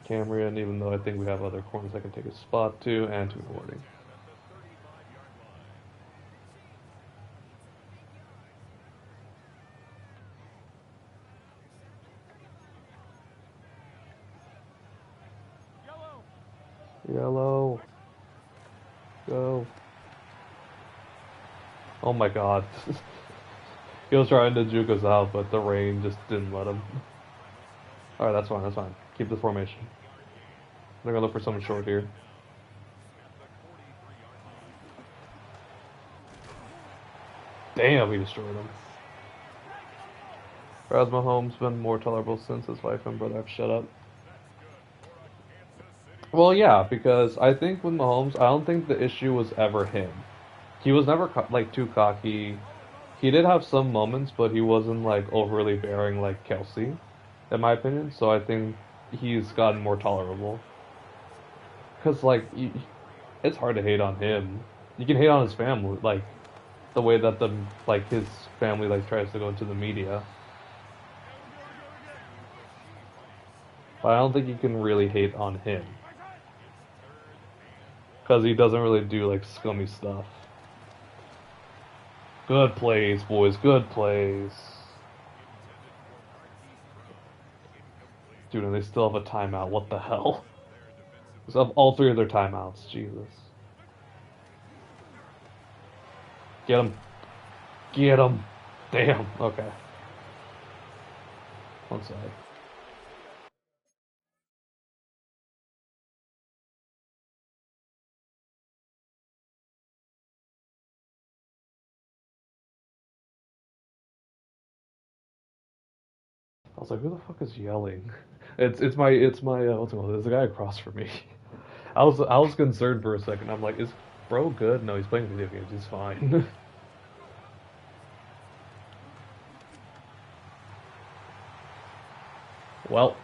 Camrion, even though I think we have other corners I can take a spot to, and to warning. Yellow. Go. Oh my god. He was trying to juke us out, but the rain just didn't let him. Alright, that's fine. Keep the formation. They're gonna look for someone short here. Damn, we destroyed him. Has Mahomes been more tolerable since his wife and brother have shut up? Well, yeah, because I think with Mahomes, I don't think the issue was ever him. He was never like too cocky. He did have some moments, but he wasn't like overly bearing like Kelsey, in my opinion. So I think he's gotten more tolerable. Cause like it's hard to hate on him. You can hate on his family, like the way that his family like tries to go into the media. But I don't think you can really hate on him. Because he doesn't really do like scummy stuff. Good plays, boys, good plays. Dude, and they still have a timeout. What the hell? They have all 3 of their timeouts. Jesus. Get him. Get him. Damn. Okay. One side. I was like, who the fuck is yelling? It's my what's it called? There's a guy across from me. I was concerned for a second. I'm like, is bro good? No, he's playing video games. He's fine. Well,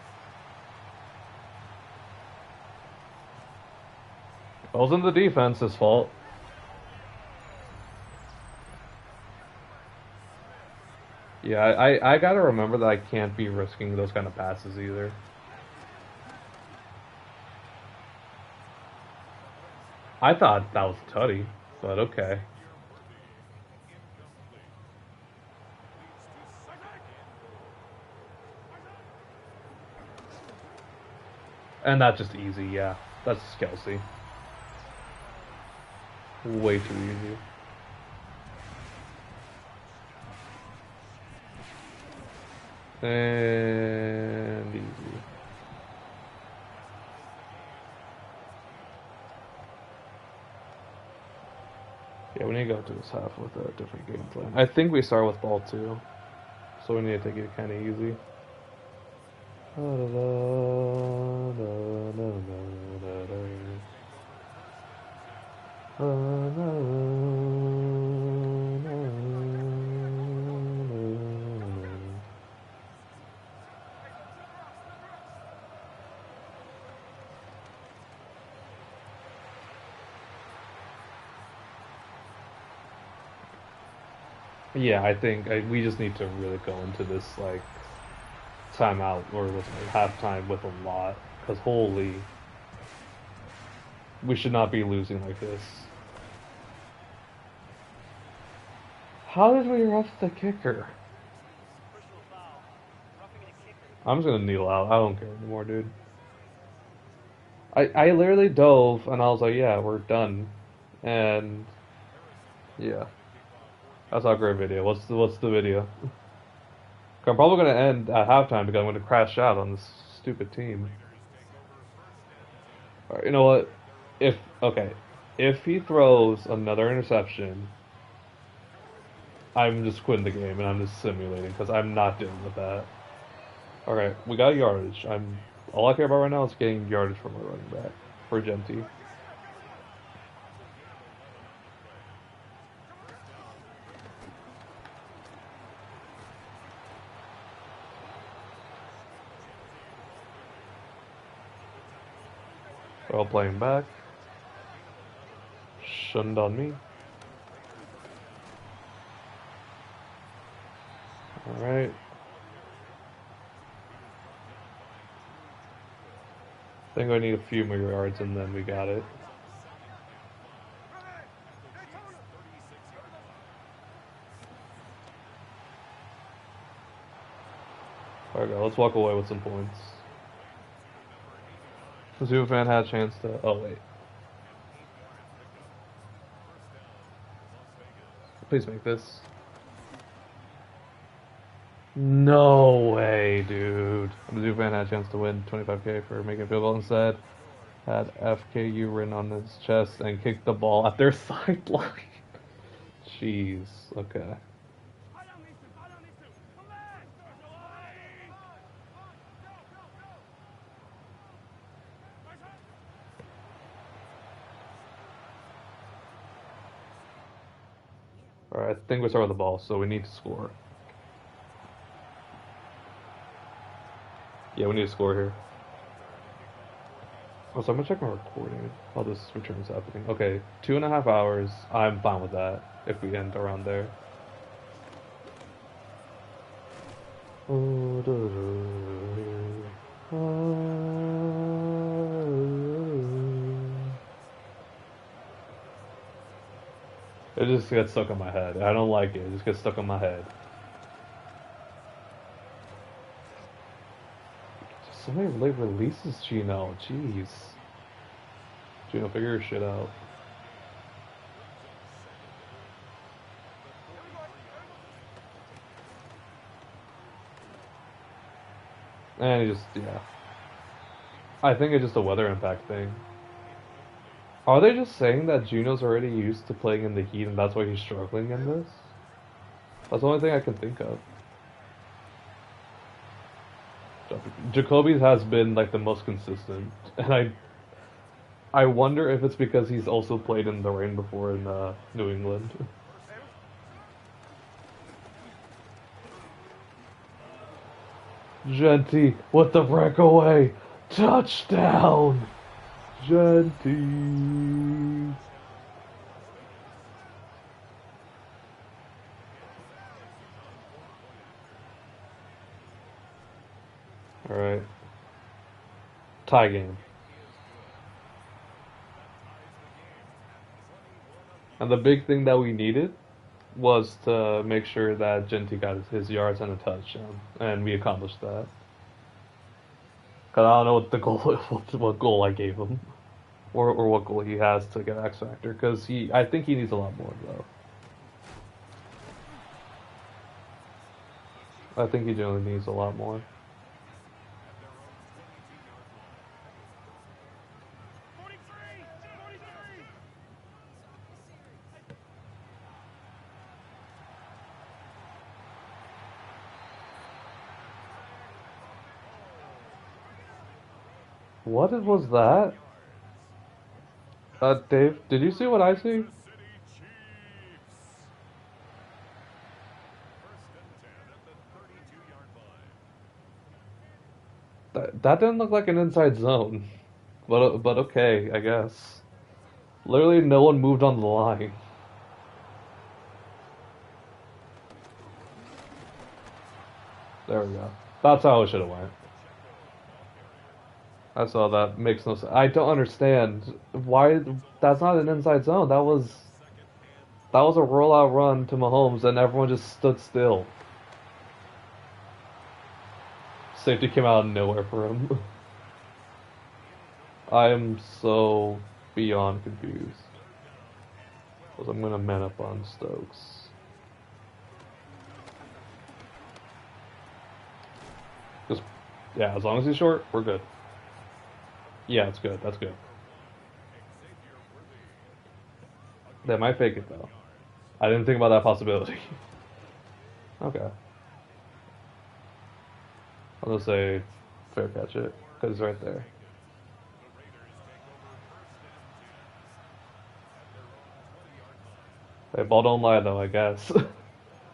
it wasn't the defense's fault. Yeah, I gotta remember that I can't be risking those kind of passes either. I thought that was Tutty, but okay. And that's just easy, yeah. That's Kelsey. Way too easy. And easy. Yeah, we need to go to this half with a different game plan. I think we start with ball 2. So we need to take it kind of easy. Yeah, I think we just need to really go into this like timeout or with halftime with a lot, because holy, we should not be losing like this. How did we rough the kicker? I'm just gonna kneel out. I don't care anymore, dude. I literally dove and I was like, yeah, we're done, and yeah, that's not a great video. What's the video? I'm probably gonna end at halftime because I'm gonna crash out on this stupid team. Alright, you know what? If he throws another interception, I'm just quitting the game and I'm just simulating because I'm not dealing with that. Okay, we got yardage. All I care about right now is getting yardage from our running back for Genty. They're all playing back. Shunned on me. Alright. I think I need a few more yards and then we got it. There we go. Let's walk away with some points. The Super fan had a chance to. Oh, wait. Please make this. No way, dude. The Super fan had a chance to win 25K for making a field goal instead. Had FKU written on his chest and kicked the ball at their sideline. Jeez. Okay. Alright, I think we start with the ball, so we need to score. Yeah, we need to score here. Oh, so I'm gonna check my recording while this return is happening. Okay, 2.5 hours. I'm fine with that if we end around there. It just gets stuck in my head. I don't like it. It just gets stuck in my head. So many late releases, Gino. Jeez. Gino, figure your shit out. And he just, yeah. I think it's just a weather impact thing. Are they just saying that Gino's already used to playing in the heat and that's why he's struggling in this? That's the only thing I can think of. Jacoby's has been like the most consistent, and I wonder if it's because he's also played in the rain before in New England. Genty with the breakaway touchdown. Genty. All right. Tie game. And the big thing that we needed was to make sure that Genty got his yards and a touchdown, and we accomplished that. Cause I don't know what the goal, what goal I gave him, or what goal he has to get X Factor. Cause I think he needs a lot more though. I think he generally needs a lot more. What was that? Dave, did you see what I see? That didn't look like an inside zone, but okay, I guess. Literally, no one moved on the line. There we go. That's how it should have went. That's all. That makes no sense. I don't understand why. That's not an inside zone. That was a rollout run to Mahomes, and everyone just stood still. Safety came out of nowhere for him. I am so beyond confused. Because I'm gonna man up on Stokes. Just, yeah, as long as he's short, we're good. Yeah, it's good. That's good. They might fake it though. I didn't think about that possibility. Okay. I'll just say fair catch it, because it's right there. Hey, ball don't lie though, I guess.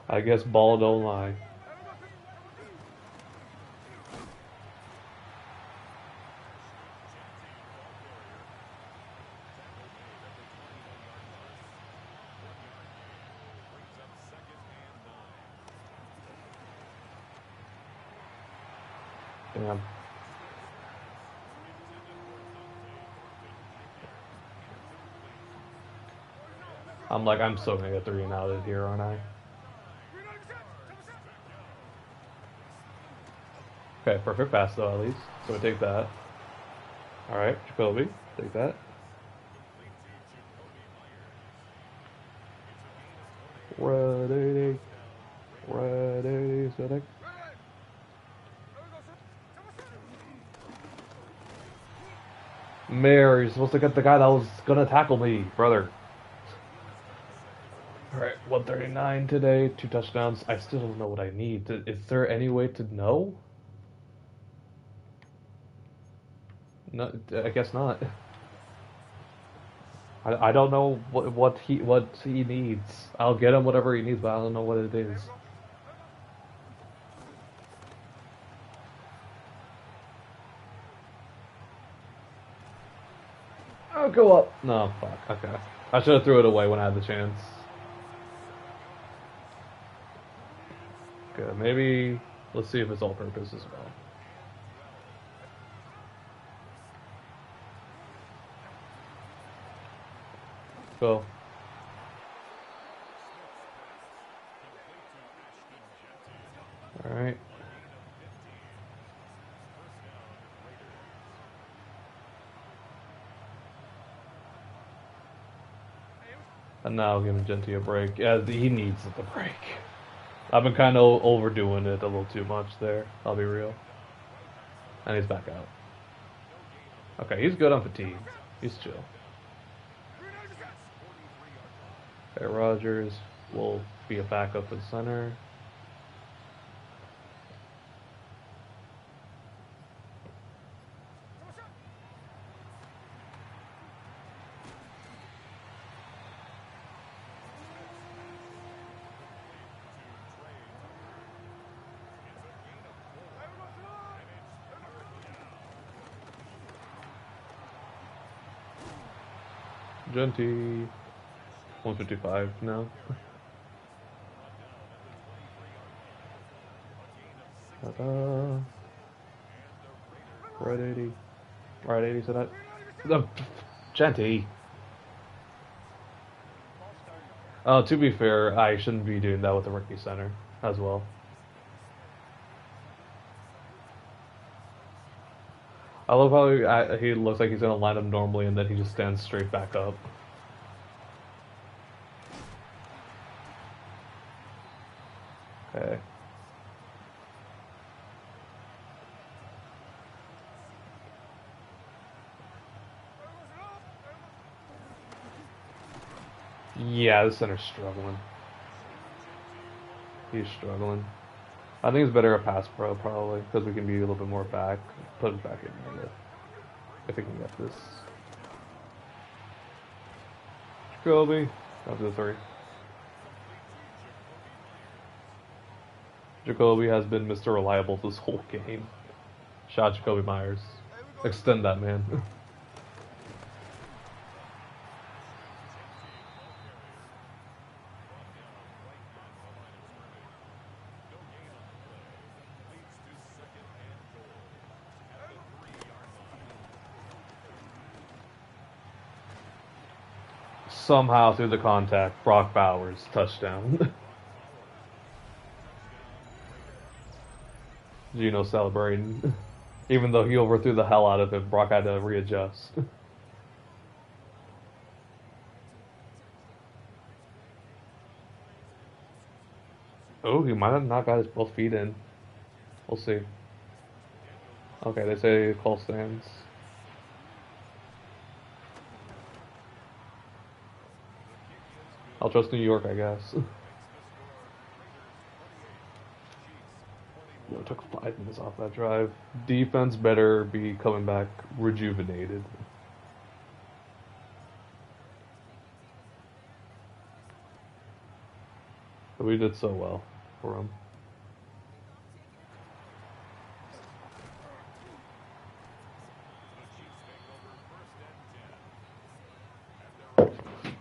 I guess ball don't lie. Damn. I'm so gonna get 3 and outed here, aren't I? Okay, perfect pass though, at least. So we take that. Alright, Jacoby, take that. Ready. Ready, Mayor, you're supposed to get the guy that was gonna tackle me, brother. Alright, 139 today, 2 touchdowns. I still don't know what I need. Is there any way to know? No, I guess not. I don't know what he needs. I'll get him whatever he needs, but I don't know what it is. I'll go up. No, fuck. Okay. I should have threw it away when I had the chance. Okay, maybe let's see if it's all purpose as well. Go. Alright. And now giving Genty a break. Yeah, he needs the break. I've been kind of overdoing it a little too much there. I'll be real. And he's back out. Okay, he's good on fatigue. He's chill. Okay, Rogers will be a backup at center. Genty. 155 now. Ta-da. Right 80. Right 80, so that. Genty. To be fair, I shouldn't be doing that with the rookie center as well. I love how he looks like he's gonna line up normally and then he just stands straight back up. Okay. Yeah, the center's struggling. He's struggling. I think it's better a pass pro probably because we can be a little bit more back, put it back in there if we can get this. Jacoby, up to the 3. Jacoby has been Mr. Reliable this whole game. Shout Jacoby Myers. Extend that, man. Somehow through the contact, Brock Bowers touchdown. Gino celebrating. Even though he overthrew the hell out of him, Brock had to readjust. Oh, he might have not got his both feet in. We'll see. Okay, they say call stands. I'll trust New York, I guess. Yo, took 5 minutes off that drive. Defense better be coming back rejuvenated. But we did so well for him.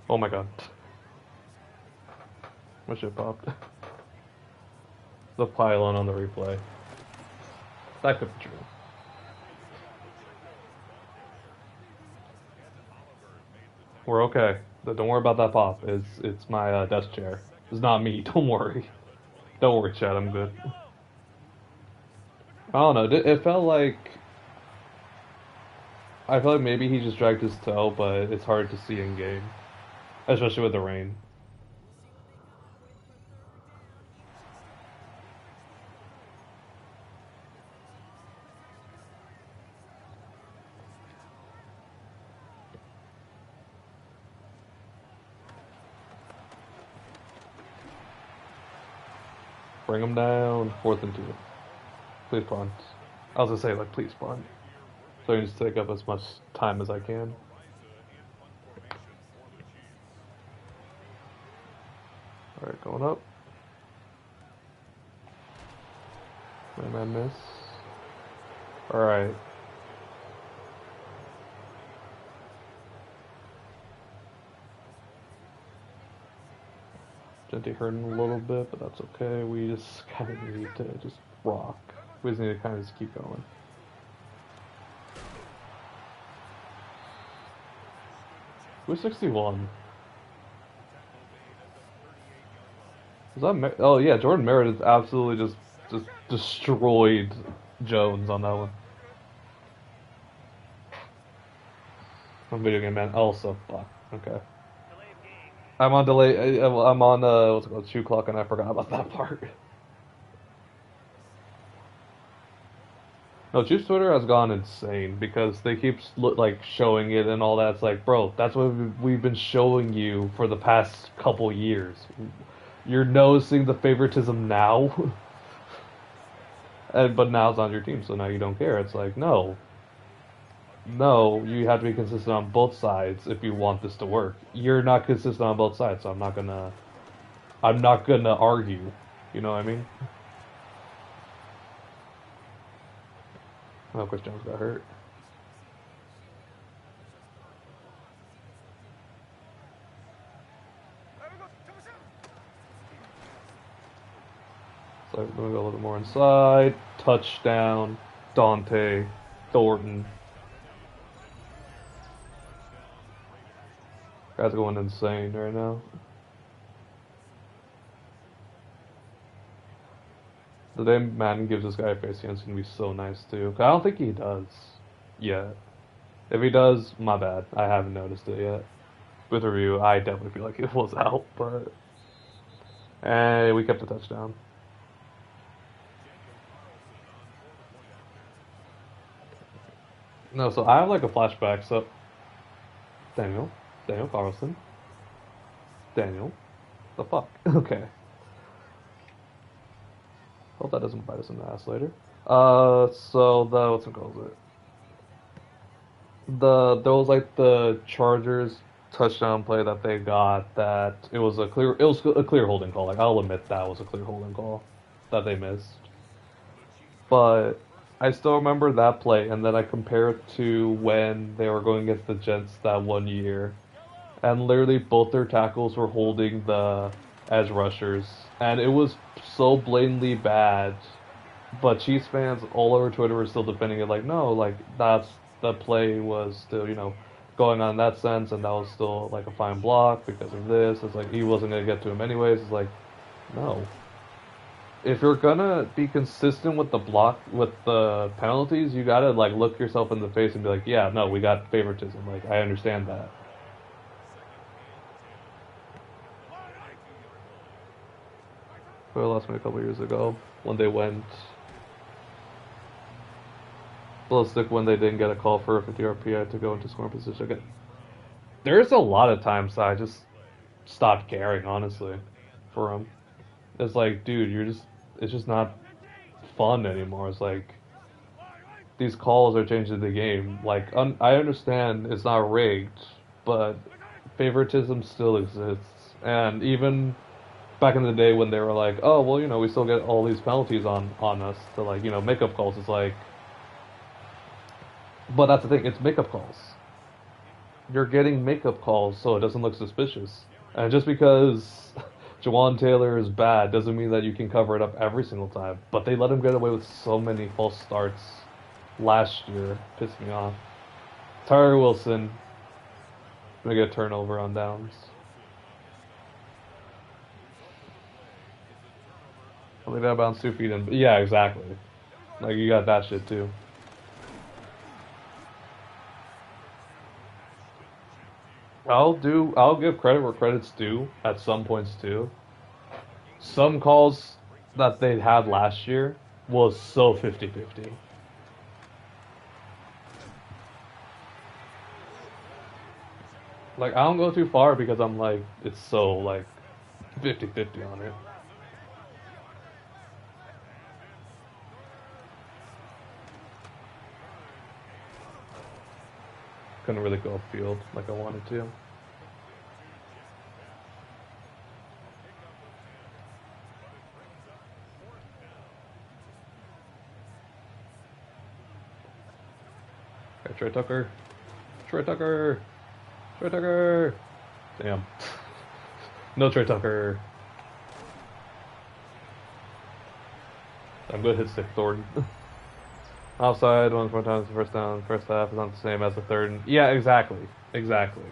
Oh my god. My shit popped. The pylon on the replay. That could be true. We're okay. Don't worry about that pop. It's my desk chair. It's not me. Don't worry. Don't worry, Chad. I'm good. I don't know. It felt like I feel like maybe he just dragged his toe, but it's hard to see in game, especially with the rain. Bring him down. 4th and 2. Please punt. I was gonna say, like, please punt. So I need to take up as much time as I can. Alright, going up. Man miss. Alright. Genty hurting a little bit, but that's okay. We just kind of need to just rock. We just need to kind of just keep going. Who's 61? Is that oh yeah, Jordan Merritt has absolutely just destroyed Jones on that one. I'm video game man. Also, fuck. Okay. I'm on delay. I'm on what's it called, 2 o'clock, and I forgot about that part. No, Chiefs Twitter has gone insane because they keep like showing it and all that. It's like, bro, that's what we've been showing you for the past couple years. You're noticing the favoritism now, but now it's on your team, so now you don't care. It's like, no, you have to be consistent on both sides if you want this to work. You're not consistent on both sides, so I'm not gonna argue. You know what I mean? Oh, Chris Jones got hurt. So I'm gonna go a little bit more inside. Touchdown, Dante, Thornton. Guy's going insane right now. The day Madden gives this guy a face, it's gonna be so nice too. I don't think he does. yet. If he does, my bad. I haven't noticed it yet. With review, I definitely feel like it was out, but and we kept the touchdown. No, so I have like a flashback. So Daniel Carlson, Daniel, the fuck. Okay, hope that doesn't bite us in the ass later. So the what's it called? There was like the Chargers touchdown play that they got that it was a clear holding call. Like I'll admit that was a clear holding call that they missed. But I still remember that play, and then I compare it to when they were going against the Jets that one year, and literally both their tackles were holding the edge rushers, and it was so blatantly bad. But Chiefs fans all over Twitter were still defending it, like, no, like that's the play was still, going on in that sense, and that was still like a fine block because of this. It's like he wasn't gonna get to him anyways. It's like, no. If you're gonna be consistent with the penalties, you gotta like look yourself in the face and be like, yeah, no, we got favoritism. Like I understand that. I lost me a couple years ago when they went ballistic when they didn't get a call for a 50-yard PI to go into scoring position again. There's a lot of times that I just stopped caring, honestly, for him. It's like, dude, it's just not fun anymore. It's like, these calls are changing the game. Like, I understand it's not rigged, but favoritism still exists. And even back in the day when they were like, oh, well, we still get all these penalties on us to, like, makeup calls. It's like, but that's the thing, it's makeup calls. You're getting makeup calls so it doesn't look suspicious. And just because Jawan Taylor is bad doesn't mean that you can cover it up every single time. But they let him get away with so many false starts last year. Pissed me off. Tyree Wilson gonna get a turnover on downs. I think that bounce 2 feet in. Yeah, exactly. Like you got that shit too. I'll give credit where credit's due at some points too. Some calls that they had last year was so 50-50. Like I don't go too far because I'm like it's so like 50-50 on it. Couldn't really go upfield like I wanted to. Okay, Trey Tucker. Trey Tucker. Trey Tucker. Damn. No Trey Tucker. I'm gonna hit stick Thornton. Offside, 1 more times the first down. First half is not the same as the third. Yeah, exactly. Exactly.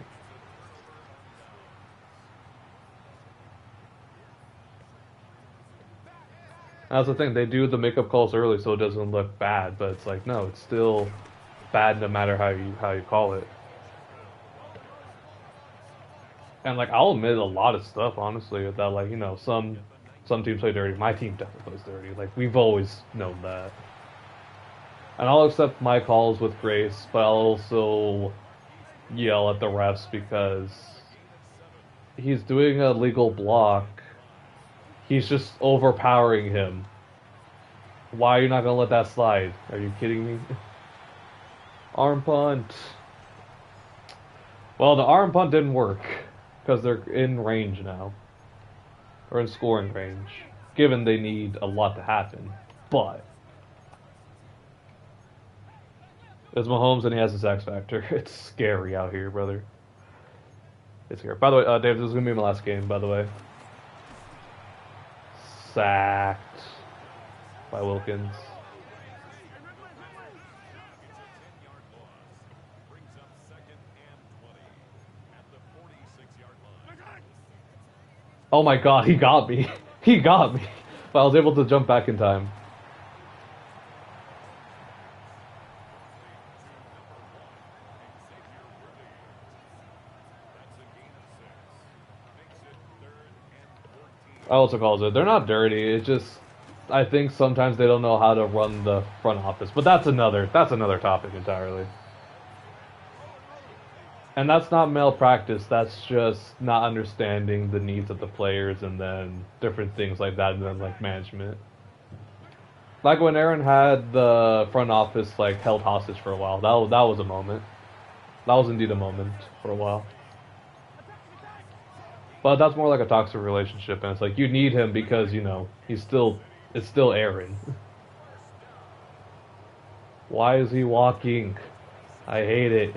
That's the thing. They do the makeup calls early so it doesn't look bad, but it's like no, it's still bad no matter how you call it. And like I'll admit a lot of stuff honestly that like some teams play dirty. My team definitely plays dirty. Like we've always known that. And I'll accept my calls with grace, but I'll also yell at the refs because he's doing a legal block. He's just overpowering him. Why are you not going to let that slide? Are you kidding me? Arm punt. Well, the arm punt didn't work because they're in range now. Or in scoring range. Given they need a lot to happen. But it's Mahomes and he has his X factor. It's scary out here, brother. It's scary. By the way, Dave, this is going to be my last game, by the way. Sacked by Wilkins. Oh my god, he got me. He got me. But I was able to jump back in time. I also calls it. They're not dirty. It's just I think sometimes they don't know how to run the front office. But that's another topic entirely. And that's not malpractice. That's just not understanding the needs of the players and then different things like that, and then like management. Like when Aaron had the front office like held hostage for a while. That was a moment. That was indeed a moment for a while. But that's more like a toxic relationship, and it's like you need him because it's still Aaron. Why is he walking? I hate it.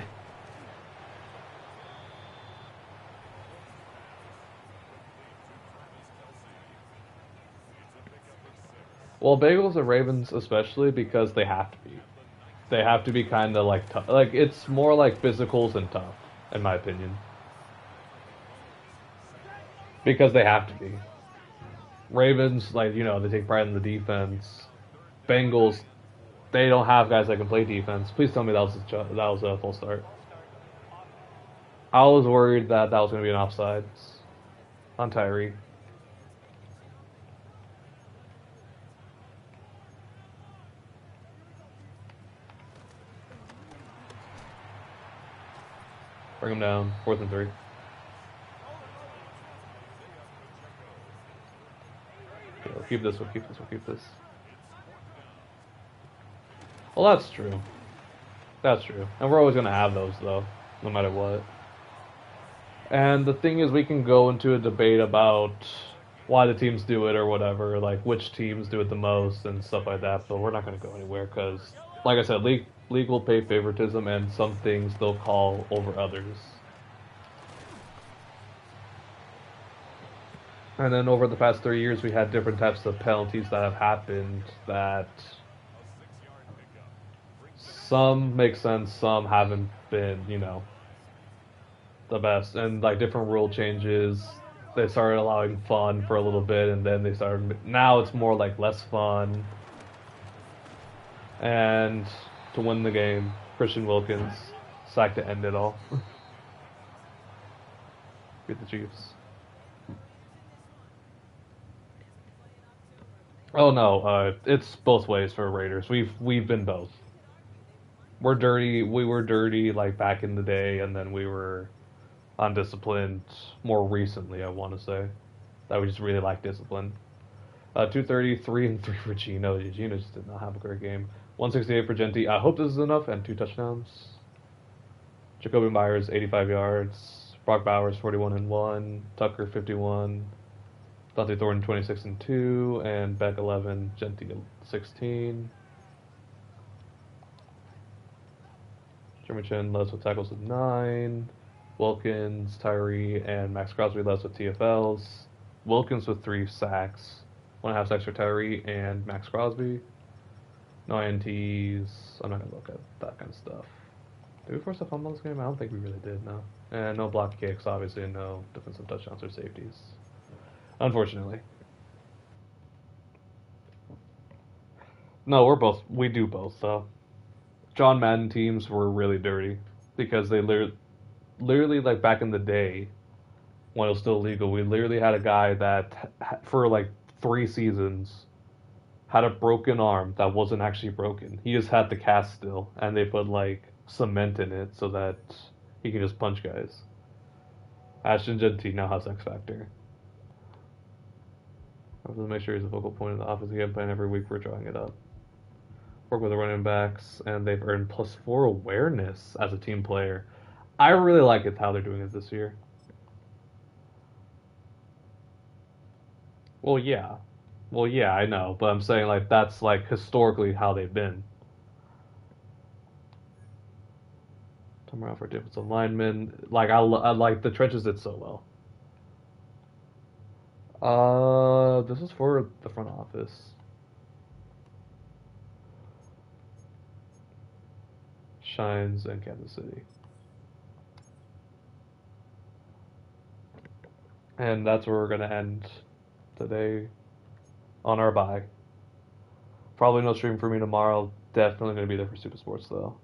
Well, Bagels and Ravens especially because they have to be. They have to be kind of like tough. Like it's more like physicals and tough, in my opinion, because they have to be. Ravens, like they take pride in the defense. Bengals, they don't have guys that can play defense. Please tell me that was a full start. I was worried that was going to be an offsides on Tyree. Bring him down. 4th and 3. Okay, we'll keep this. We'll keep this. We'll keep this. Well, that's true. That's true. And we're always going to have those, though, no matter what. And the thing is, we can go into a debate about why the teams do it or whatever, like which teams do it the most and stuff like that, but we're not going to go anywhere because, like I said, league will pay favoritism and some things they'll call over others. And then over the past 3 years, we had different types of penalties that have happened that some make sense, some haven't been, the best. And like different rule changes, they started allowing fun for a little bit, and then now it's more like less fun. And to win the game, Christian Wilkins sacked to end it all. Beat the Chiefs. Oh no, it's both ways for Raiders. We've been both. We're dirty. We were dirty like back in the day, and then we were undisciplined more recently. I want to say that we just really lack discipline. 233 and 3 for Gino. Gino just did not have a great game. 168 for Genti. I hope this is enough, and 2 touchdowns. Jacoby Myers 85 yards. Brock Bowers 41 and 1. Tucker 51. Dante Thornton 26 and 2, and Beck 11, Genti 16. Jeremy Chin leads with tackles with 9. Wilkins, Tyree, and Max Crosby leads with TFLs. Wilkins with 3 sacks, 1.5 sacks for Tyree and Max Crosby. No INTs. I'm not gonna look at that kind of stuff. Did we force a fumble this game? I don't think we really did. No, and no block kicks. Obviously, no defensive touchdowns or safeties. Unfortunately. No, we do both, though. John Madden teams were really dirty because they literally, like back in the day when it was still legal, we literally had a guy that for like 3 seasons had a broken arm that wasn't actually broken. He just had the cast still, and they put like cement in it so that he can just punch guys. Ashton Genti now has X Factor. I have to make sure he's a focal point of the offensive game plan every week. We're drawing it up. Work with the running backs, and they've earned +4 awareness as a team player. I really like it how they're doing it this year. Well, yeah. Well, yeah, I know, but I'm saying like that's like historically how they've been. Tom around for defensive linemen. Like I like the trenches did so well. This is for the front office. Shines and Kansas City. And that's where we're going to end today on our bye. Probably no stream for me tomorrow. Definitely going to be there for Super Sports, though.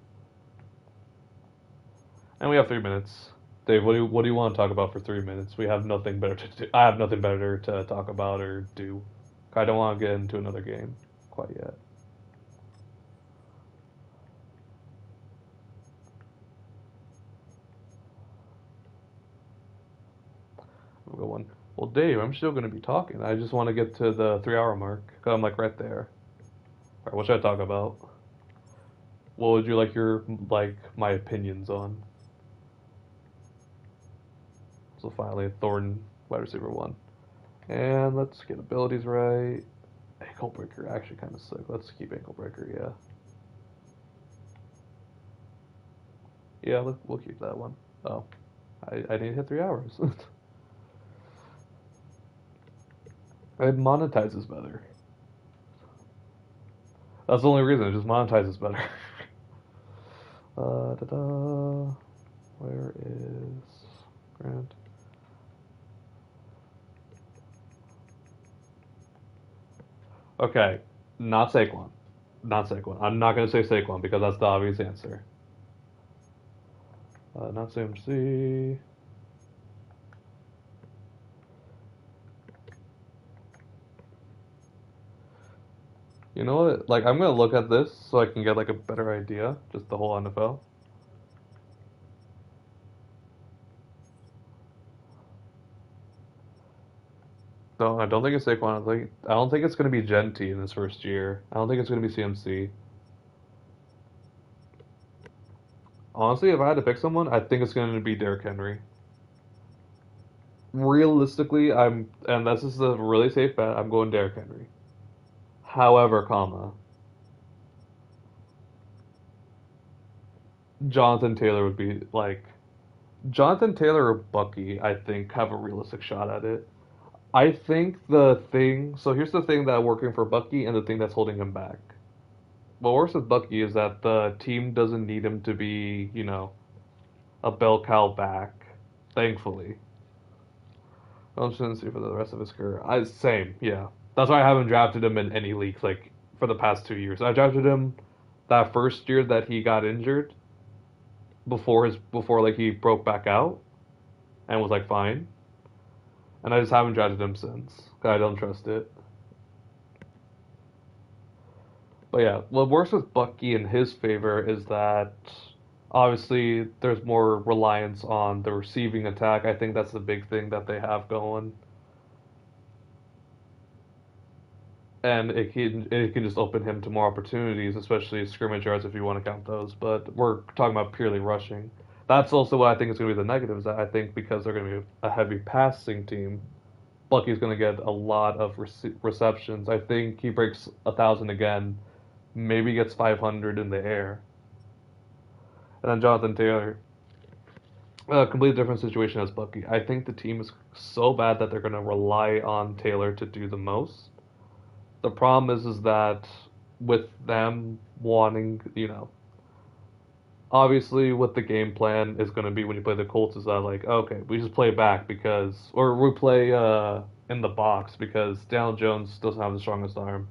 And we have 3 minutes. Dave, what do you want to talk about for 3 minutes? We have nothing better to do. I have nothing better to talk about or do. I don't want to get into another game quite yet. We'll go one. Well, Dave, I'm still going to be talking. I just want to get to the 3 hour mark. Cause I'm like right there. All right, what should I talk about? What would you like my opinions on? So finally, Thornton, wide receiver 1. And let's get abilities right. Ankle breaker, actually kind of sick. Let's keep ankle breaker, yeah. Yeah, we'll keep that one. Oh, I need to hit 3 hours. It monetizes better. That's the only reason. It just monetizes better. Da-da. Where is Grant? Okay, not Saquon. Not Saquon. I'm not going to say Saquon because that's the obvious answer. Not CMC. You know what? Like, I'm going to look at this so I can get, like, a better idea. Just the whole NFL. No, I don't think it's Saquon. I don't think it's going to be Genti in his first year. I don't think it's going to be CMC. Honestly, if I had to pick someone, I think it's going to be Derrick Henry. Realistically, and this is a really safe bet, I'm going Derrick Henry. However, Jonathan Taylor would be like Jonathan Taylor or Bucky, I think, have a realistic shot at it. I think so here's the thing that working for Bucky and the thing that's holding him back. What works with Bucky is that the team doesn't need him to be, a bell cow back, thankfully. I'm just gonna see for the rest of his career. Same, yeah. That's why I haven't drafted him in any leagues like for the past 2 years. I drafted him that first year that he got injured, before like he broke back out, and was like fine. And I just haven't drafted him since. 'Cause I don't trust it. But yeah, what works with Bucky in his favor is that obviously there's more reliance on the receiving attack. I think that's the big thing that they have going. And it can just open him to more opportunities, especially scrimmage yards if you want to count those. But we're talking about purely rushing. That's also what I think is going to be the negative. Is that I think because they're going to be a heavy passing team, Bucky's going to get a lot of receptions. I think he breaks 1,000 again, maybe gets 500 in the air. And then Jonathan Taylor, a completely different situation as Bucky. I think the team is so bad that they're going to rely on Taylor to do the most. The problem is that with them wanting, obviously what the game plan is going to be when you play the Colts is that like, okay, we just play back or we play in the box because Daniel Jones doesn't have the strongest arm.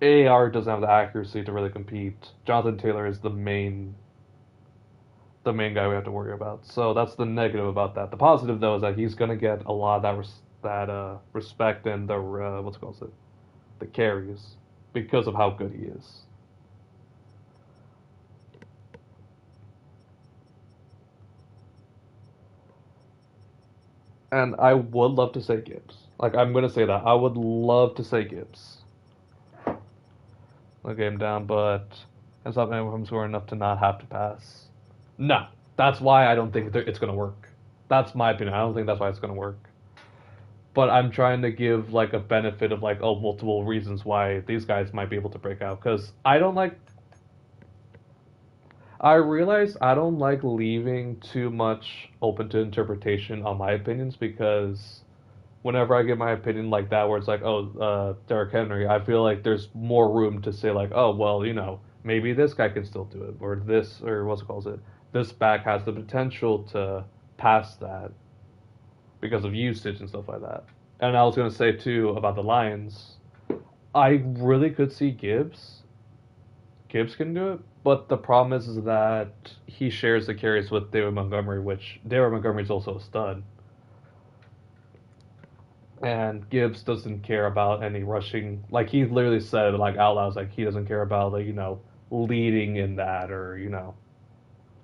AR doesn't have the accuracy to really compete. Jonathan Taylor is the main guy we have to worry about. So that's the negative about that. The positive though is that he's going to get a lot of that respect and the what's it called, the carries because of how good he is. And I would love to say Gibbs. Like I'm gonna say that. I would love to say Gibbs. The game down, but it's not him scoring enough to not have to pass. No, that's why I don't think it's gonna work. That's my opinion. I don't think that's why it's gonna work. But I'm trying to give like a benefit of like multiple reasons why these guys might be able to break out because I realize I don't like leaving too much open to interpretation on my opinions because whenever I give my opinion like that, where it's like, Derrick Henry, I feel like there's more room to say like, oh, well, maybe this guy can still do it, or this back has the potential to pass that because of usage and stuff like that. And I was gonna say too about the Lions, I really could see Gibbs Gibbs can do it, but the problem is that he shares the carries with David Montgomery, which David Montgomery is also a stud. And Gibbs doesn't care about any rushing. Like, he literally said, like, out loud, like, he doesn't care about, like, leading in that, or,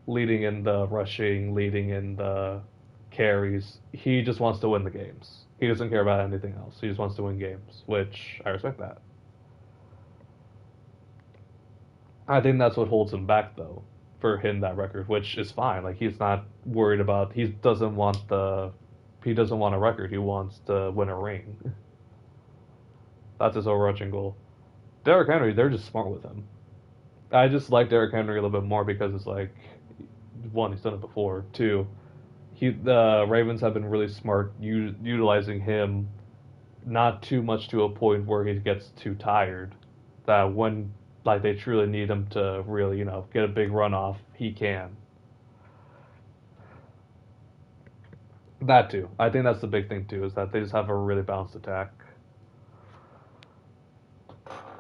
leading in the rushing, leading in the carries. He just wants to win the games. He doesn't care about anything else. He just wants to win games, which I respect that. I think that's what holds him back, though, for hitting that record, which is fine. Like, he's not worried about. He doesn't want a record. He wants to win a ring. That's his overarching goal. Derrick Henry, they're just smart with him. I just like Derrick Henry a little bit more because it's like, one, he's done it before. Two, the Ravens have been really smart utilizing him, not too much to a point where he gets too tired. That when like they truly need him to really get a big run off, he can. That too. I think that's the big thing too, is that they just have a really balanced attack.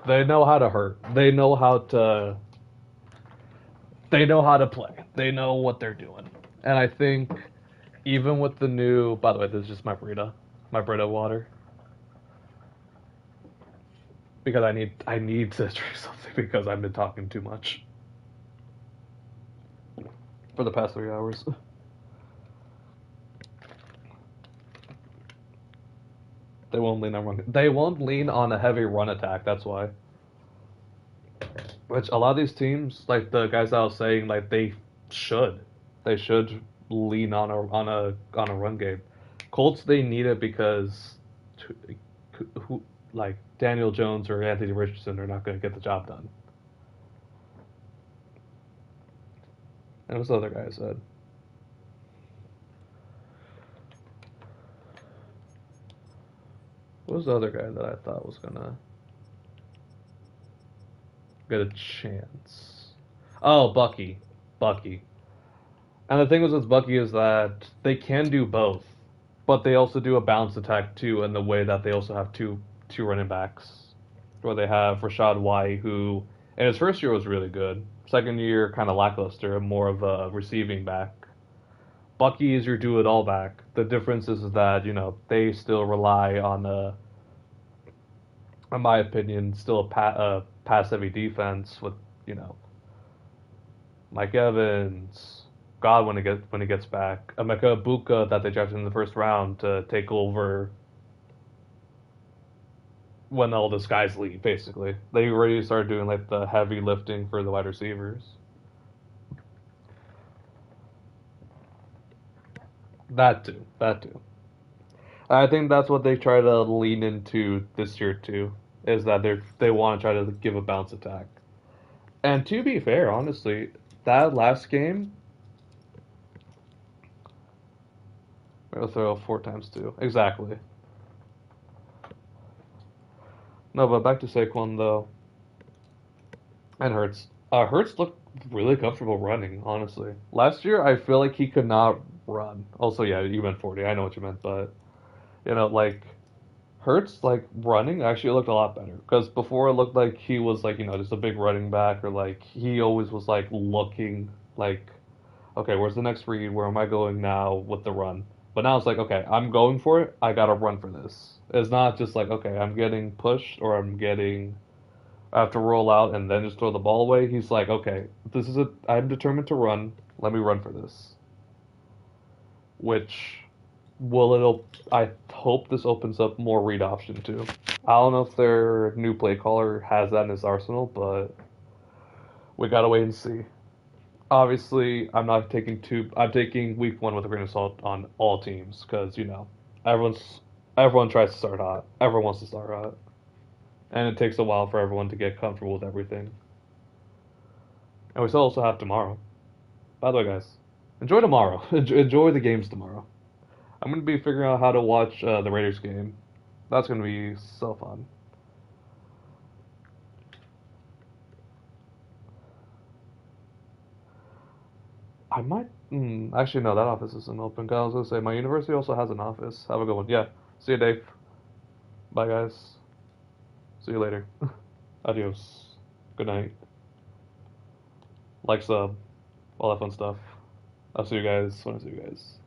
They know how to hurt. They know how to play. They know what they're doing. And I think even with the new, by the way, this is just my Brita water. Because I need to drink something because I've been talking too much for the past 3 hours. They won't lean on run. They won't lean on a heavy run attack. That's why. Which a lot of these teams, like the guys I was saying, like they should lean on a run game. Colts, they need it because who like Daniel Jones or Anthony Richardson are not going to get the job done. And what's the other guy said? What was the other guy that I thought was gonna get a chance? Oh, Bucky. And the thing with Bucky is that they can do both, but they also do a balanced attack too, in the way that they also have two running backs, where they have Rashad White, who in his first year was really good. Second year, kind of lackluster, more of a receiving back. Bucky is your do-it-all back. The difference is that, they still rely on in my opinion, still a pass-heavy defense with, Mike Evans, Godwin when he gets back, Emeka Ibuka that they drafted in the first round to take over when all those guys leave, basically. They already started doing, like, the heavy lifting for the wide receivers. That too. I think that's what they try to lean into this year too, is that they want to try to give a bounce attack. And to be fair, honestly, that last game, we'll throw 4 times 2. Exactly. No, but back to Saquon though, and Hurts. Hurts looked really comfortable running, honestly. Last year, I feel like he could not run. Also, yeah, you meant 40. I know what you meant, but like Hurts, like running actually looked a lot better, because before it looked like he was like just a big running back, or like he always was like looking like, okay, where's the next read? Where am I going now with the run? But now it's like, okay, I'm going for it. I gotta run for this. It's not just like, okay, I'm getting pushed or I have to roll out and then just throw the ball away. He's like, okay, I'm determined to run. Let me run for this. Which I hope this opens up more read option too. I don't know if their new play caller has that in his arsenal, but we gotta wait and see. Obviously, I'm taking week 1 with a grain of salt on all teams, because everyone tries to start hot. Everyone wants to start hot. And it takes a while for everyone to get comfortable with everything. And we still also have tomorrow. By the way, guys, enjoy tomorrow. Enjoy the games tomorrow. I'm going to be figuring out how to watch the Raiders game. That's going to be so fun. I might... actually, no, that office isn't open. I was going to say, my university also has an office. Have a good one. Yeah. See you, Dave. Bye, guys. See you later. Adios. Good night. like, sub, all that fun stuff. I'll see you guys when I see you guys.